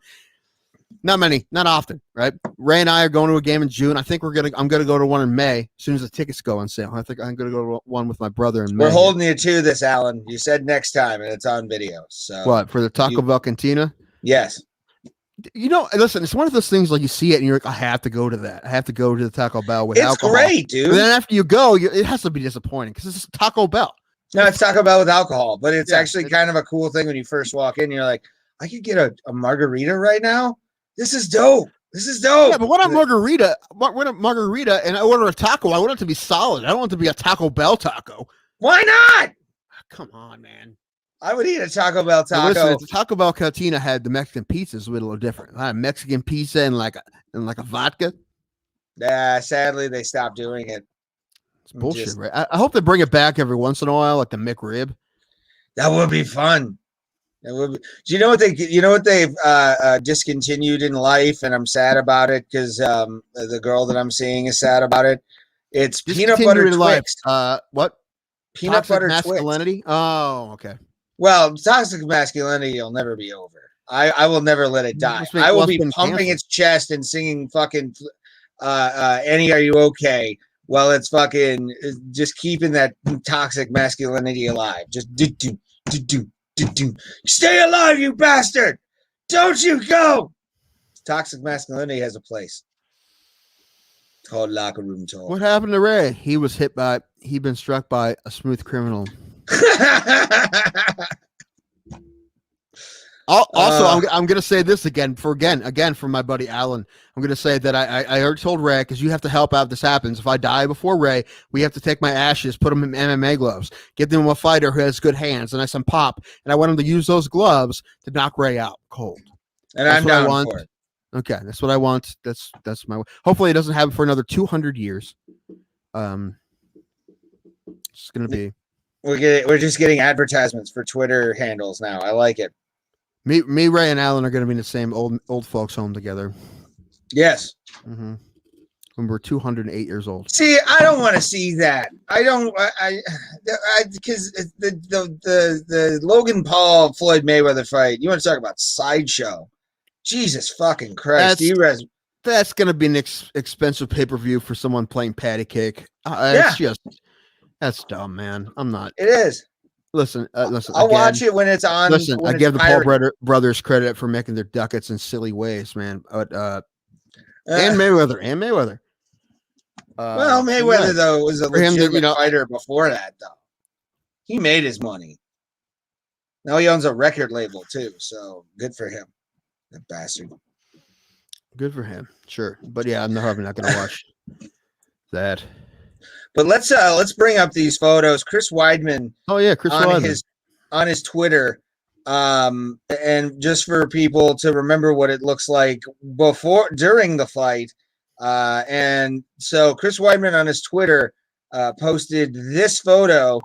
S2: Not often, right? Ray and I are going to a game in June. I think I'm gonna go to one in May as soon as the tickets go on sale. I think I'm gonna go to one with my brother in May.
S1: We're holding you to this, Alan. You said next time, and it's on video. So
S2: what for the Taco Bell Cantina?
S1: Yes.
S2: Listen, it's one of those things like you see it and you're like, I have to go to that. I have to go to the Taco Bell with alcohol.
S1: It's great, dude.
S2: But then after you go, it has to be disappointing because it's Taco Bell.
S1: No, it's Taco Bell with alcohol, but it's actually kind of a cool thing when you first walk in. You're like, I could get a margarita right now. This is dope.
S2: Yeah, but what a margarita? What a margarita, and I order a taco. I want it to be solid. I don't want it to be a Taco Bell taco.
S1: Why not?
S2: Come on, man.
S1: I would eat a Taco Bell taco.
S2: Listen, if the Taco Bell cantina had the Mexican pizzas, it would be a little different. I had a Mexican pizza and like a vodka.
S1: Yeah, sadly they stopped doing it.
S2: It's bullshit, right? I hope they bring it back every once in a while, like the McRib.
S1: That would be fun. That would be. Do you know what they've discontinued in life, and I'm sad about it because the girl that I'm seeing is sad about it. It's peanut butter Twix.
S2: What?
S1: Peanut
S2: toxic
S1: butter
S2: masculinity?
S1: Twix.
S2: Oh, okay.
S1: Well, toxic masculinity will never be over. I will never let it die. I will be pumping its chest and singing fucking Annie, are you okay? Well, it's fucking just keeping that toxic masculinity alive. Just do. Stay alive, you bastard! Don't you go! Toxic masculinity has a place. It's called locker room talk.
S2: What happened to Ray? He'd been struck by a smooth criminal. Also, I'm going to say this again for my buddy Alan. I'm going to say that I already told Ray, because you have to help out if this happens. If I die before Ray, we have to take my ashes, put them in MMA gloves, get them a fighter who has good hands, and I some pop, and I want him to use those gloves to knock Ray out cold.
S1: And I'm down for it.
S2: Okay, that's what I want. That's my. Hopefully, it doesn't happen for another 200 years. It's going to be.
S1: We're just getting advertisements for Twitter handles now. I like it.
S2: Me, Ray, and Alan are going to be in the same old folks' home together.
S1: Yes.
S2: Mm-hmm. When we're 208 years old.
S1: See, I don't want to see that. I don't. Because the Logan Paul Floyd Mayweather fight. You want to talk about sideshow? Jesus fucking Christ!
S2: That's going to be an expensive pay-per-view for someone playing patty cake. That's dumb, man. I'm not.
S1: It is.
S2: Listen.
S1: I'll watch it when it's on.
S2: Listen, I give the Paul brothers credit for making their ducats in silly ways, man. But and Mayweather.
S1: Well, Mayweather though was a legitimate fighter before that, though. He made his money. Now he owns a record label too, so good for him. That bastard.
S2: Good for him, sure. But yeah, I'm probably not going to watch that.
S1: But let's bring up these photos. Chris Weidman.
S2: Oh yeah, Chris Weidman
S1: on his Twitter, and just for people to remember what it looks like during the fight. And so Chris Weidman on his Twitter posted this photo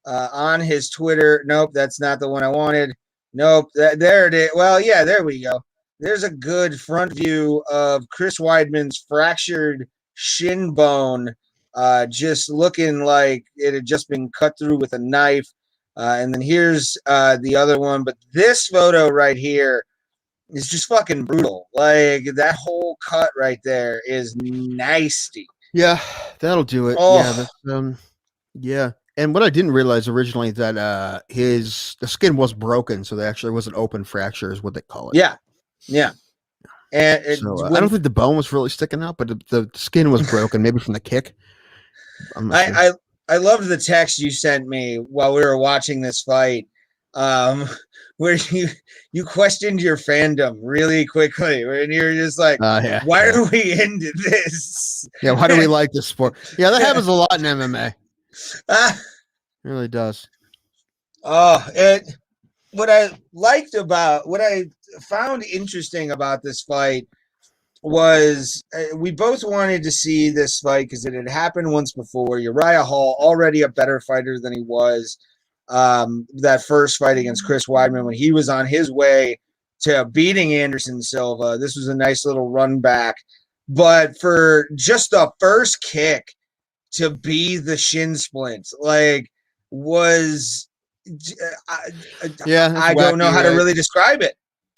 S1: on his Twitter. Nope, that's not the one I wanted. Nope, there it is. Well, yeah, there we go. There's a good front view of Chris Weidman's fractured shin bone, just looking like it had just been cut through with a knife. And then here's the other one. But this photo right here is just fucking brutal. Like, that whole cut right there is nasty.
S2: Yeah, that'll do it.
S1: Oh.
S2: Yeah. And what I didn't realize originally that the skin was broken, so there actually was an open fracture, is what they call it.
S1: Yeah. And
S2: I don't think the bone was really sticking out, but the skin was broken, maybe from the kick.
S1: I loved the text you sent me while we were watching this fight, where you questioned your fandom really quickly, and you're just like, why are we into this?
S2: Yeah, why do we like this sport? Yeah, that happens a lot in MMA. It really does.
S1: What I found interesting about this fight was we both wanted to see this fight because it had happened once before. Uriah Hall, already a better fighter than he was that first fight against Chris Weidman when he was on his way to beating Anderson Silva. This was a nice little run back. But for just the first kick to be the shin splint, like, was I don't know how to really describe it.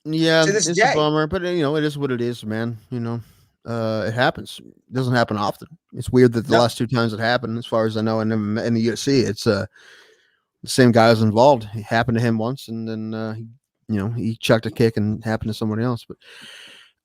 S2: Yeah, it's a bummer, but it is what it is, man. It happens. It doesn't happen often. It's weird that the last two times it happened, as far as I know, in the UFC, it's the same guy was involved. It happened to him once, and then he chucked a kick and happened to somebody else. But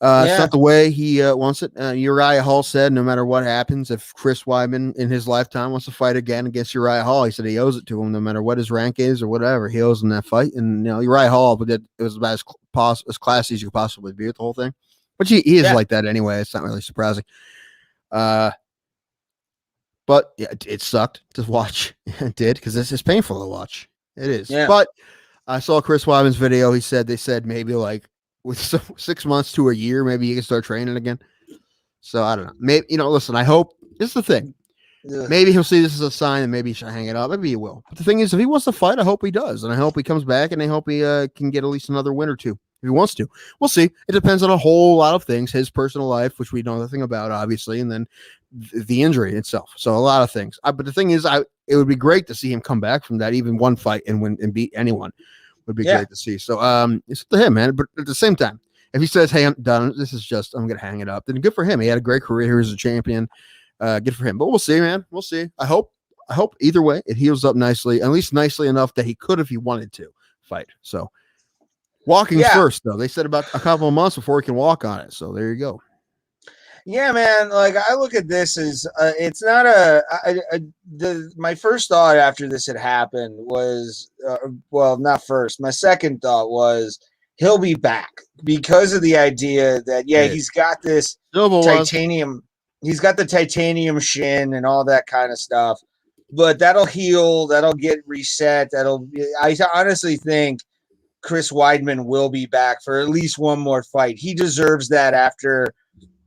S2: it's
S1: Yeah.
S2: not the way he wants it. Uriah Hall said no matter what happens, if Chris Weidman in his lifetime wants to fight again against Uriah Hall, he said he owes it to him no matter what his rank is or whatever. He owes him that fight. And Uriah Hall, but it was about as classy as you could possibly be with the whole thing. But he is like that anyway. It's not really surprising. But yeah, it sucked to watch. It did, because it's painful to watch. It is.
S1: Yeah.
S2: But I saw Chris Weidman's video. They said maybe like with 6 months to a year, maybe he can start training again. So I don't know. Maybe, listen, I hope this is the thing. Yeah. Maybe he'll see this as a sign and maybe he should hang it up. Maybe he will. But the thing is, if he wants to fight, I hope he does. And I hope he comes back and I hope he can get at least another win or two. If he wants to, we'll see. It depends on a whole lot of things, his personal life, which we know nothing about, obviously, and then the injury itself. So a lot of things. But the thing is, it would be great to see him come back from that, even one fight and win and beat anyone would be great to see. So it's up to him, man. But at the same time, if he says, "Hey, I'm done. I'm gonna hang it up," then good for him. He had a great career here as a champion. Good for him. But we'll see, man. We'll see. I hope either way it heals up nicely, at least nicely enough that he could, if he wanted to, fight. So walking first, though. They said about a couple of months before he can walk on it. So there you go.
S1: Yeah, man. Like, I look at this as it's not my first thought after this had happened was, not first. My second thought was he'll be back because of the idea that, he's got this titanium. He's got the titanium shin and all that kind of stuff, but that'll heal. That'll get reset. I honestly think Chris Weidman will be back for at least one more fight. He deserves that after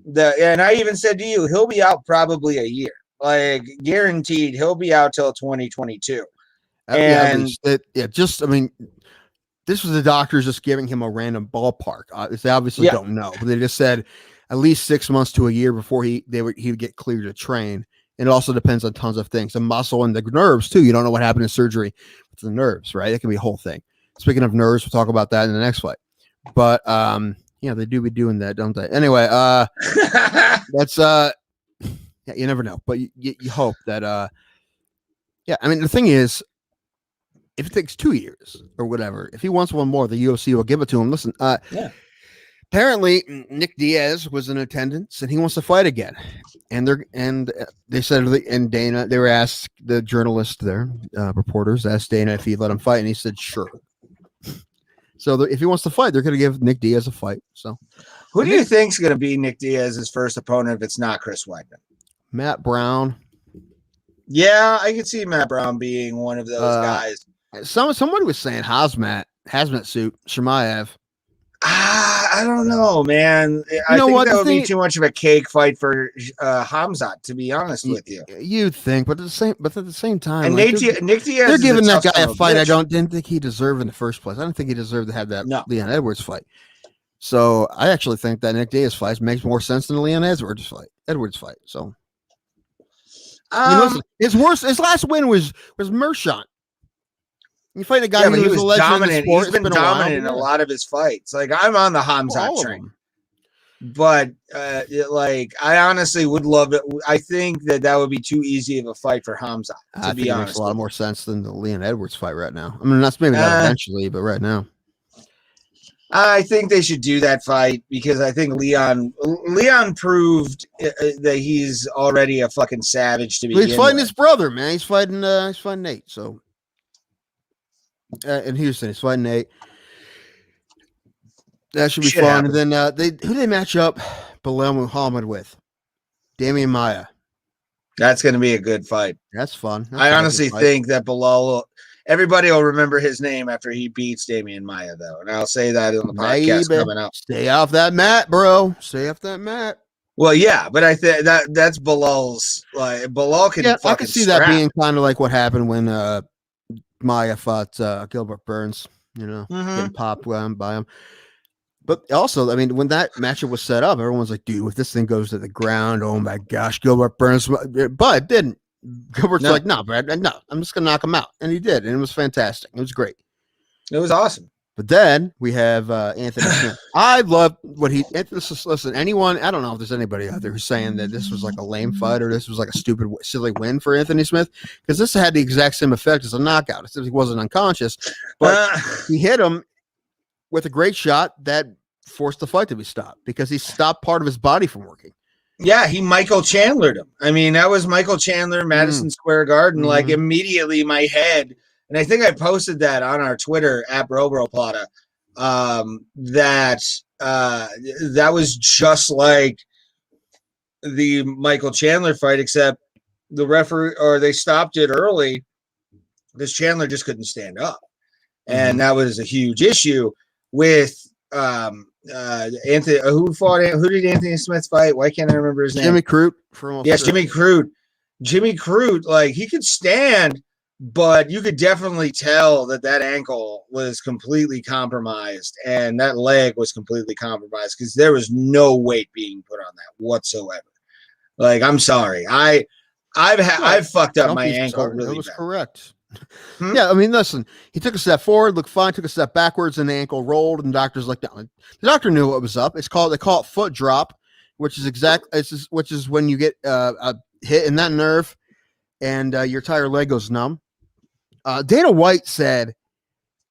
S1: and I even said to you, he'll be out probably a year, like guaranteed. He'll be out till 2022.
S2: This was the doctors just giving him a random ballpark. They obviously don't know, but they just said at least 6 months to a year before he would get cleared to train. It also depends on tons of things, the muscle and the nerves too. You don't know what happened in surgery with the nerves, right? It can be a whole thing. Speaking of nerves, we'll talk about that in the next fight. But they do be doing that, don't they? Anyway, that's you never know, but you hope that I mean, the thing is, if it takes 2 years or whatever, if he wants one more, the UFC will give it to him. Listen, apparently Nick Diaz was in attendance and he wants to fight again. And they said, and Dana, they were asked, the journalists there, reporters asked Dana if he'd let him fight, and he said sure. So if he wants to fight, they're going to give Nick Diaz a fight. So
S1: who do you think's going to be Nick Diaz's first opponent if it's not Chris Weidman?
S2: Matt Brown.
S1: Yeah, I could see Matt Brown being one of those guys.
S2: Somebody was saying hazmat suit, Shemaev.
S1: I don't know, man. I think that would be too much of a cake fight for Hamzat, to be honest with you.
S2: You'd think, but at the same time,
S1: and Nick Diaz,
S2: they're giving that guy a fight. I didn't think he deserved in the first place. I didn't think he deserved to have that Leon Edwards fight. So I actually think that Nick Diaz fight makes more sense than the Leon Edwards fight. So listen, his last win was Mershon. You fight a guy who was a legend
S1: dominant. He's been dominant in a lot of his fights. Like, I'm on the Hamzat train, but I honestly would love it. I think that would be too easy of a fight for Hamzat. To be honest, it makes
S2: a lot more sense than the Leon Edwards fight right now. I mean, that's maybe not eventually, but right now,
S1: I think they should do that fight because I think Leon proved that he's already a fucking savage to be.
S2: He's fighting his brother, man. He's fighting Nate. So. In Houston, he's fighting Nate. That should be fun. And then who they match up Bilal Muhammad with? Damian Maia.
S1: That's going to be a good fight.
S2: That's fun.
S1: I honestly think that Bilal, everybody will remember his name after he beats Damian Maia, though. And I'll say that on the podcast coming up.
S2: Stay off that mat, bro. Stay off that mat.
S1: Well, yeah, but I think that's Bilal's. Like, Bilal can fucking
S2: I can see that being kind of like what happened when Maia fought Gilbert Burns, getting popped by him. But also, I mean, when that matchup was set up, everyone's like, dude, if this thing goes to the ground, oh my gosh, Gilbert Burns. But it didn't. Gilbert's like, no, Brad, no, I'm just going to knock him out. And he did. And it was fantastic. It was great.
S1: It was awesome.
S2: But then we have Anthony Smith. I love what listen, anyone, I don't know if there's anybody out there who's saying that this was like a lame fight or this was like a stupid, silly win for Anthony Smith, because this had the exact same effect as a knockout. He wasn't unconscious, but he hit him with a great shot that forced the fight to be stopped because he stopped part of his body from working.
S1: Yeah, he Michael Chandlered him. I mean, that was Michael Chandler, Madison Square Garden. Like immediately my head, and I think I posted that on our Twitter at Plata. That was just like the Michael Chandler fight, except the referee or they stopped it early because Chandler just couldn't stand up, and that was a huge issue with Anthony. Who did Anthony Smith fight? Why can't I remember his name?
S2: Jimmy Crute.
S1: Yes, Jimmy Crute. Jimmy Crute, like he could stand, but you could definitely tell that ankle was completely compromised and that leg was completely compromised because there was no weight being put on that whatsoever. Like, I'm sorry, I've fucked up my ankle really
S2: That was
S1: bad.
S2: Correct. Yeah, I mean, listen, he took a step forward, looked fine, took a step backwards, and the ankle rolled, and the doctor's like, no. The doctor knew what was up. They call it foot drop, which is when you get a hit in that nerve, and your entire leg goes numb. Dana White said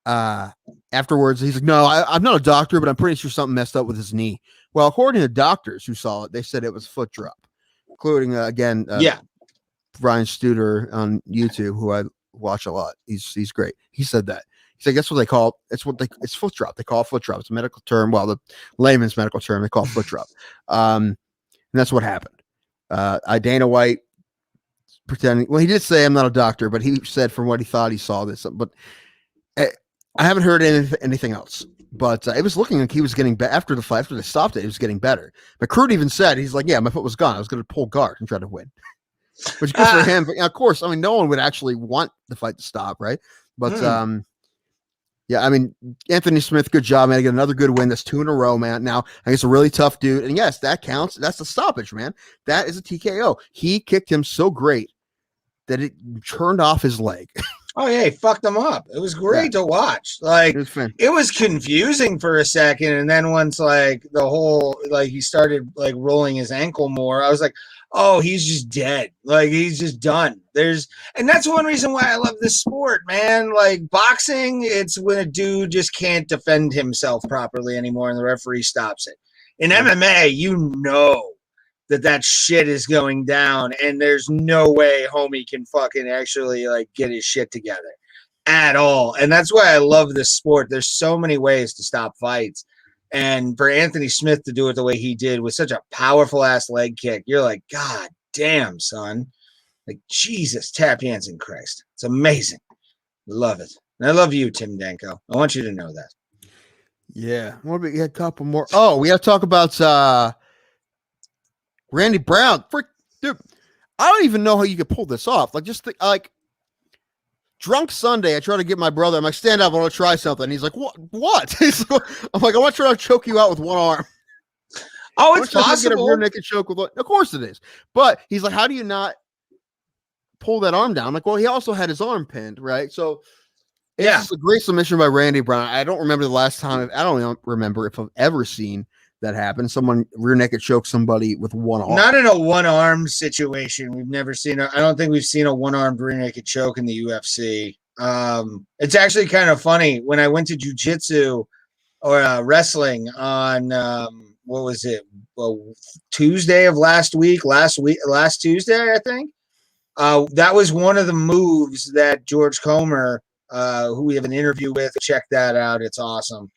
S2: afterwards, he's like, no, I'm not a doctor, but I'm pretty sure something messed up with his knee. Well, according to doctors who saw it, they said it was foot drop, including Brian Studer on YouTube, who I watch a lot. He's great. He said that. He's like, that's what they call it. It's foot drop. They call it foot drop. It's a medical term. Well, the layman's medical term, they call it foot drop. And that's what happened. Dana White pretending, well, he did say I'm not a doctor, but he said from what he thought he saw this, but I haven't heard anything else. But it was looking like he was getting better after the fight. After they stopped it, he was getting better. But Crute even said, he's like, yeah, my foot was gone. I was going to pull guard and try to win. Which is good for him. But, of course, I mean, no one would actually want the fight to stop, right? But, yeah, I mean, Anthony Smith, good job, man. Get another good win. That's 2 in a row, man. Now, I guess a really tough dude. And, yes, that counts. That's the stoppage, man. That is a TKO. He kicked him so great that it turned off his leg.
S1: Oh, yeah, he fucked him up. It was great to watch. Like, it was confusing for a second. And then once, like, he started, like, rolling his ankle more, I was like, oh, he's just dead. Like, he's just done. And that's one reason why I love this sport, man. Like, boxing, it's when a dude just can't defend himself properly anymore and the referee stops it. In MMA, you know that shit is going down and there's no way homie can fucking actually, like, get his shit together at all. And that's why I love this sport. There's so many ways to stop fights. And for Anthony Smith to do it the way he did with such a powerful ass leg kick, you're like, God damn, son. Like, Jesus, tap dancing Christ. It's amazing. Love it. And I love you, Tim Danko. I want you to know that.
S2: Yeah. What about a couple more? Oh, we got to talk about Randy Brown. Dude, I don't even know how you could pull this off. Like, just like drunk Sunday, I try to get my brother. I'm like, stand up, I want to try something. He's like, what? I'm like, I want to try to choke you out with one arm.
S1: Oh, it's possible.
S2: Get a rear naked choke with one. Of course it is. But he's like, how do you not pull that arm down? I'm like, well, he also had his arm pinned, right? So it's just a great submission by Randy Brown. I don't remember the last time. I don't remember if I've ever seen that happen. Someone rear naked choke somebody with one arm.
S1: Not in a one arm situation. We've never seen I don't think we've seen a one armed rear naked choke in the UFC. It's actually kind of funny when I went to jiu-jitsu or wrestling on what was it? Well, Tuesday of last Tuesday, I think. That was one of the moves that George Comer, who we have an interview with, check that out. It's awesome.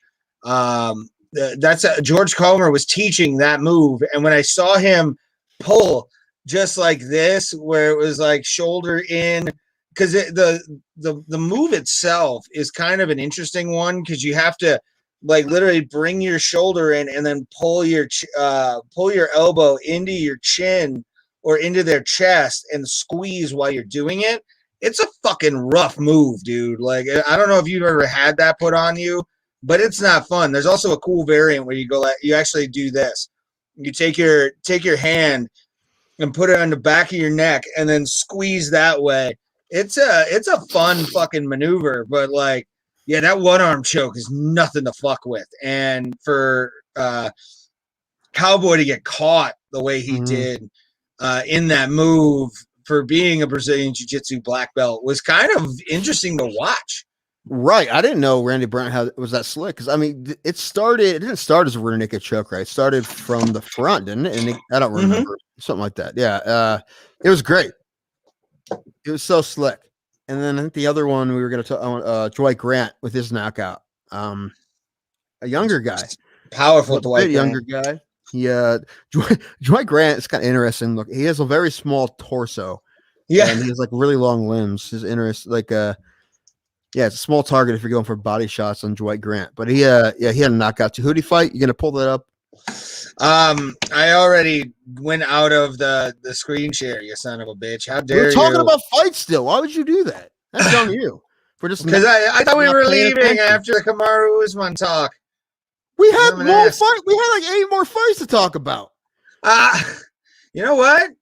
S1: George Comer was teaching that move, and when I saw him pull just like this, where it was like shoulder in, because the move itself is kind of an interesting one because you have to like literally bring your shoulder in and then pull your elbow into your chin or into their chest and squeeze while you're doing it. It's a fucking rough move, dude. Like, I don't know if you've ever had that put on you, but it's not fun. There's also a cool variant where you actually do this. You take your hand and put it on the back of your neck and then squeeze that way. It's a fun fucking maneuver, but like, yeah, that one arm choke is nothing to fuck with. And for Cowboy to get caught the way he did in that move for being a Brazilian Jiu-Jitsu black belt was kind of interesting to watch.
S2: Right. I didn't know Randy Brown was that slick. Because I mean, it didn't start as a rear naked choke, right? It started from the front, didn't it? And I don't remember something like that. Yeah. It was great. It was so slick. And then I think the other one we were going to talk, Dwight Grant with his knockout. A younger guy,
S1: Powerful
S2: a
S1: Dwight
S2: bit younger
S1: Grant.
S2: guy. He Dwight Grant is kind of interesting. Look, he has a very small torso.
S1: Yeah.
S2: And he has like really long limbs. His interest, yeah, it's a small target if you're going for body shots on Dwight Grant. But he had a knockout too. Who'd he fight? You gonna pull that up?
S1: I already went out of the screen share, you son of a bitch. How dare you?
S2: We're talking about fights still. Why would you do that? That's on you. For just
S1: because I thought we were leaving
S2: attention.
S1: after the Kamaru Usman talk.
S2: We had more fight. We had like 8 more fights to talk about.
S1: You know what?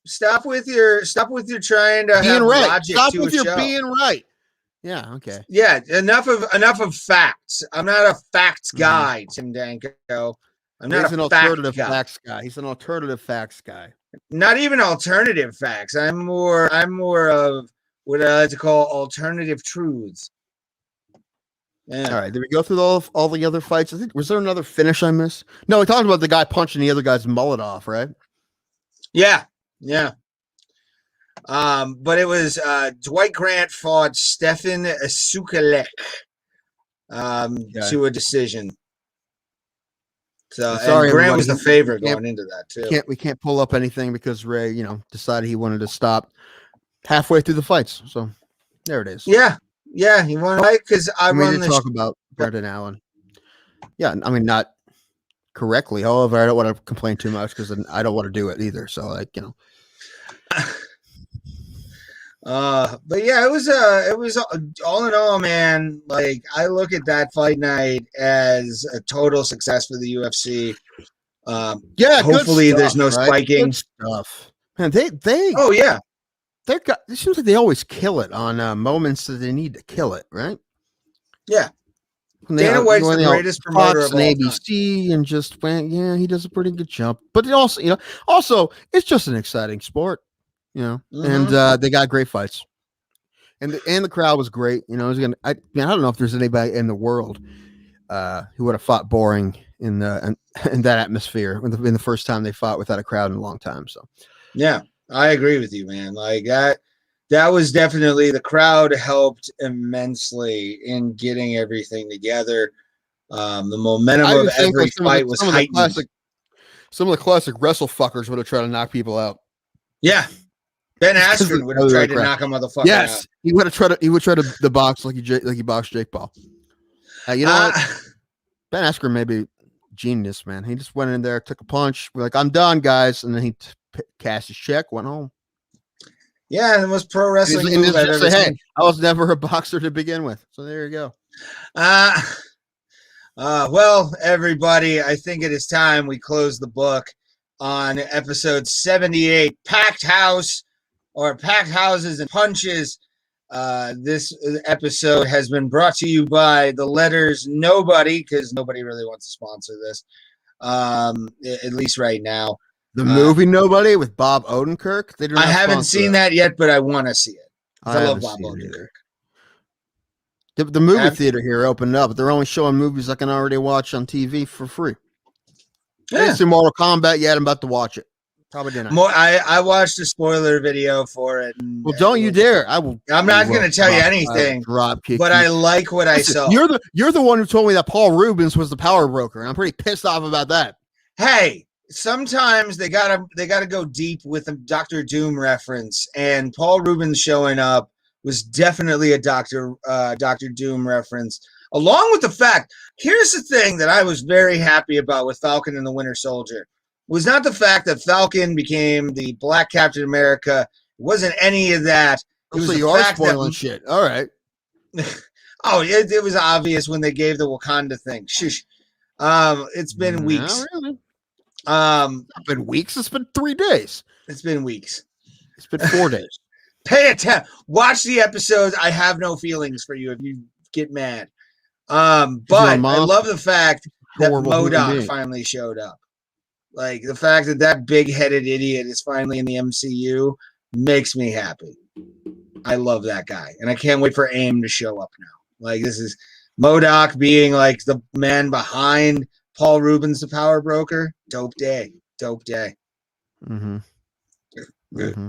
S1: Stop with your trying to
S2: being
S1: have
S2: right.
S1: logic
S2: Stop
S1: to
S2: with
S1: a
S2: your
S1: show.
S2: being right. Yeah. Okay.
S1: Yeah. Enough of facts. I'm not a facts guy, Tim Danko. I'm not
S2: an
S1: alternative
S2: facts guy. He's an alternative facts guy.
S1: Not even alternative facts. I'm more of what I like to call alternative truths. Yeah.
S2: All right. Did we go through all the other fights? I think was there another finish I missed? No, we talked about the guy punching the other guy's mullet off, right?
S1: Yeah. But it was Dwight Grant fought Stefan Hyclak to a decision. So
S2: sorry,
S1: Grant was the favorite going into that too.
S2: We can't pull up anything because Ray, decided he wanted to stop halfway through the fights. So there it is.
S1: Yeah, he won right because I run the
S2: talk about Brendan Allen. Yeah, I mean not correctly. However, I don't want to complain too much because I don't want to do it either. So
S1: but yeah, it was all in all, man. Like I look at that fight night as a total success for the UFC. Hopefully
S2: stuff,
S1: there's no spiking.
S2: Good stuff. Man, they
S1: oh yeah,
S2: it seems like they always kill it on moments that they need to kill it, right?
S1: Yeah. Dana White's the greatest promoter of all
S2: ABC time. And just went, he does a pretty good job. But it also it's just an exciting sport. And they got great fights, and the crowd was great. I don't know if there's anybody in the world who would have fought boring in that atmosphere in the first time they fought without a crowd in a long time. So, yeah,
S1: I agree with you, man. Like that was definitely the crowd helped immensely in getting everything together. The momentum of every fight was heightened.
S2: Some of the classic wrestle fuckers would have tried to knock people out.
S1: Yeah. Ben Askren would have tried to knock a motherfucker out.
S2: Yes, he would try to the box like he boxed Jake Paul. What? Ben Askren may be genius, man. He just went in there, took a punch. We're like, I'm done, guys, and then he cashed his check, went home.
S1: Yeah, and it was pro wrestling.
S2: Hey, I was never a boxer to begin with, so there you go.
S1: Well, everybody, I think it is time we close the book on episode 78, Packed House. Or Packed Houses and Punches. This episode has been brought to you by the letters Nobody, because nobody really wants to sponsor this, at least right now.
S2: The movie Nobody with Bob Odenkirk?
S1: I haven't seen that yet, but I want to see it. I love Bob Odenkirk.
S2: The movie theater here opened up, but they're only showing movies I can already watch on TV for free. I didn't see Mortal Kombat yet. I'm about to watch it. Probably didn't.
S1: I watched a spoiler video for it.
S2: Well, don't you dare! I'm
S1: not going to tell you anything. But I like what I saw.
S2: You're the one who told me that Paul Rubens was the power broker, and I'm pretty pissed off about that.
S1: Hey, sometimes they gotta go deep with a Dr. Doom reference, and Paul Rubens showing up was definitely a Dr. Doom reference. Along with the fact, here's the thing that I was very happy about with Falcon and the Winter Soldier. Was not the fact that Falcon became the Black Captain America. It wasn't any of that. It was
S2: you are spoiling shit. All right.
S1: It was obvious when they gave the Wakanda thing. Shush. It's been weeks.
S2: Really. It's been weeks. It's been 3 days.
S1: It's been weeks.
S2: It's been 4 days.
S1: Pay attention. Watch the episodes. I have no feelings for you if you get mad. But I love the fact that MODOK finally showed up. Like, the fact that big-headed idiot is finally in the MCU makes me happy. I love that guy, and I can't wait for AIM to show up now. Like, this is MODOK being like the man behind Paul Rubens, the power broker. Dope day.
S2: Mm-hmm.
S1: Good.
S2: Mm-hmm.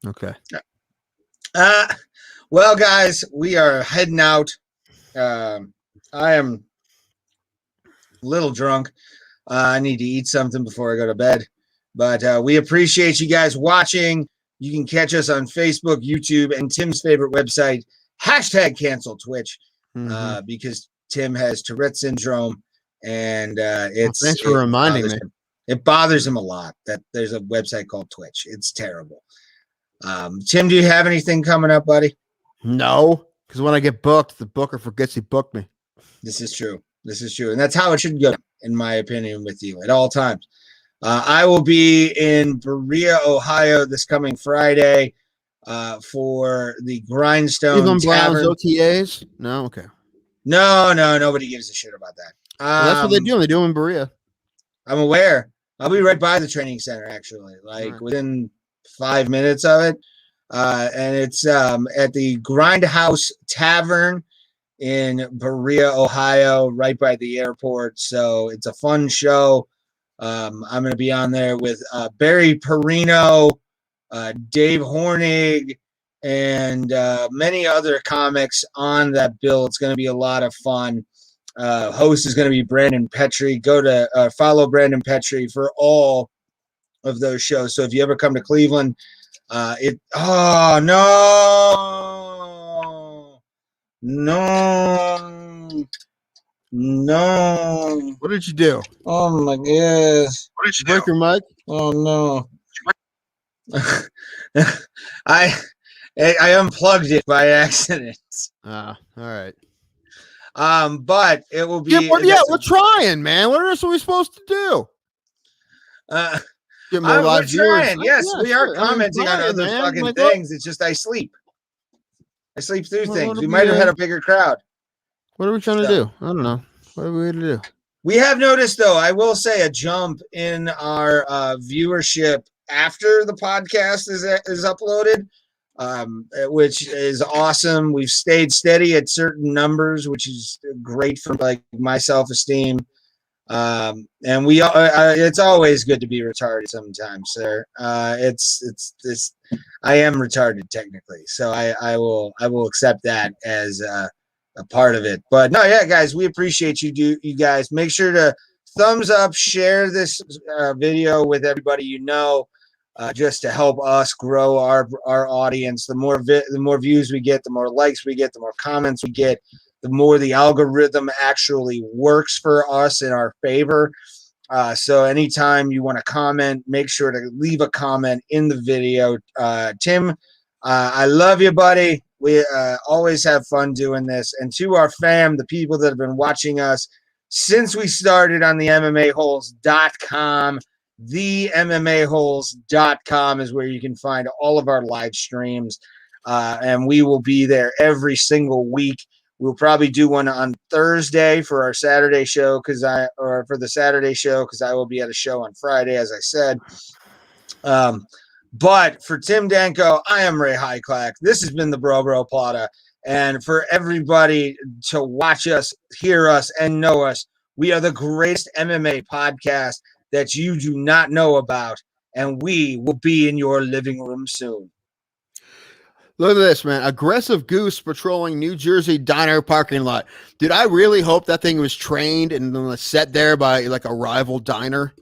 S2: Okay.
S1: Well, guys, we are heading out. I am a little drunk. I need to eat something before I go to bed. But we appreciate you guys watching. You can catch us on Facebook, YouTube, and Tim's favorite website, #cancel Twitch, because Tim has Tourette syndrome, and
S2: thanks for reminding me.
S1: It bothers him a lot that there's a website called Twitch. It's terrible. Tim, do you have anything coming up, buddy?
S2: No, because when I get booked, the booker forgets he booked me.
S1: This is true. And that's how it should go, in my opinion, with you at all times. I will be in Berea, Ohio this coming Friday for the Grindstone
S2: Cleveland Browns
S1: Tavern.
S2: OTAs? No? Okay.
S1: No, nobody gives a shit about that.
S2: Well, that's what they do. They do them in Berea.
S1: I'm aware. I'll be right by the training center, actually, within 5 minutes of it. And it's at the Grindhouse Tavern in Berea, Ohio, right by the airport. So it's a fun show. I'm going to be on there with Barry Perino, Dave Hornig, and many other comics on that bill. It's going to be a lot of fun. Host is going to be Brandon Petrie. Go to follow Brandon Petrie for all of those shows. So if you ever come to Cleveland, no.
S2: What did you do?
S1: Oh my gosh.
S2: What did you break your mic?
S1: Oh no. I unplugged it by accident.
S2: All right.
S1: But it will be.
S2: We're trying, man. What are we supposed to do?
S1: Get more live viewers. Yes, we are commenting on other fucking things. It's just I sleep. I sleep through things. We might have had a bigger crowd.
S2: What are we trying to do? I don't know. What are we going to do?
S1: We have noticed, though, I will say, a jump in our viewership after the podcast is uploaded, which is awesome. We've stayed steady at certain numbers, which is great for like my self-esteem. And it's always good to be retarded sometimes, sir. It's this. I am retarded technically, so I will accept that as a part of it. But no, yeah, guys, we appreciate you guys. Make sure to thumbs up, share this video with everybody you know, just to help us grow our audience. The more views we get, the more likes we get, the more comments we get, the more the algorithm actually works for us in our favor. So anytime you want to comment, make sure to leave a comment in the video. Tim, I love you, buddy. We always have fun doing this. And to our fam, the people that have been watching us since we started on the MMAholes.com, the MMAholes.com is where you can find all of our live streams. And we will be there every single week. We'll probably do one on Thursday for our Saturday show because I will be at a show on Friday, as I said. But for Tim Danko, I am Ray Hyclak. This has been the Bro Plata. And for everybody to watch us, hear us, and know us, we are the greatest MMA podcast that you do not know about. And we will be in your living room soon.
S2: Look at this, man. Aggressive goose patrolling New Jersey diner parking lot. Dude, I really hope that thing was trained and set there by like a rival diner.